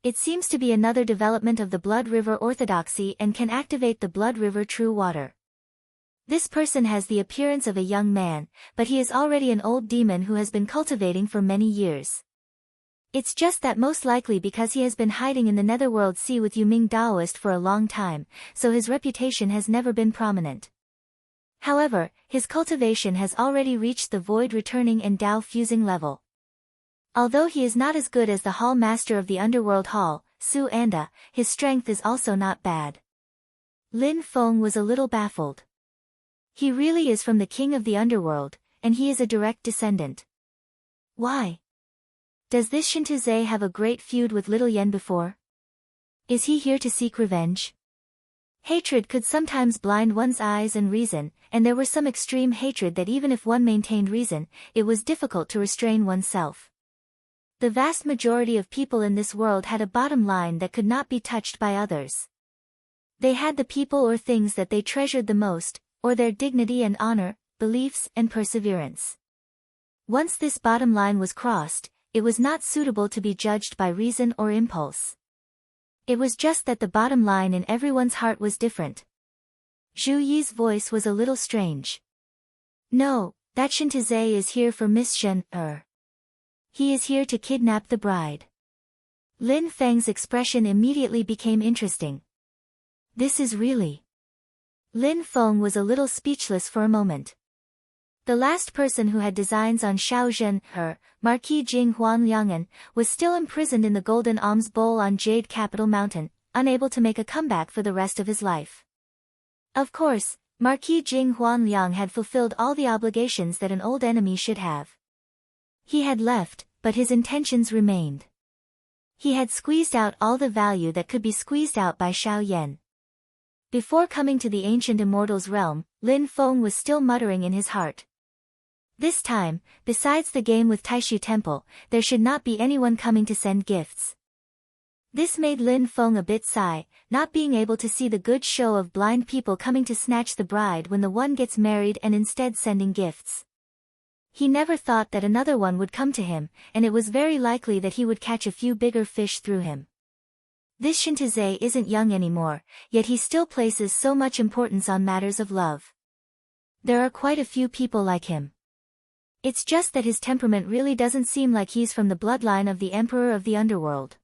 It seems to be another development of the Blood River orthodoxy and can activate the Blood River True Water. This person has the appearance of a young man, but he is already an old demon who has been cultivating for many years. It's just that most likely because he has been hiding in the Netherworld Sea with Yuming Daoist for a long time, so his reputation has never been prominent. However, his cultivation has already reached the void returning and Dao fusing level. Although he is not as good as the Hall Master of the Underworld Hall, Su Anda, his strength is also not bad. Lin Feng was a little baffled. He really is from the King of the Underworld, and he is a direct descendant. Why? Does this Shintuze have a great feud with Little Yen before? Is he here to seek revenge? Hatred could sometimes blind one's eyes and reason, and there were some extreme hatred that even if one maintained reason, it was difficult to restrain oneself. The vast majority of people in this world had a bottom line that could not be touched by others. They had the people or things that they treasured the most, or their dignity and honor, beliefs and perseverance. Once this bottom line was crossed, it was not suitable to be judged by reason or impulse. It was just that the bottom line in everyone's heart was different. Zhu Yi's voice was a little strange. No, that Shintuze is here for Miss Shen, He is here to kidnap the bride. Lin Feng's expression immediately became interesting. This is really... Lin Feng was a little speechless for a moment. The last person who had designs on Xiaozhen, Marquis Jing Huanliangan, was still imprisoned in the Golden Alms Bowl on Jade Capital Mountain, unable to make a comeback for the rest of his life. Of course, Marquis Jing Huanliang had fulfilled all the obligations that an old enemy should have. He had left, but his intentions remained. He had squeezed out all the value that could be squeezed out by Xiao Yan. Before coming to the ancient immortal's realm, Lin Feng was still muttering in his heart. This time, besides the game with Taishu Temple, there should not be anyone coming to send gifts. This made Lin Feng a bit sigh, not being able to see the good show of blind people coming to snatch the bride when the one gets married and instead sending gifts. He never thought that another one would come to him, and it was very likely that he would catch a few bigger fish through him. This Shintuze isn't young anymore, yet he still places so much importance on matters of love. There are quite a few people like him. It's just that his temperament really doesn't seem like he's from the bloodline of the Emperor of the Underworld.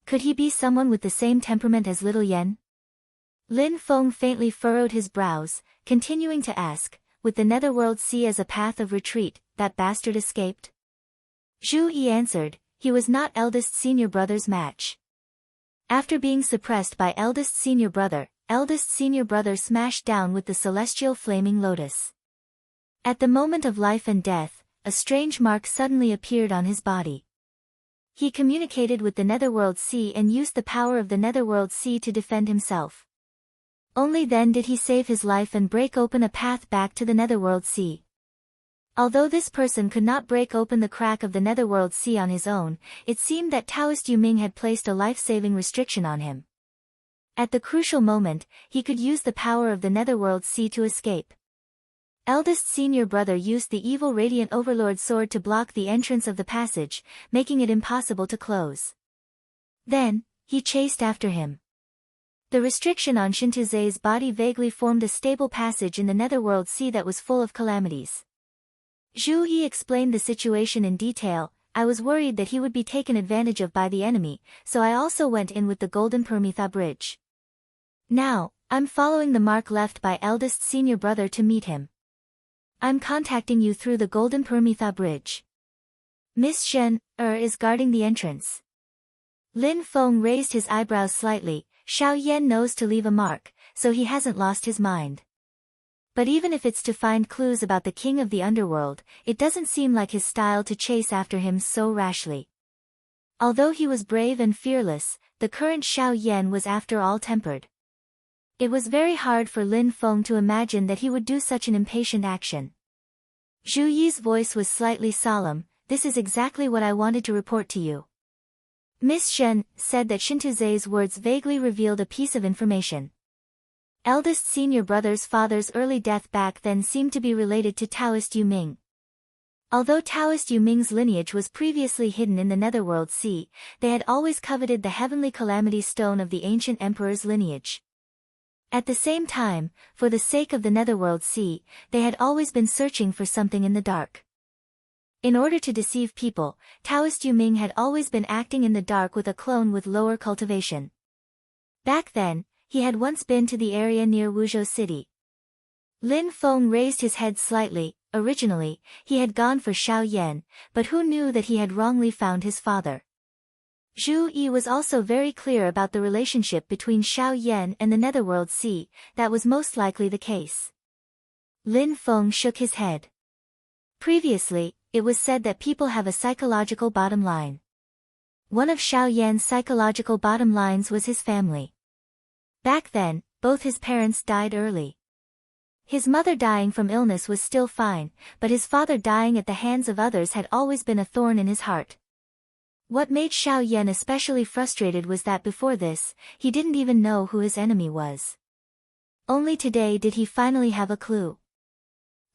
Could he be someone with the same temperament as Little Yen? Lin Feng faintly furrowed his brows, continuing to ask, with the Netherworld Sea as a path of retreat, that bastard escaped? Zhu Yi answered, he was not eldest senior brother's match. After being suppressed by eldest senior brother smashed down with the celestial flaming lotus. At the moment of life and death, a strange mark suddenly appeared on his body. He communicated with the Netherworld Sea and used the power of the Netherworld Sea to defend himself. Only then did he save his life and break open a path back to the Netherworld Sea. Although this person could not break open the crack of the Netherworld Sea on his own, it seemed that Taoist Yuming had placed a life-saving restriction on him. At the crucial moment, he could use the power of the Netherworld Sea to escape. Eldest senior brother used the evil Radiant Overlord sword to block the entrance of the passage, making it impossible to close. Then, he chased after him. The restriction on Shintuze's body vaguely formed a stable passage in the Netherworld Sea that was full of calamities. Zhu Yi explained the situation in detail. I was worried that he would be taken advantage of by the enemy, so I also went in with the Golden Permitha Bridge. Now, I'm following the mark left by eldest senior brother to meet him. I'm contacting you through the Golden Permitha Bridge. Miss Shen, is guarding the entrance. Lin Feng raised his eyebrows slightly. Xiao Yan knows to leave a mark, so he hasn't lost his mind. But even if it's to find clues about the King of the Underworld, it doesn't seem like his style to chase after him so rashly. Although he was brave and fearless, the current Xiao Yan was after all tempered. It was very hard for Lin Feng to imagine that he would do such an impatient action. Zhu Yi's voice was slightly solemn. This is exactly what I wanted to report to you. Miss Shen said that Shintuze's words vaguely revealed a piece of information. Eldest senior brother's father's early death back then seemed to be related to Taoist Yuming. Although Taoist Yuming's lineage was previously hidden in the Netherworld Sea, they had always coveted the heavenly calamity stone of the ancient emperor's lineage. At the same time, for the sake of the Netherworld Sea, they had always been searching for something in the dark. In order to deceive people, Taoist Yu Ming had always been acting in the dark with a clone with lower cultivation. Back then, he had once been to the area near Wuzhou City. Lin Feng raised his head slightly. Originally, he had gone for Xiao Yan, but who knew that he had wrongly found his father? Zhu Yi was also very clear about the relationship between Xiao Yan and the Netherworld Sea. That was most likely the case. Lin Feng shook his head. Previously, it was said that people have a psychological bottom line. One of Xiao Yan's psychological bottom lines was his family. Back then, both his parents died early. His mother dying from illness was still fine, but his father dying at the hands of others had always been a thorn in his heart. What made Xiao Yan especially frustrated was that before this, he didn't even know who his enemy was. Only today did he finally have a clue.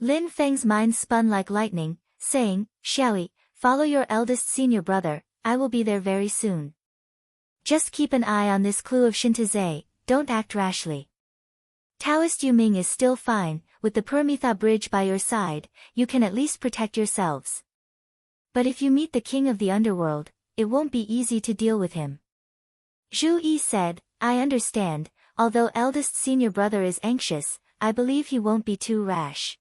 Lin Feng's mind spun like lightning, saying, "Xiaoyi, follow your eldest senior brother, I will be there very soon. Just keep an eye on this clue of Shintazhe, don't act rashly. Taoist Yu Ming is still fine, with the Permitha bridge by your side, you can at least protect yourselves. But if you meet the king of the underworld, it won't be easy to deal with him." Zhu Yi said, "I understand, although eldest senior brother is anxious, I believe he won't be too rash."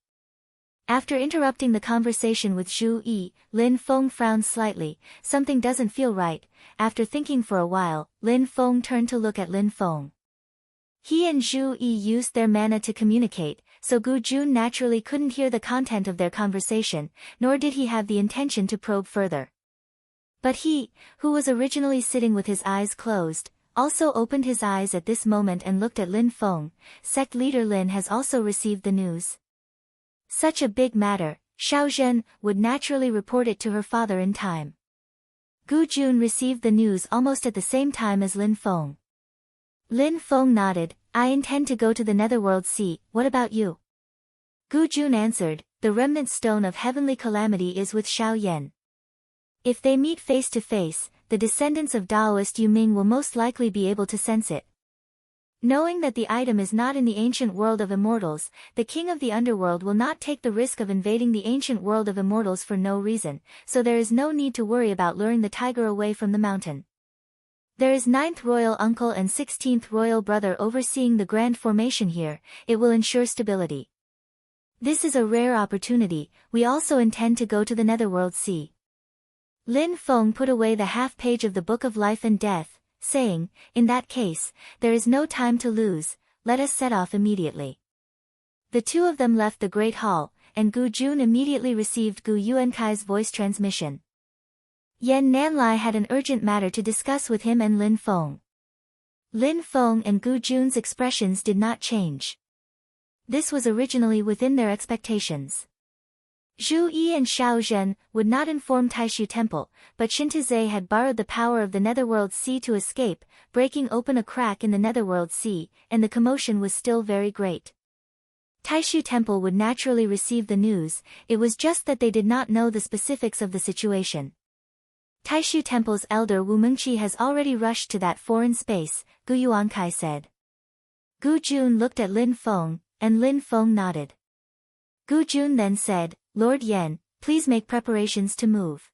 After interrupting the conversation with Zhu Yi, Lin Feng frowned slightly. Something doesn't feel right. After thinking for a while, Lin Feng turned to look at Lin Feng. He and Zhu Yi used their mana to communicate, so Gu Jun naturally couldn't hear the content of their conversation, nor did he have the intention to probe further. But he, who was originally sitting with his eyes closed, also opened his eyes at this moment and looked at Lin Feng. Sect leader Lin has also received the news. Such a big matter, Xiao Zhen would naturally report it to her father in time. Gu Jun received the news almost at the same time as Lin Feng. Lin Feng nodded, "I intend to go to the Netherworld Sea, what about you?" Gu Jun answered, "The remnant stone of heavenly calamity is with Xiao Yan. If they meet face to face, the descendants of Taoist Yu Ming will most likely be able to sense it. Knowing that the item is not in the ancient world of immortals, the king of the underworld will not take the risk of invading the ancient world of immortals for no reason, so there is no need to worry about luring the tiger away from the mountain. There is 9th royal uncle and 16th royal brother overseeing the grand formation here, it will ensure stability. This is a rare opportunity, we also intend to go to the Netherworld Sea." Lin Feng put away the half-page of the Book of Life and Death, saying, "In that case, there is no time to lose, let us set off immediately." The two of them left the Great Hall, and Gu Jun immediately received Gu Yuankai's voice transmission. Yan Nanlai had an urgent matter to discuss with him and Lin Feng. Lin Feng and Gu Jun's expressions did not change. This was originally within their expectations. Zhu Yi and Xiao Zhen would not inform Taishu Temple, but Shintazhe had borrowed the power of the Netherworld Sea to escape, breaking open a crack in the Netherworld Sea, and the commotion was still very great. Taishu Temple would naturally receive the news, it was just that they did not know the specifics of the situation. Taishu Temple's elder Wu Mengqi has already rushed to that foreign space, Gu Yuankai said. Gu Jun looked at Lin Feng, and Lin Feng nodded. Gu Jun then said, "Lord Yan, please make preparations to move.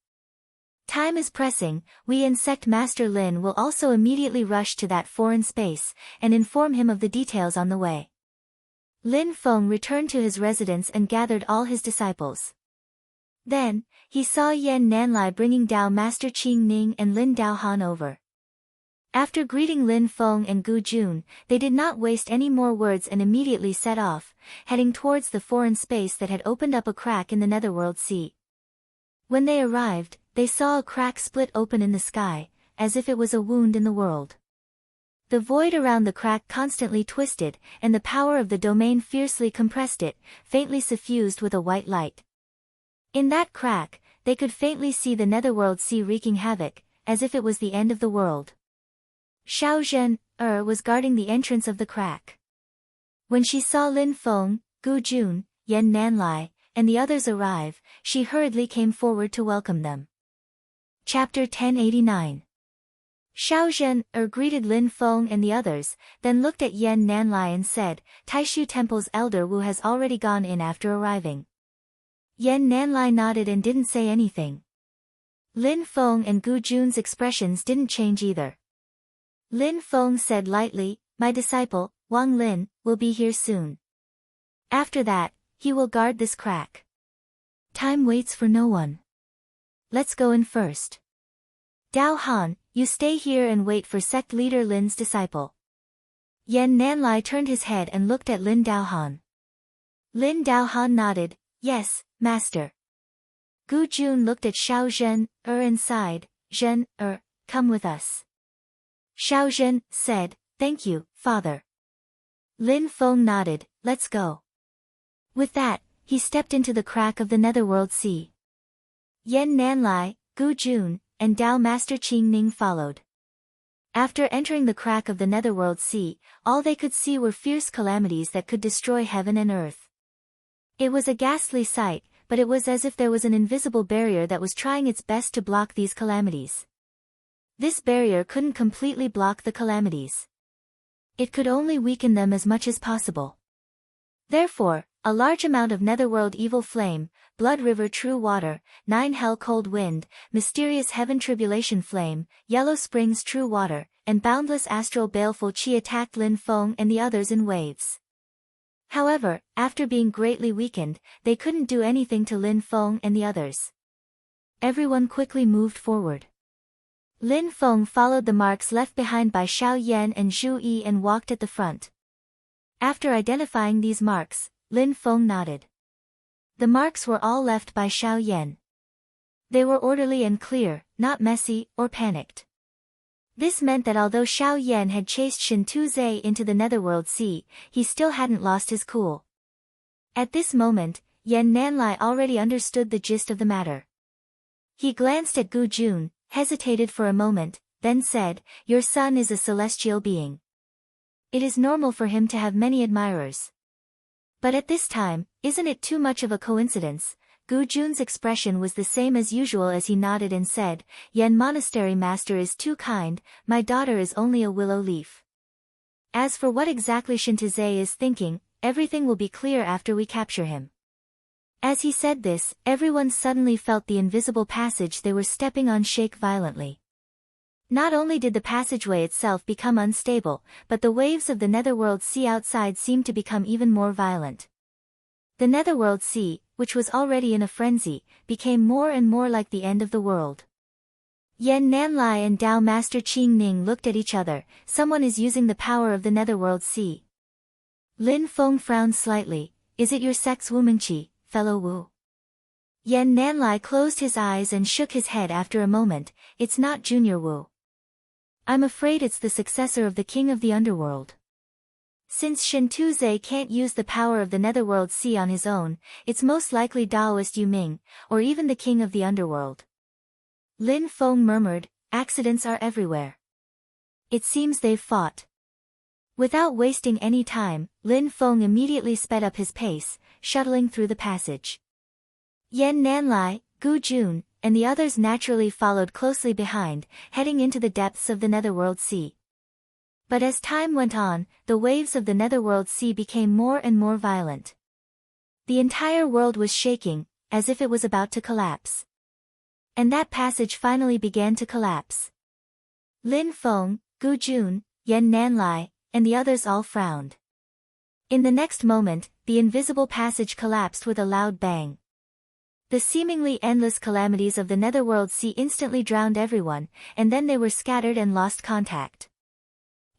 Time is pressing, we and Sect Master Lin will also immediately rush to that foreign space, and inform him of the details on the way." Lin Feng returned to his residence and gathered all his disciples. Then, he saw Yan Nanlai bringing Dao Master Qing Ning and Lin Dao Han over. After greeting Lin Feng and Gu Jun, they did not waste any more words and immediately set off, heading towards the foreign space that had opened up a crack in the Netherworld Sea. When they arrived, they saw a crack split open in the sky, as if it was a wound in the world. The void around the crack constantly twisted, and the power of the domain fiercely compressed it, faintly suffused with a white light. In that crack, they could faintly see the Netherworld Sea wreaking havoc, as if it was the end of the world. Xiao Zhen was guarding the entrance of the crack. When she saw Lin Feng, Gu Jun, Yan Nanlai, and the others arrive, she hurriedly came forward to welcome them. Chapter 1089. Xiao Zhen greeted Lin Feng and the others, then looked at Yan Nanlai and said, Taishu Temple's elder Wu has already gone in after arriving. Yan Nanlai nodded and didn't say anything. Lin Feng and Gu Jun's expressions didn't change either. Lin Feng said lightly, my disciple, Wang Lin, will be here soon. After that, he will guard this crack. Time waits for no one. Let's go in first. Dao Han, you stay here and wait for sect leader Lin's disciple. Yan Nanlai turned his head and looked at Lin Daohan. Lin Daohan nodded, yes, master. Gu Jun looked at Xiao Zhen, and sighed, Zhen, come with us. Xiao Zhen said, thank you, father. Lin Feng nodded, let's go. With that, he stepped into the crack of the Netherworld Sea. Yan Nanlai, Gu Jun, and Dao Master Qing Ning followed. After entering the crack of the Netherworld Sea, all they could see were fierce calamities that could destroy heaven and earth. It was a ghastly sight, but it was as if there was an invisible barrier that was trying its best to block these calamities. This barrier couldn't completely block the calamities. It could only weaken them as much as possible. Therefore, a large amount of netherworld evil flame, blood river true water, 9 hell cold wind, mysterious heaven tribulation flame, yellow springs true water, and boundless astral baleful chi attacked Lin Feng and the others in waves. However, after being greatly weakened, they couldn't do anything to Lin Feng and the others. Everyone quickly moved forward. Lin Feng followed the marks left behind by Xiao Yan and Zhu Yi and walked at the front. After identifying these marks, Lin Feng nodded. The marks were all left by Xiao Yan. They were orderly and clear, not messy or panicked. This meant that although Xiao Yan had chased Shin Tuzhe into the Netherworld Sea, he still hadn't lost his cool. At this moment, Yan Nanlai already understood the gist of the matter. He glanced at Gu Jun, hesitated for a moment, then said, your son is a celestial being. It is normal for him to have many admirers. But at this time, isn't it too much of a coincidence? Gu Jun's expression was the same as usual as he nodded and said, Yan Monastery Master is too kind, my daughter is only a willow leaf. As for what exactly Shintazhe is thinking, everything will be clear after we capture him. As he said this, everyone suddenly felt the invisible passage they were stepping on shake violently. Not only did the passageway itself become unstable, but the waves of the Netherworld Sea outside seemed to become even more violent. The Netherworld Sea, which was already in a frenzy, became more and more like the end of the world. Yan Nanlai and Dao Master Qing Ning looked at each other, someone is using the power of the Netherworld Sea. Lin Feng frowned slightly, is it your sect's Wumingqi, fellow Wu? Yan Nanlai closed his eyes and shook his head after a moment, it's not Junior Wu. I'm afraid it's the successor of the King of the Underworld. Since Shin Tuzhe can't use the power of the Netherworld Sea on his own, it's most likely Daoist Yu Ming, or even the King of the Underworld. Lin Feng murmured, accidents are everywhere. It seems they've fought. Without wasting any time, Lin Feng immediately sped up his pace, shuttling through the passage. Yan Nanlai, Gu Jun, and the others naturally followed closely behind, heading into the depths of the Netherworld Sea. But as time went on, the waves of the Netherworld Sea became more and more violent. The entire world was shaking, as if it was about to collapse. And that passage finally began to collapse. Lin Feng, Gu Jun, Yan Nanlai, and the others all frowned. In the next moment, the invisible passage collapsed with a loud bang. The seemingly endless calamities of the Netherworld Sea instantly drowned everyone, and then they were scattered and lost contact.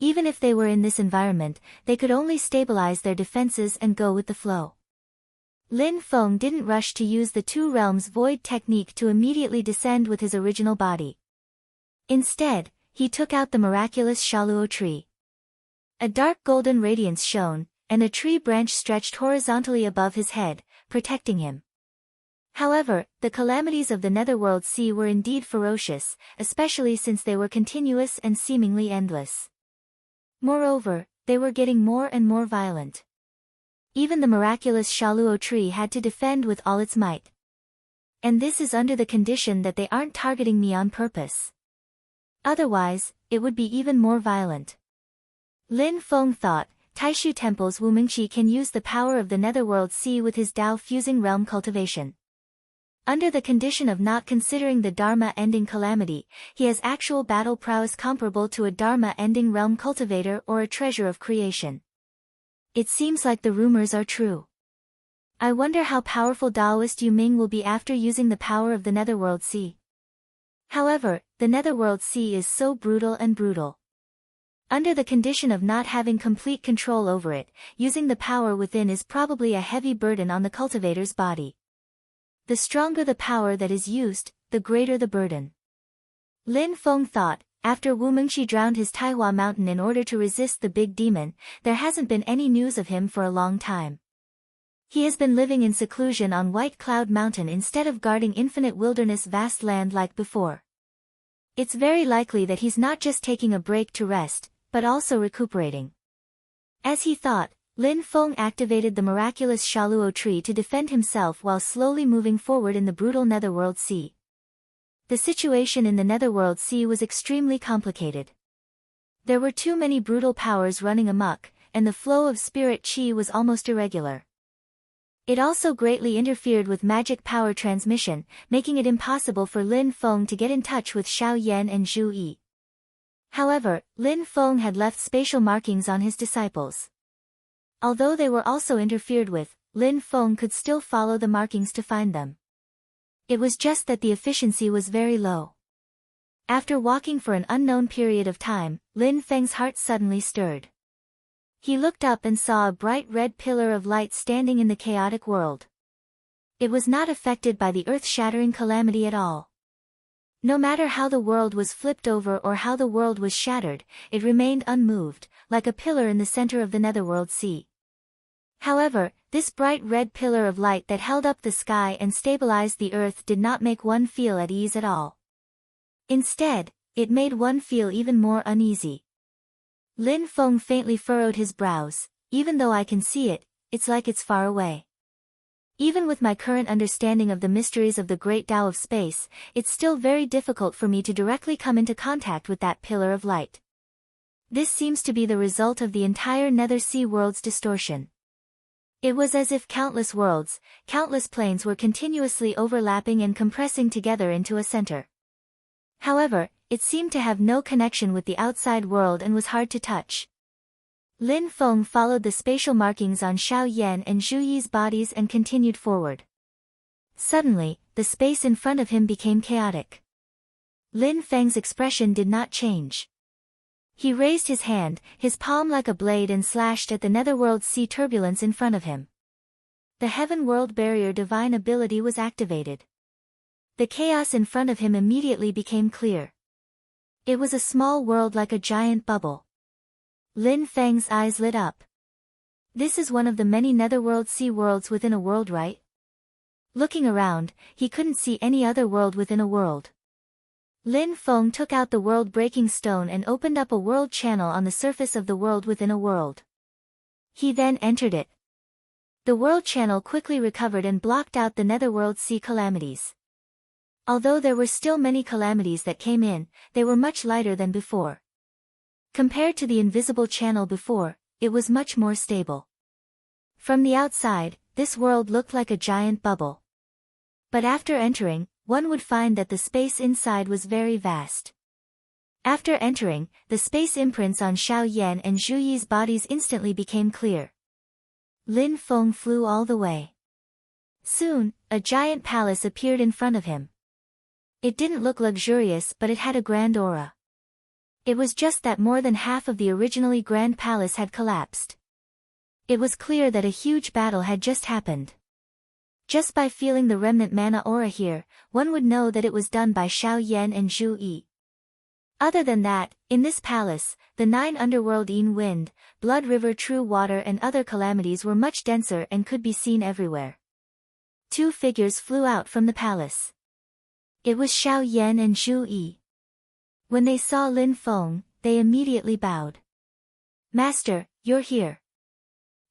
Even if they were in this environment, they could only stabilize their defenses and go with the flow. Lin Feng didn't rush to use the Two Realms Void technique to immediately descend with his original body. Instead, he took out the miraculous Shaluo tree. A dark golden radiance shone, and a tree branch stretched horizontally above his head, protecting him. However, the calamities of the Netherworld Sea were indeed ferocious, especially since they were continuous and seemingly endless. Moreover, they were getting more and more violent. Even the miraculous Shaluo tree had to defend with all its might. And this is under the condition that they aren't targeting me on purpose. Otherwise, it would be even more violent. Lin Feng thought, Taishu Temple's Wu Mingqi can use the power of the Netherworld Sea with his Dao fusing realm cultivation. Under the condition of not considering the Dharma-ending calamity, he has actual battle prowess comparable to a Dharma-ending realm cultivator or a treasure of creation. It seems like the rumors are true. I wonder how powerful Daoist Yu Ming will be after using the power of the Netherworld Sea. However, the Netherworld Sea is so brutal. Under the condition of not having complete control over it, using the power within is probably a heavy burden on the cultivator's body. The stronger the power that is used, the greater the burden. Lin Feng thought, after Wu Mingqi drowned his Taihua mountain in order to resist the big demon, there hasn't been any news of him for a long time. He has been living in seclusion on White Cloud Mountain instead of guarding infinite wilderness vast land like before. It's very likely that he's not just taking a break to rest, but also recuperating. As he thought, Lin Feng activated the miraculous Shaluo tree to defend himself while slowly moving forward in the brutal Netherworld Sea. The situation in the Netherworld Sea was extremely complicated. There were too many brutal powers running amok, and the flow of spirit qi was almost irregular. It also greatly interfered with magic power transmission, making it impossible for Lin Feng to get in touch with Xiao Yan and Zhu Yi. However, Lin Feng had left spatial markings on his disciples. Although they were also interfered with, Lin Feng could still follow the markings to find them. It was just that the efficiency was very low. After walking for an unknown period of time, Lin Feng's heart suddenly stirred. He looked up and saw a bright red pillar of light standing in the chaotic world. It was not affected by the earth-shattering calamity at all. No matter how the world was flipped over or how the world was shattered, it remained unmoved, like a pillar in the center of the Netherworld Sea. However, this bright red pillar of light that held up the sky and stabilized the earth did not make one feel at ease at all. Instead, it made one feel even more uneasy. Lin Feng faintly furrowed his brows. Even though I can see it, it's like it's far away. Even with my current understanding of the mysteries of the great Tao of space, it's still very difficult for me to directly come into contact with that pillar of light. This seems to be the result of the entire Nether Sea world's distortion. It was as if countless worlds, countless planes were continuously overlapping and compressing together into a center. However, it seemed to have no connection with the outside world and was hard to touch. Lin Feng followed the spatial markings on Xiao Yan and Zhu Yi's bodies and continued forward. Suddenly, the space in front of him became chaotic. Lin Feng's expression did not change. He raised his hand, his palm like a blade, and slashed at the Netherworld Sea turbulence in front of him. The Heaven World Barrier divine ability was activated. The chaos in front of him immediately became clear. It was a small world like a giant bubble. Lin Feng's eyes lit up. This is one of the many Netherworld Sea worlds within a world, right? Looking around, he couldn't see any other world within a world. Lin Feng took out the world-breaking stone and opened up a world channel on the surface of the world within a world. He then entered it. The world channel quickly recovered and blocked out the Netherworld Sea calamities. Although there were still many calamities that came in, they were much lighter than before. Compared to the invisible channel before, it was much more stable. From the outside, this world looked like a giant bubble. But after entering, one would find that the space inside was very vast. After entering, the space imprints on Xiao Yan and Zhu Yi's bodies instantly became clear. Lin Feng flew all the way. Soon, a giant palace appeared in front of him. It didn't look luxurious, but it had a grand aura. It was just that more than half of the originally grand palace had collapsed. It was clear that a huge battle had just happened. Just by feeling the remnant mana aura here, one would know that it was done by Xiao Yan and Zhu Yi. Other than that, in this palace, the 9 underworld Yin Wind, Blood River True Water and other calamities were much denser and could be seen everywhere. 2 figures flew out from the palace. It was Xiao Yan and Zhu Yi. When they saw Lin Feng, they immediately bowed. "Master, you're here."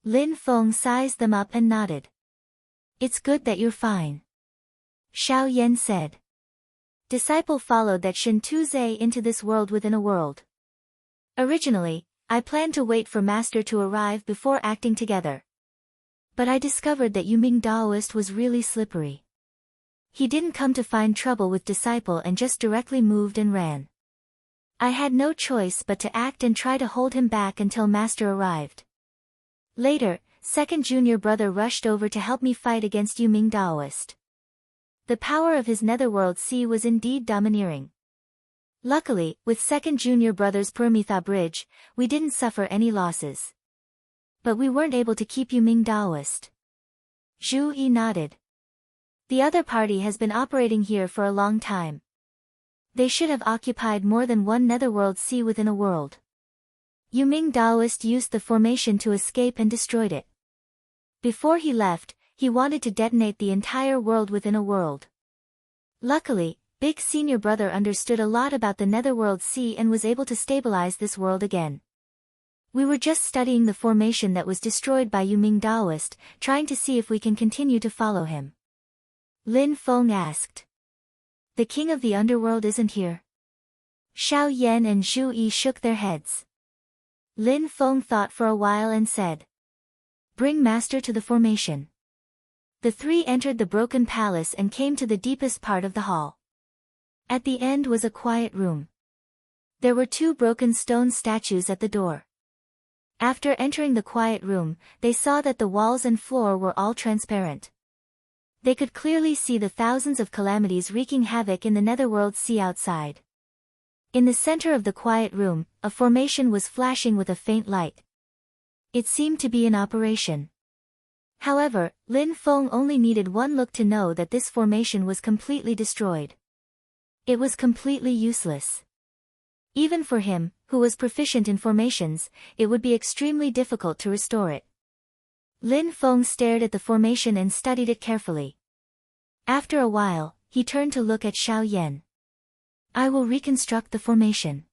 Lin Feng sized them up and nodded. "It's good that you're fine," Xiao Yan said. Disciple followed that Shin Tuze into this world within a world. Originally, I planned to wait for Master to arrive before acting together. But I discovered that Yuming Daoist was really slippery. He didn't come to find trouble with Disciple and just directly moved and ran. I had no choice but to act and try to hold him back until Master arrived. Later, second junior brother rushed over to help me fight against Yuming Daoist. The power of his netherworld sea was indeed domineering. Luckily, with second junior brother's Permitha bridge, we didn't suffer any losses. But we weren't able to keep Yuming Daoist. Zhu Yi nodded. The other party has been operating here for a long time. They should have occupied more than one netherworld sea within a world. Yuming Daoist used the formation to escape and destroyed it. Before he left, he wanted to detonate the entire world within a world. Luckily, Big Senior Brother understood a lot about the netherworld sea and was able to stabilize this world again. We were just studying the formation that was destroyed by Yuming Daoist, trying to see if we can continue to follow him. Lin Feng asked. The king of the underworld isn't here. Xiao Yan and Zhu Yi shook their heads. Lin Feng thought for a while and said. Bring Master to the formation. The three entered the broken palace and came to the deepest part of the hall. At the end was a quiet room. There were two broken stone statues at the door. After entering the quiet room, they saw that the walls and floor were all transparent. They could clearly see the thousands of calamities wreaking havoc in the netherworld sea outside. In the center of the quiet room, a formation was flashing with a faint light. It seemed to be in operation. However, Lin Feng only needed one look to know that this formation was completely destroyed. It was completely useless. Even for him, who was proficient in formations, it would be extremely difficult to restore it. Lin Feng stared at the formation and studied it carefully. After a while, he turned to look at Xiao Yan. I will reconstruct the formation.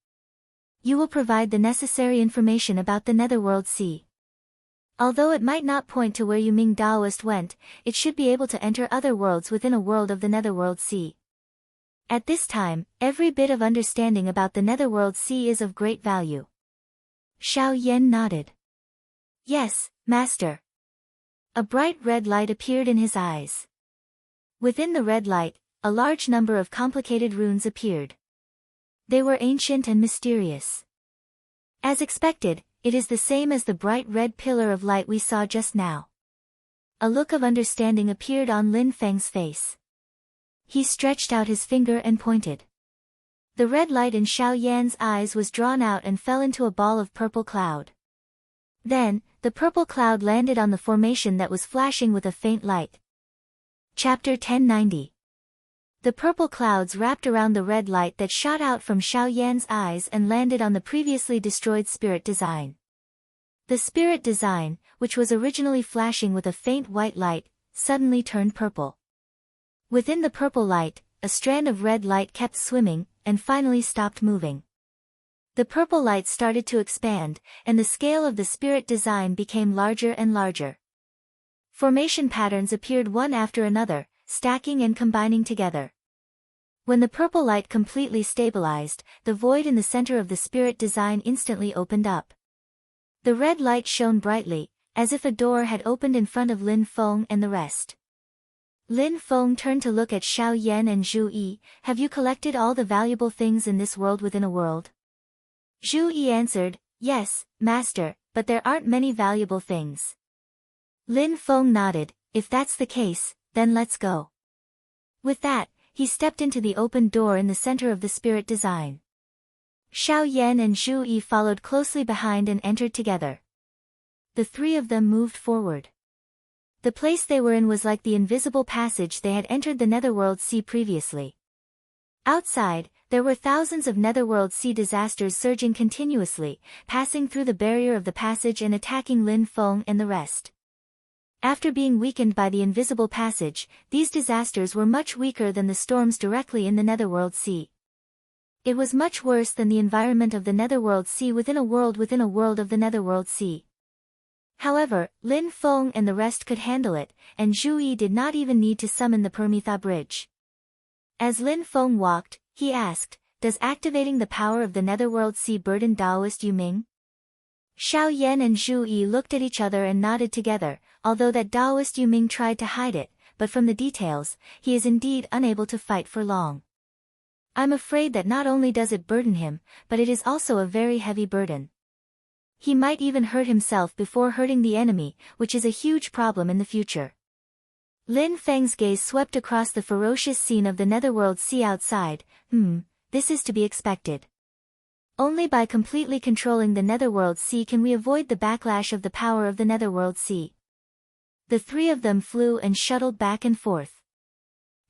You will provide the necessary information about the netherworld sea. Although it might not point to where Yuming Daoist went, it should be able to enter other worlds within a world of the netherworld sea. At this time, every bit of understanding about the netherworld sea is of great value. Xiao Yan nodded. Yes, Master. A bright red light appeared in his eyes. Within the red light, a large number of complicated runes appeared. They were ancient and mysterious. As expected, it is the same as the bright red pillar of light we saw just now. A look of understanding appeared on Lin Feng's face. He stretched out his finger and pointed. The red light in Xiao Yan's eyes was drawn out and fell into a ball of purple cloud. Then, the purple cloud landed on the formation that was flashing with a faint light. Chapter 1090. The purple clouds wrapped around the red light that shot out from Xiao Yan's eyes and landed on the previously destroyed spirit design. The spirit design, which was originally flashing with a faint white light, suddenly turned purple. Within the purple light, a strand of red light kept swimming, and finally stopped moving. The purple light started to expand, and the scale of the spirit design became larger and larger. Formation patterns appeared one after another, stacking and combining together. When the purple light completely stabilized, the void in the center of the spirit design instantly opened up. The red light shone brightly, as if a door had opened in front of Lin Feng and the rest. Lin Feng turned to look at Xiao Yan and Zhu Yi. Have you collected all the valuable things in this world within a world? Zhu Yi answered, yes, Master, but there aren't many valuable things. Lin Feng nodded. If that's the case, then let's go. With that, he stepped into the open door in the center of the spirit design. Xiao Yan and Zhu Yi followed closely behind and entered together. The three of them moved forward. The place they were in was like the invisible passage they had entered the netherworld sea previously. Outside, there were thousands of netherworld sea disasters surging continuously, passing through the barrier of the passage and attacking Lin Feng and the rest. After being weakened by the invisible passage, these disasters were much weaker than the storms directly in the netherworld sea. It was much worse than the environment of the netherworld sea within a world of the netherworld sea. However, Lin Feng and the rest could handle it, and Zhu Yi did not even need to summon the Permitha bridge. As Lin Feng walked, he asked, "Does activating the power of the Netherworld Sea burden Taoist Yu Ming?" Xiao Yan and Zhu Yi looked at each other and nodded together, although that Taoist Yu Ming tried to hide it, but from the details, he is indeed unable to fight for long. I'm afraid that not only does it burden him, but it is also a very heavy burden. He might even hurt himself before hurting the enemy, which is a huge problem in the future. Lin Feng's gaze swept across the ferocious scene of the Netherworld Sea outside. This is to be expected. Only by completely controlling the Netherworld Sea can we avoid the backlash of the power of the Netherworld Sea. The three of them flew and shuttled back and forth.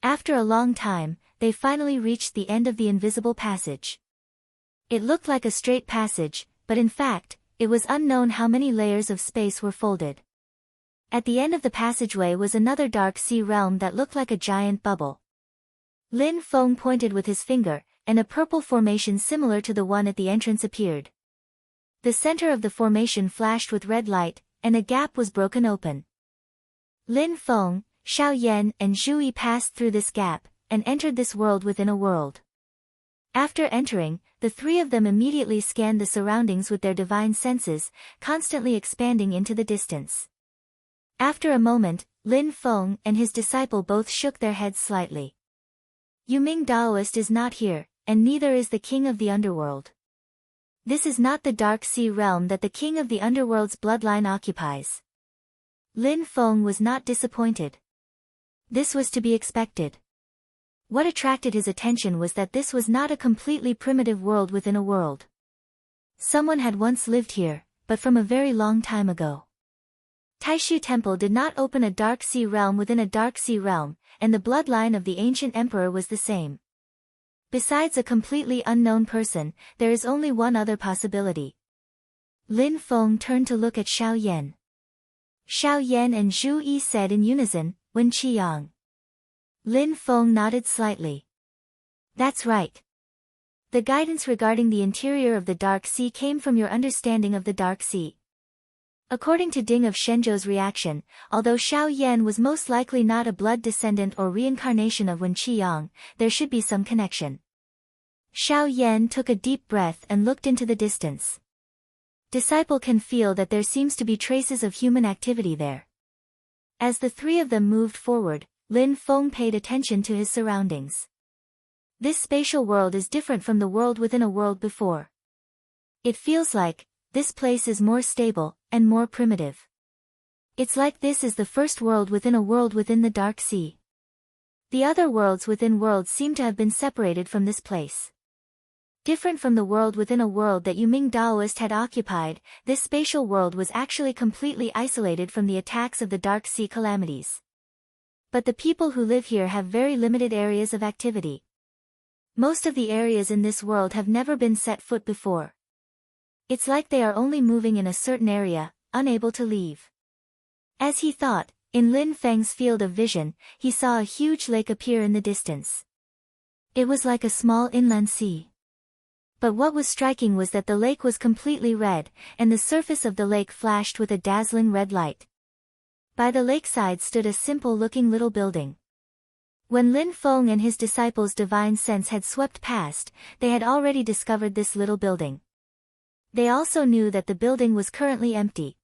After a long time, they finally reached the end of the invisible passage. It looked like a straight passage, but in fact, it was unknown how many layers of space were folded. At the end of the passageway was another dark sea realm that looked like a giant bubble. Lin Feng pointed with his finger, and a purple formation similar to the one at the entrance appeared. The center of the formation flashed with red light, and a gap was broken open. Lin Feng, Xiao Yan and Zhu Yi passed through this gap, and entered this world within a world. After entering, the three of them immediately scanned the surroundings with their divine senses, constantly expanding into the distance. After a moment, Lin Feng and his disciple both shook their heads slightly. Yu Ming Daoist is not here, and neither is the king of the underworld. This is not the dark sea realm that the king of the underworld's bloodline occupies. Lin Feng was not disappointed. This was to be expected. What attracted his attention was that this was not a completely primitive world within a world. Someone had once lived here, but from a very long time ago. Taishu Temple did not open a dark sea realm within a dark sea realm, and the bloodline of the ancient emperor was the same. Besides a completely unknown person, there is only one other possibility. Lin Feng turned to look at Xiao Yan. Xiao Yan and Zhu Yi said in unison, "Wen Qiyang." Lin Feng nodded slightly. That's right. The guidance regarding the interior of the Dark Sea came from your understanding of the Dark Sea. According to Ding of Shenzhou's reaction, although Xiao Yan was most likely not a blood descendant or reincarnation of Wen Qiyang, there should be some connection. Xiao Yan took a deep breath and looked into the distance. Disciple can feel that there seems to be traces of human activity there. As the three of them moved forward, Lin Feng paid attention to his surroundings. This spatial world is different from the world within a world before. It feels like this place is more stable and more primitive. It's like this is the first world within a world within the Dark Sea. The other worlds within worlds seem to have been separated from this place. Different from the world within a world that Yu Ming Daoist had occupied, this spatial world was actually completely isolated from the attacks of the Dark Sea calamities. But the people who live here have very limited areas of activity. Most of the areas in this world have never been set foot before. It's like they are only moving in a certain area, unable to leave. As he thought, in Lin Feng's field of vision, he saw a huge lake appear in the distance. It was like a small inland sea. But what was striking was that the lake was completely red, and the surface of the lake flashed with a dazzling red light. By the lakeside stood a simple-looking little building. When Lin Feng and his disciples' divine sense had swept past, they had already discovered this little building. They also knew that the building was currently empty.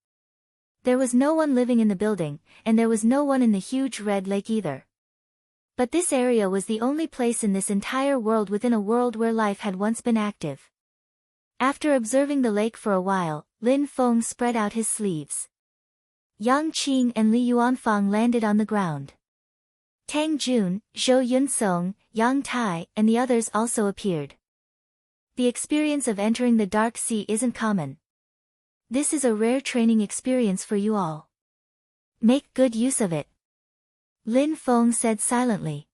There was no one living in the building, and there was no one in the huge red lake either. But this area was the only place in this entire world within a world where life had once been active. After observing the lake for a while, Lin Feng spread out his sleeves. Yang Qing and Li Yuanfang landed on the ground. Tang Jun, Zhou Yunsong, Yang Tai, and the others also appeared. The experience of entering the Dark Sea isn't common. This is a rare training experience for you all. Make good use of it. Lin Feng said silently.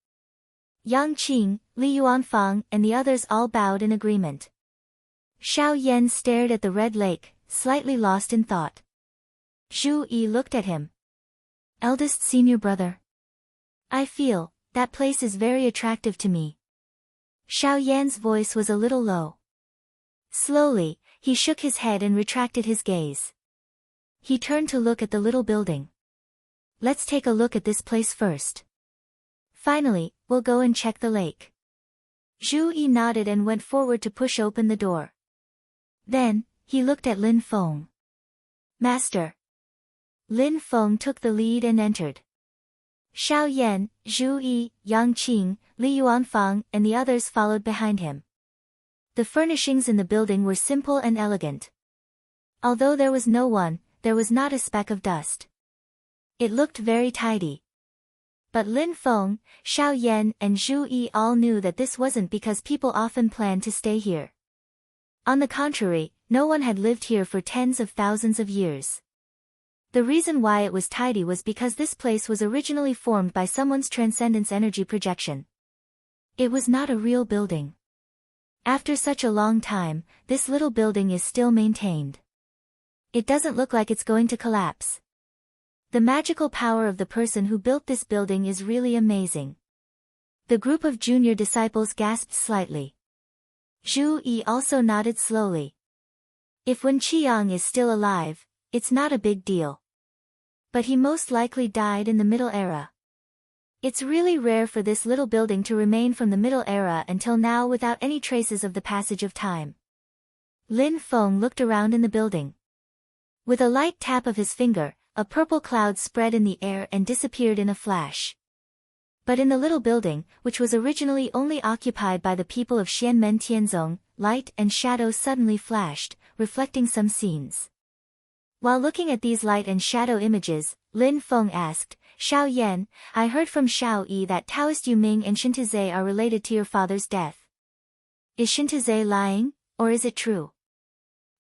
Yang Qing, Li Yuanfang, and the others all bowed in agreement. Xiao Yan stared at the red lake, slightly lost in thought. Zhu Yi looked at him. Eldest senior brother. I feel, that place is very attractive to me. Xiao Yan's voice was a little low. Slowly, he shook his head and retracted his gaze. He turned to look at the little building. Let's take a look at this place first. Finally, we'll go and check the lake. Zhu Yi nodded and went forward to push open the door. Then, he looked at Lin Feng. Master. Lin Feng took the lead and entered. Xiao Yan, Zhu Yi, Yang Qing, Li Yuanfang, and the others followed behind him. The furnishings in the building were simple and elegant. Although there was no one, there was not a speck of dust. It looked very tidy. But Lin Feng, Xiao Yan, and Zhu Yi all knew that this wasn't because people often planned to stay here. On the contrary, no one had lived here for tens of thousands of years. The reason why it was tidy was because this place was originally formed by someone's transcendence energy projection. It was not a real building. After such a long time, this little building is still maintained. It doesn't look like it's going to collapse. The magical power of the person who built this building is really amazing. The group of junior disciples gasped slightly. Zhu Yi also nodded slowly. If Wen Qiang is still alive, it's not a big deal. But he most likely died in the Middle Era. It's really rare for this little building to remain from the Middle Era until now without any traces of the passage of time. Lin Feng looked around in the building. With a light tap of his finger, a purple cloud spread in the air and disappeared in a flash. But in the little building, which was originally only occupied by the people of Xianmen Tianzong, light and shadow suddenly flashed, reflecting some scenes. While looking at these light and shadow images, Lin Feng asked, Xiao Yan, I heard from Xiao Yi that Taoist Yu Ming and Shintazhe are related to your father's death. Is Shintazhe lying, or is it true?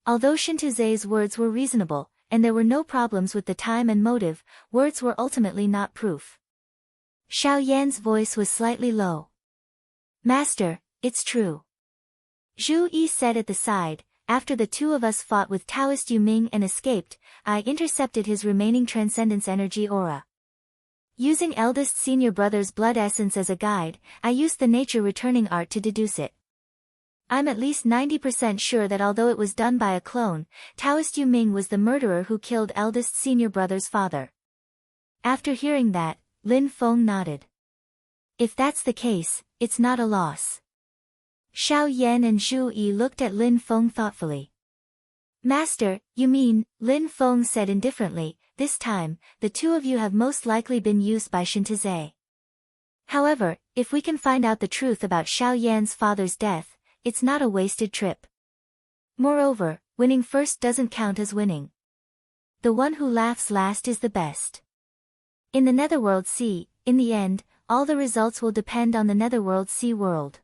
Although Shintazhe's words were reasonable, and there were no problems with the time and motive, words were ultimately not proof. Xiao Yan's voice was slightly low. Master, it's true. Zhu Yi said at the side, after the two of us fought with Taoist Yu Ming and escaped, I intercepted his remaining transcendence energy aura. Using eldest senior brother's blood essence as a guide, I used the nature returning art to deduce it. I'm at least 90% sure that although it was done by a clone, Taoist Yu Ming was the murderer who killed eldest senior brother's father. After hearing that, Lin Feng nodded. If that's the case, it's not a loss. Xiao Yan and Zhu Yi looked at Lin Feng thoughtfully. Master, you mean, Lin Feng said indifferently, this time, the two of you have most likely been used by Shintazhe. However, if we can find out the truth about Xiao Yan's father's death, it's not a wasted trip. Moreover, winning first doesn't count as winning. The one who laughs last is the best. In the Netherworld Sea, in the end, all the results will depend on the Netherworld Sea world.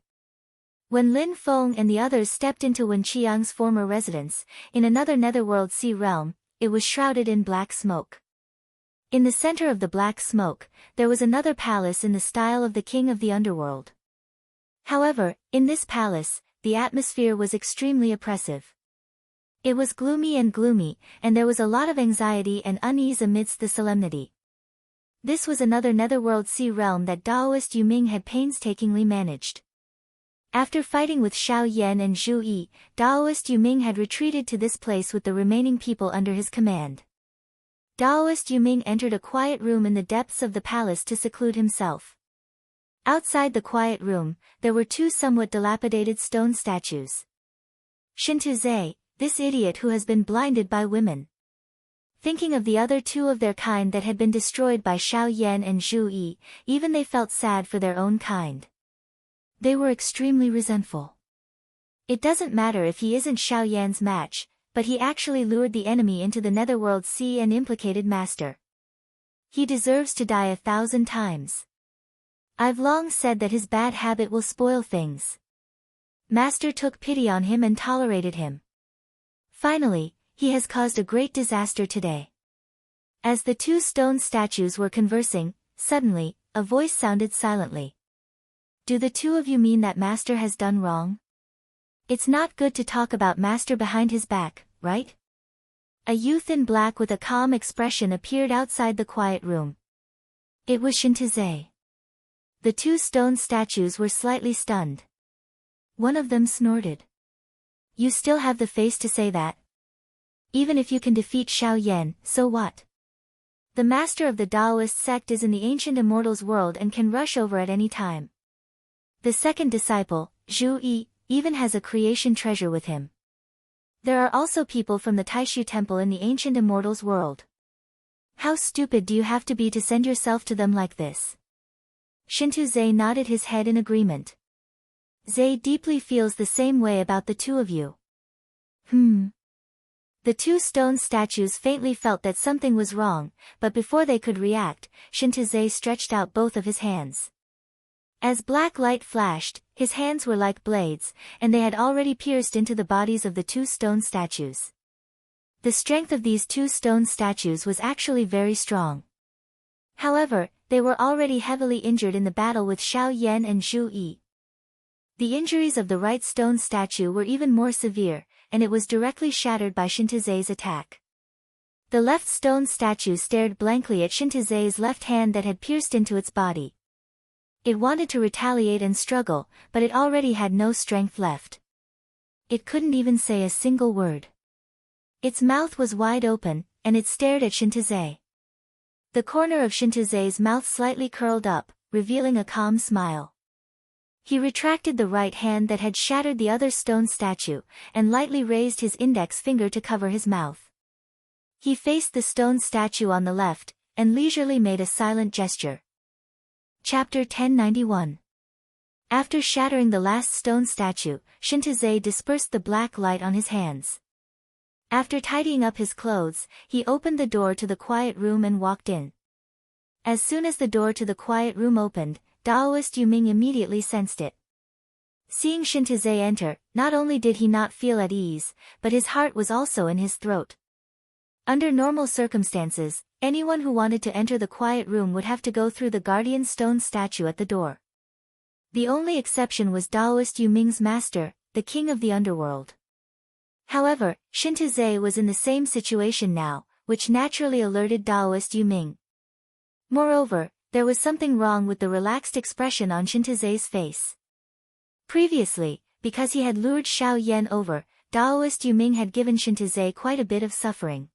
When Lin Feng and the others stepped into Wen Qiang's former residence, in another Netherworld Sea realm, it was shrouded in black smoke. In the center of the black smoke, there was another palace in the style of the king of the underworld. However, in this palace, the atmosphere was extremely oppressive. It was gloomy, and there was a lot of anxiety and unease amidst the solemnity. This was another Netherworld Sea realm that Taoist Yu Ming had painstakingly managed. After fighting with Xiao Yan and Zhu Yi, Taoist Yu Ming had retreated to this place with the remaining people under his command. Taoist Yu Ming entered a quiet room in the depths of the palace to seclude himself. Outside the quiet room, there were two somewhat dilapidated stone statues. Shintazhe, this idiot who has been blinded by women. Thinking of the other two of their kind that had been destroyed by Xiao Yan and Zhu Yi, even they felt sad for their own kind. They were extremely resentful. It doesn't matter if he isn't Xiao Yan's match, but he actually lured the enemy into the Netherworld Sea and implicated Master. He deserves to die 1,000 times. I've long said that his bad habit will spoil things. Master took pity on him and tolerated him. Finally, he has caused a great disaster today. As the two stone statues were conversing, suddenly, a voice sounded silently. Do the two of you mean that Master has done wrong? It's not good to talk about Master behind his back, right? A youth in black with a calm expression appeared outside the quiet room. It was Shintazhe. The two stone statues were slightly stunned. One of them snorted. You still have the face to say that? Even if you can defeat Xiao Yan, so what? The master of the Taoist sect is in the ancient immortals world and can rush over at any time. The second disciple, Zhu Yi, even has a creation treasure with him. There are also people from the Taishu temple in the ancient immortals world. How stupid do you have to be to send yourself to them like this? Shintu Zhe nodded his head in agreement. Zhe deeply feels the same way about the two of you. The two stone statues faintly felt that something was wrong, but before they could react, Shintu Zhe stretched out both of his hands. As black light flashed, his hands were like blades, and they had already pierced into the bodies of the two stone statues. The strength of these two stone statues was actually very strong. However, they were already heavily injured in the battle with Xiao Yan and Zhu Yi. The injuries of the right stone statue were even more severe, and it was directly shattered by Shintu Zhe's attack. The left stone statue stared blankly at Shintu Zhe's left hand that had pierced into its body. It wanted to retaliate and struggle, but it already had no strength left. It couldn't even say a single word. Its mouth was wide open, and it stared at Shintu Zhe. The corner of Shintu Zhe's mouth slightly curled up, revealing a calm smile. He retracted the right hand that had shattered the other stone statue, and lightly raised his index finger to cover his mouth. He faced the stone statue on the left, and leisurely made a silent gesture. Chapter 1091. After shattering the last stone statue, Shintu Zhe dispersed the black light on his hands. After tidying up his clothes, he opened the door to the quiet room and walked in. As soon as the door to the quiet room opened, Taoist Yuming immediately sensed it. Seeing Shintu Zhe enter, not only did he not feel at ease, but his heart was also in his throat. Under normal circumstances, anyone who wanted to enter the quiet room would have to go through the guardian stone statue at the door. The only exception was Taoist Yuming's master, the king of the underworld. However, Shintu Zhe was in the same situation now, which naturally alerted Taoist Yuming. Moreover, there was something wrong with the relaxed expression on Shintu Zhe's face. Previously, because he had lured Xiao Yan over, Taoist Yuming had given Shintu Zhe quite a bit of suffering.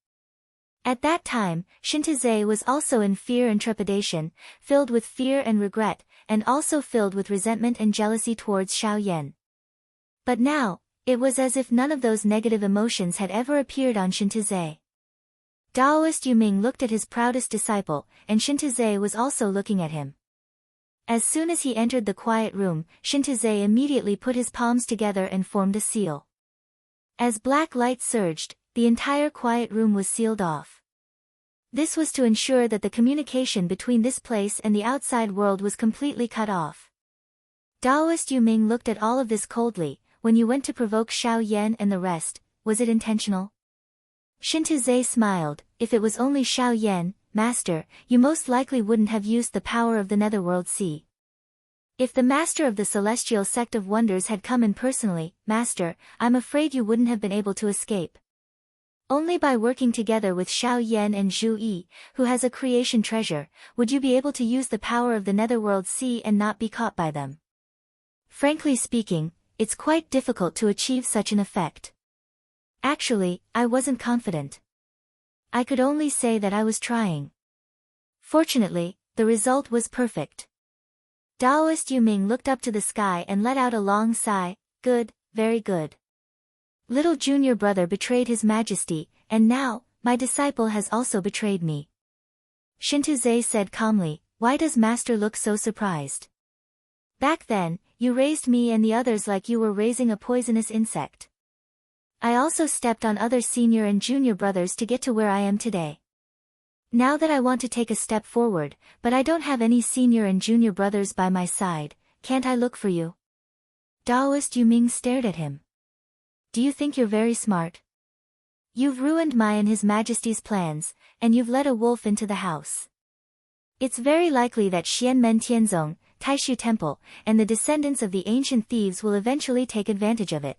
At that time, Shintu Zhe was also in fear and trepidation, filled with fear and regret, and also filled with resentment and jealousy towards Xiao Yan. But now, it was as if none of those negative emotions had ever appeared on Shintu Zhe. Taoist Yuming looked at his proudest disciple, and Shintu Zhe was also looking at him. As soon as he entered the quiet room, Shintu Zhe immediately put his palms together and formed a seal. As black light surged, the entire quiet room was sealed off. This was to ensure that the communication between this place and the outside world was completely cut off. Taoist Yuming looked at all of this coldly. When you went to provoke Xiao Yan and the rest, was it intentional? Shintu Zhe smiled. If it was only Xiao Yan, master, you most likely wouldn't have used the power of the Netherworld Sea. If the master of the Celestial Sect of Wonders had come in personally, master, I'm afraid you wouldn't have been able to escape. Only by working together with Xiao Yan and Zhu Yi, who has a creation treasure, would you be able to use the power of the Netherworld Sea and not be caught by them. Frankly speaking, it's quite difficult to achieve such an effect. Actually, I wasn't confident. I could only say that I was trying. Fortunately, the result was perfect. Taoist Yuming looked up to the sky and let out a long sigh. Good, very good. Little junior brother betrayed his majesty, and now, my disciple has also betrayed me. Shintu Zhe said calmly, why does master look so surprised? Back then, you raised me and the others like you were raising a poisonous insect. I also stepped on other senior and junior brothers to get to where I am today. Now that I want to take a step forward, but I don't have any senior and junior brothers by my side, can't I look for you? Taoist Yuming stared at him. Do you think you're very smart? You've ruined my and His Majesty's plans, and you've let a wolf into the house. It's very likely that Xianmen Tianzong, Taishu Temple, and the descendants of the ancient thieves will eventually take advantage of it.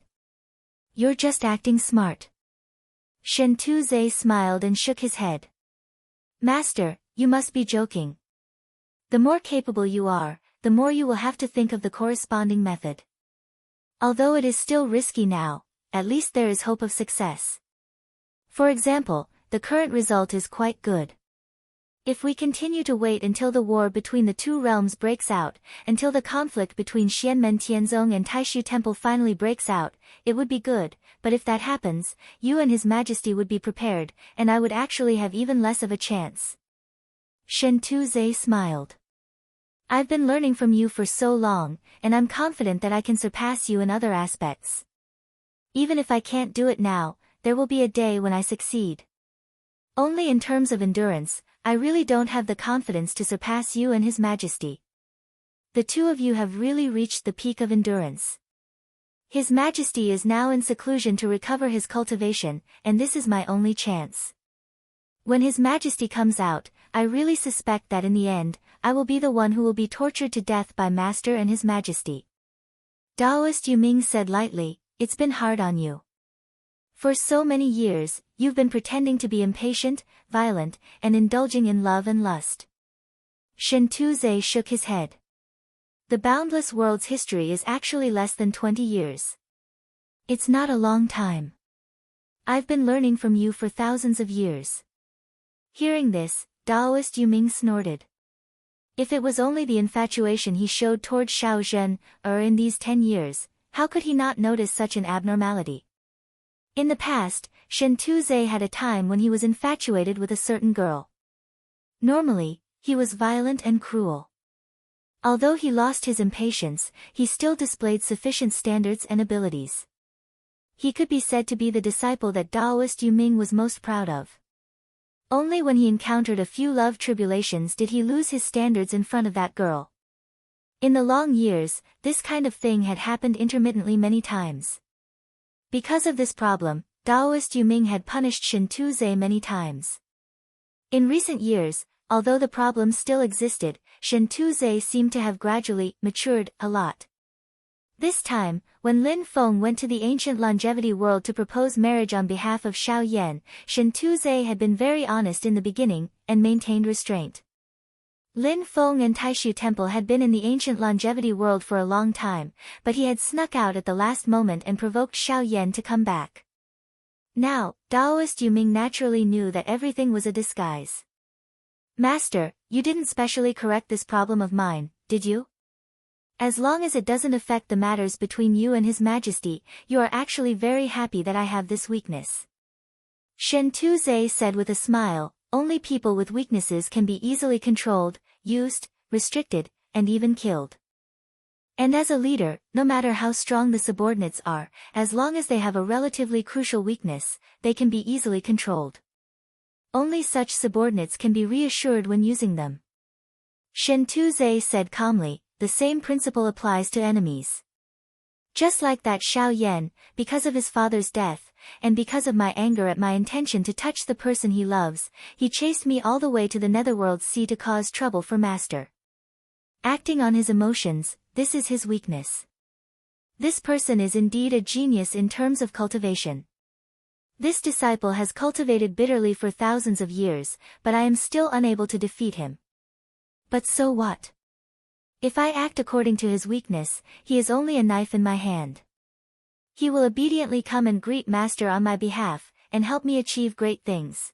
You're just acting smart. Shintu Zhe smiled and shook his head. Master, you must be joking. The more capable you are, the more you will have to think of the corresponding method. Although it is still risky now, at least there is hope of success. For example, the current result is quite good. If we continue to wait until the war between the two realms breaks out, until the conflict between Xianmen Tianzong and Taishu Temple finally breaks out, it would be good, but if that happens, you and His Majesty would be prepared, and I would actually have even less of a chance. Shen Tuzhe smiled. I've been learning from you for so long, and I'm confident that I can surpass you in other aspects. Even if I can't do it now, there will be a day when I succeed. Only in terms of endurance, I really don't have the confidence to surpass you and His Majesty. The two of you have really reached the peak of endurance. His Majesty is now in seclusion to recover his cultivation, and this is my only chance. When His Majesty comes out, I really suspect that in the end, I will be the one who will be tortured to death by Master and His Majesty. Taoist Yuming said lightly, it's been hard on you. For so many years, you've been pretending to be impatient, violent, and indulging in love and lust. Shen Tuzhe shook his head. The boundless world's history is actually less than 20 years. It's not a long time. I've been learning from you for thousands of years. Hearing this, Taoist Yuming snorted. If it was only the infatuation he showed toward Xiao Zhen, in these 10 years, how could he not notice such an abnormality? In the past, Shen Tuzhe had a time when he was infatuated with a certain girl. Normally, he was violent and cruel. Although he lost his impatience, he still displayed sufficient standards and abilities. He could be said to be the disciple that Taoist Yuming was most proud of. Only when he encountered a few love tribulations did he lose his standards in front of that girl. In the long years, this kind of thing had happened intermittently many times. Because of this problem, Taoist Yuming had punished Shen Tuzhe many times. In recent years, although the problem still existed, Shen Tuzhe seemed to have gradually matured a lot. This time, when Lin Feng went to the ancient longevity world to propose marriage on behalf of Xiao Yan, Shen Tuzhe had been very honest in the beginning, and maintained restraint. Lin Feng and Taishu Temple had been in the ancient longevity world for a long time, but he had snuck out at the last moment and provoked Xiao Yan to come back. Now, Taoist Yuming naturally knew that everything was a disguise. Master, you didn't specially correct this problem of mine, did you? As long as it doesn't affect the matters between you and His Majesty, you are actually very happy that I have this weakness. Shen Tuzhe said with a smile, only people with weaknesses can be easily controlled, used, restricted, and even killed. And as a leader, no matter how strong the subordinates are, as long as they have a relatively crucial weakness, they can be easily controlled. Only such subordinates can be reassured when using them. Shen Tuzhe said calmly, the same principle applies to enemies. Just like that Xiao Yan, because of his father's death, and because of my anger at my intention to touch the person he loves, he chased me all the way to the Netherworld Sea to cause trouble for Master. Acting on his emotions, this is his weakness. This person is indeed a genius in terms of cultivation. This disciple has cultivated bitterly for thousands of years, but I am still unable to defeat him. But so what? If I act according to his weakness, he is only a knife in my hand. He will obediently come and greet Master on my behalf, and help me achieve great things.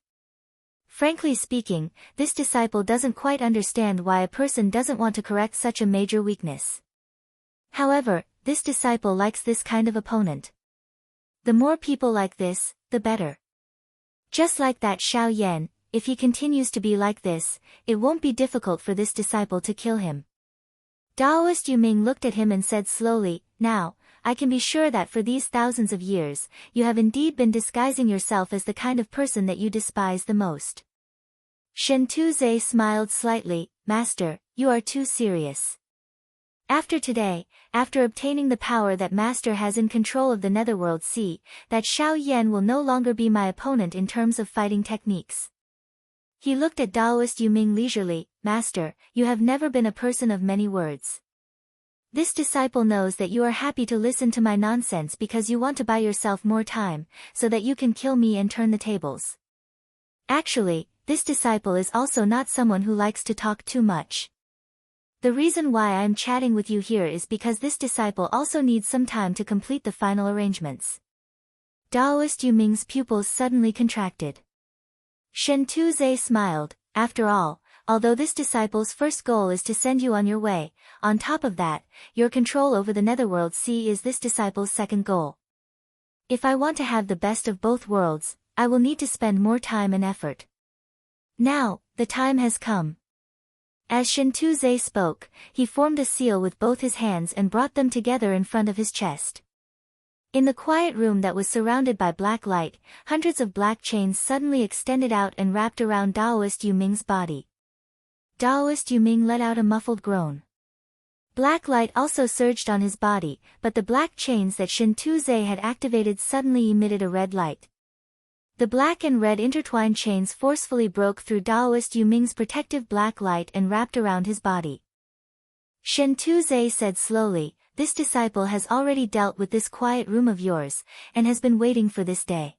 Frankly speaking, this disciple doesn't quite understand why a person doesn't want to correct such a major weakness. However, this disciple likes this kind of opponent. The more people like this, the better. Just like that Xiao Yan, if he continues to be like this, it won't be difficult for this disciple to kill him. Taoist Yuming looked at him and said slowly, now, I can be sure that for these thousands of years, you have indeed been disguising yourself as the kind of person that you despise the most. Shen Tuzhe smiled slightly, Master, you are too serious. After today, after obtaining the power that Master has in control of the Netherworld Sea, that Xiao Yan will no longer be my opponent in terms of fighting techniques. He looked at Taoist Yuming leisurely, Master, you have never been a person of many words. This disciple knows that you are happy to listen to my nonsense because you want to buy yourself more time, so that you can kill me and turn the tables. Actually, this disciple is also not someone who likes to talk too much. The reason why I am chatting with you here is because this disciple also needs some time to complete the final arrangements. Taoist Yuming's pupils suddenly contracted. Shen Tuzhe smiled, after all, although this disciple's first goal is to send you on your way, on top of that, your control over the netherworld sea is this disciple's second goal. If I want to have the best of both worlds, I will need to spend more time and effort. Now, the time has come. As Shintuze spoke, he formed a seal with both his hands and brought them together in front of his chest. In the quiet room that was surrounded by black light, hundreds of black chains suddenly extended out and wrapped around Daoist Yuming's body. Daoist Yuming let out a muffled groan. Black light also surged on his body, but the black chains that Shintuze had activated suddenly emitted a red light. The black and red intertwined chains forcefully broke through Daoist Yuming's protective black light and wrapped around his body. Shintuze said slowly, "This disciple has already dealt with this quiet room of yours, and has been waiting for this day.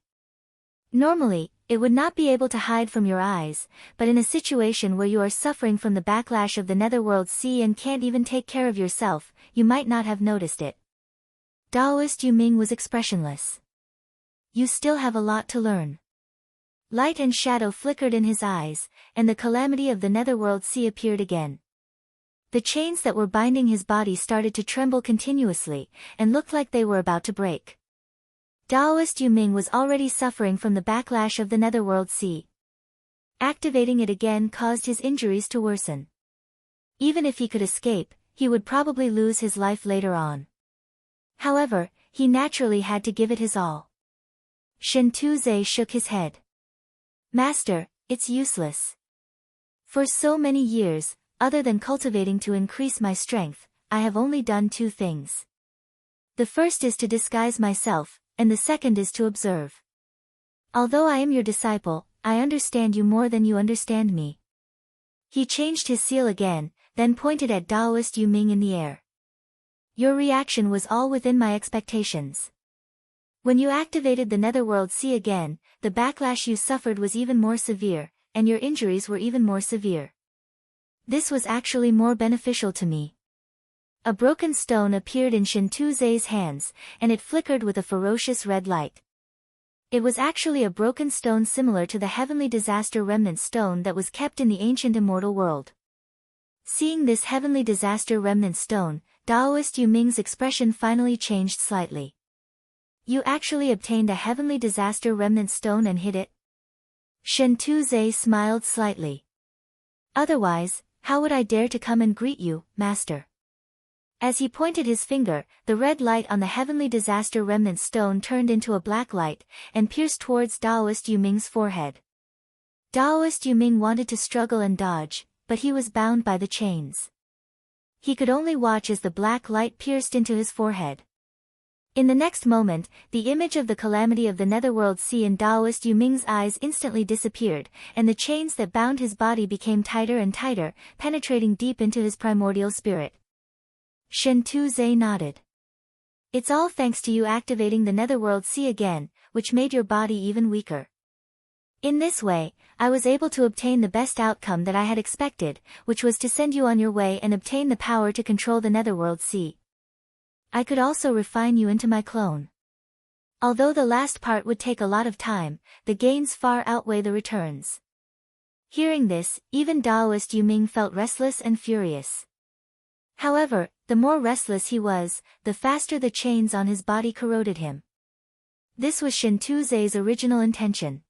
Normally, it would not be able to hide from your eyes, but in a situation where you are suffering from the backlash of the netherworld sea and can't even take care of yourself, you might not have noticed it." Daoist Yuming was expressionless. "You still have a lot to learn." Light and shadow flickered in his eyes, and the calamity of the netherworld sea appeared again. The chains that were binding his body started to tremble continuously, and looked like they were about to break. Daoist Yuming was already suffering from the backlash of the netherworld sea. Activating it again caused his injuries to worsen. Even if he could escape, he would probably lose his life later on. However, he naturally had to give it his all. Shintuze shook his head. "Master, it's useless. For so many years, other than cultivating to increase my strength, I have only done two things. The first is to disguise myself, and the second is to observe. Although I am your disciple, I understand you more than you understand me." He changed his seal again, then pointed at Daoist Yuming in the air. "Your reaction was all within my expectations. When you activated the netherworld sea again, the backlash you suffered was even more severe, and your injuries were even more severe. This was actually more beneficial to me." A broken stone appeared in Shintuze's hands, and it flickered with a ferocious red light. It was actually a broken stone similar to the heavenly disaster remnant stone that was kept in the ancient immortal world. Seeing this heavenly disaster remnant stone, Daoist Yuming's expression finally changed slightly. "You actually obtained a heavenly disaster remnant stone and hid it?" Shintuze smiled slightly. "Otherwise, how would I dare to come and greet you, master?" As he pointed his finger, the red light on the heavenly disaster remnant stone turned into a black light, and pierced towards Daoist Yuming's forehead. Daoist Yuming wanted to struggle and dodge, but he was bound by the chains. He could only watch as the black light pierced into his forehead. In the next moment, the image of the calamity of the netherworld sea in Daoist Yuming's eyes instantly disappeared, and the chains that bound his body became tighter and tighter, penetrating deep into his primordial spirit. Shintuze nodded. "It's all thanks to you activating the netherworld sea again, which made your body even weaker. In this way, I was able to obtain the best outcome that I had expected, which was to send you on your way and obtain the power to control the netherworld sea. I could also refine you into my clone. Although the last part would take a lot of time, the gains far outweigh the returns." Hearing this, even Daoist Yuming felt restless and furious. However, the more restless he was, the faster the chains on his body corroded him. This was Shintuze's original intention.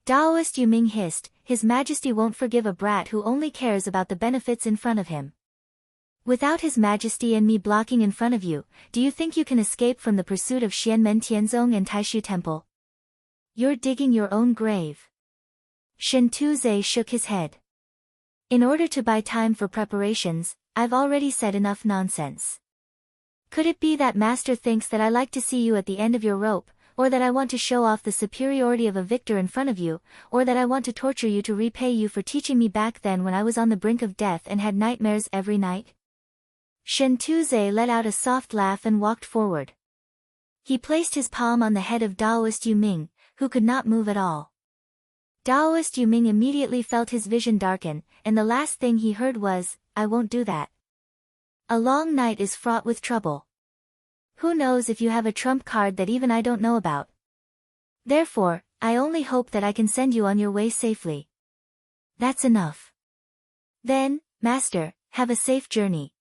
Daoist Yuming hissed, "His Majesty won't forgive a brat who only cares about the benefits in front of him. Without His Majesty and me blocking in front of you, do you think you can escape from the pursuit of Xianmen Tianzong and Taishu Temple? You're digging your own grave." Shintuze shook his head. "In order to buy time for preparations, I've already said enough nonsense. Could it be that Master thinks that I like to see you at the end of your rope, or that I want to show off the superiority of a victor in front of you, or that I want to torture you to repay you for teaching me back then when I was on the brink of death and had nightmares every night?" Shintuze let out a soft laugh and walked forward. He placed his palm on the head of Daoist Yuming, who could not move at all. Daoist Yuming immediately felt his vision darken, and the last thing he heard was, "I won't do that. A long night is fraught with trouble. Who knows if you have a trump card that even I don't know about. Therefore, I only hope that I can send you on your way safely. That's enough." Then, master, have a safe journey.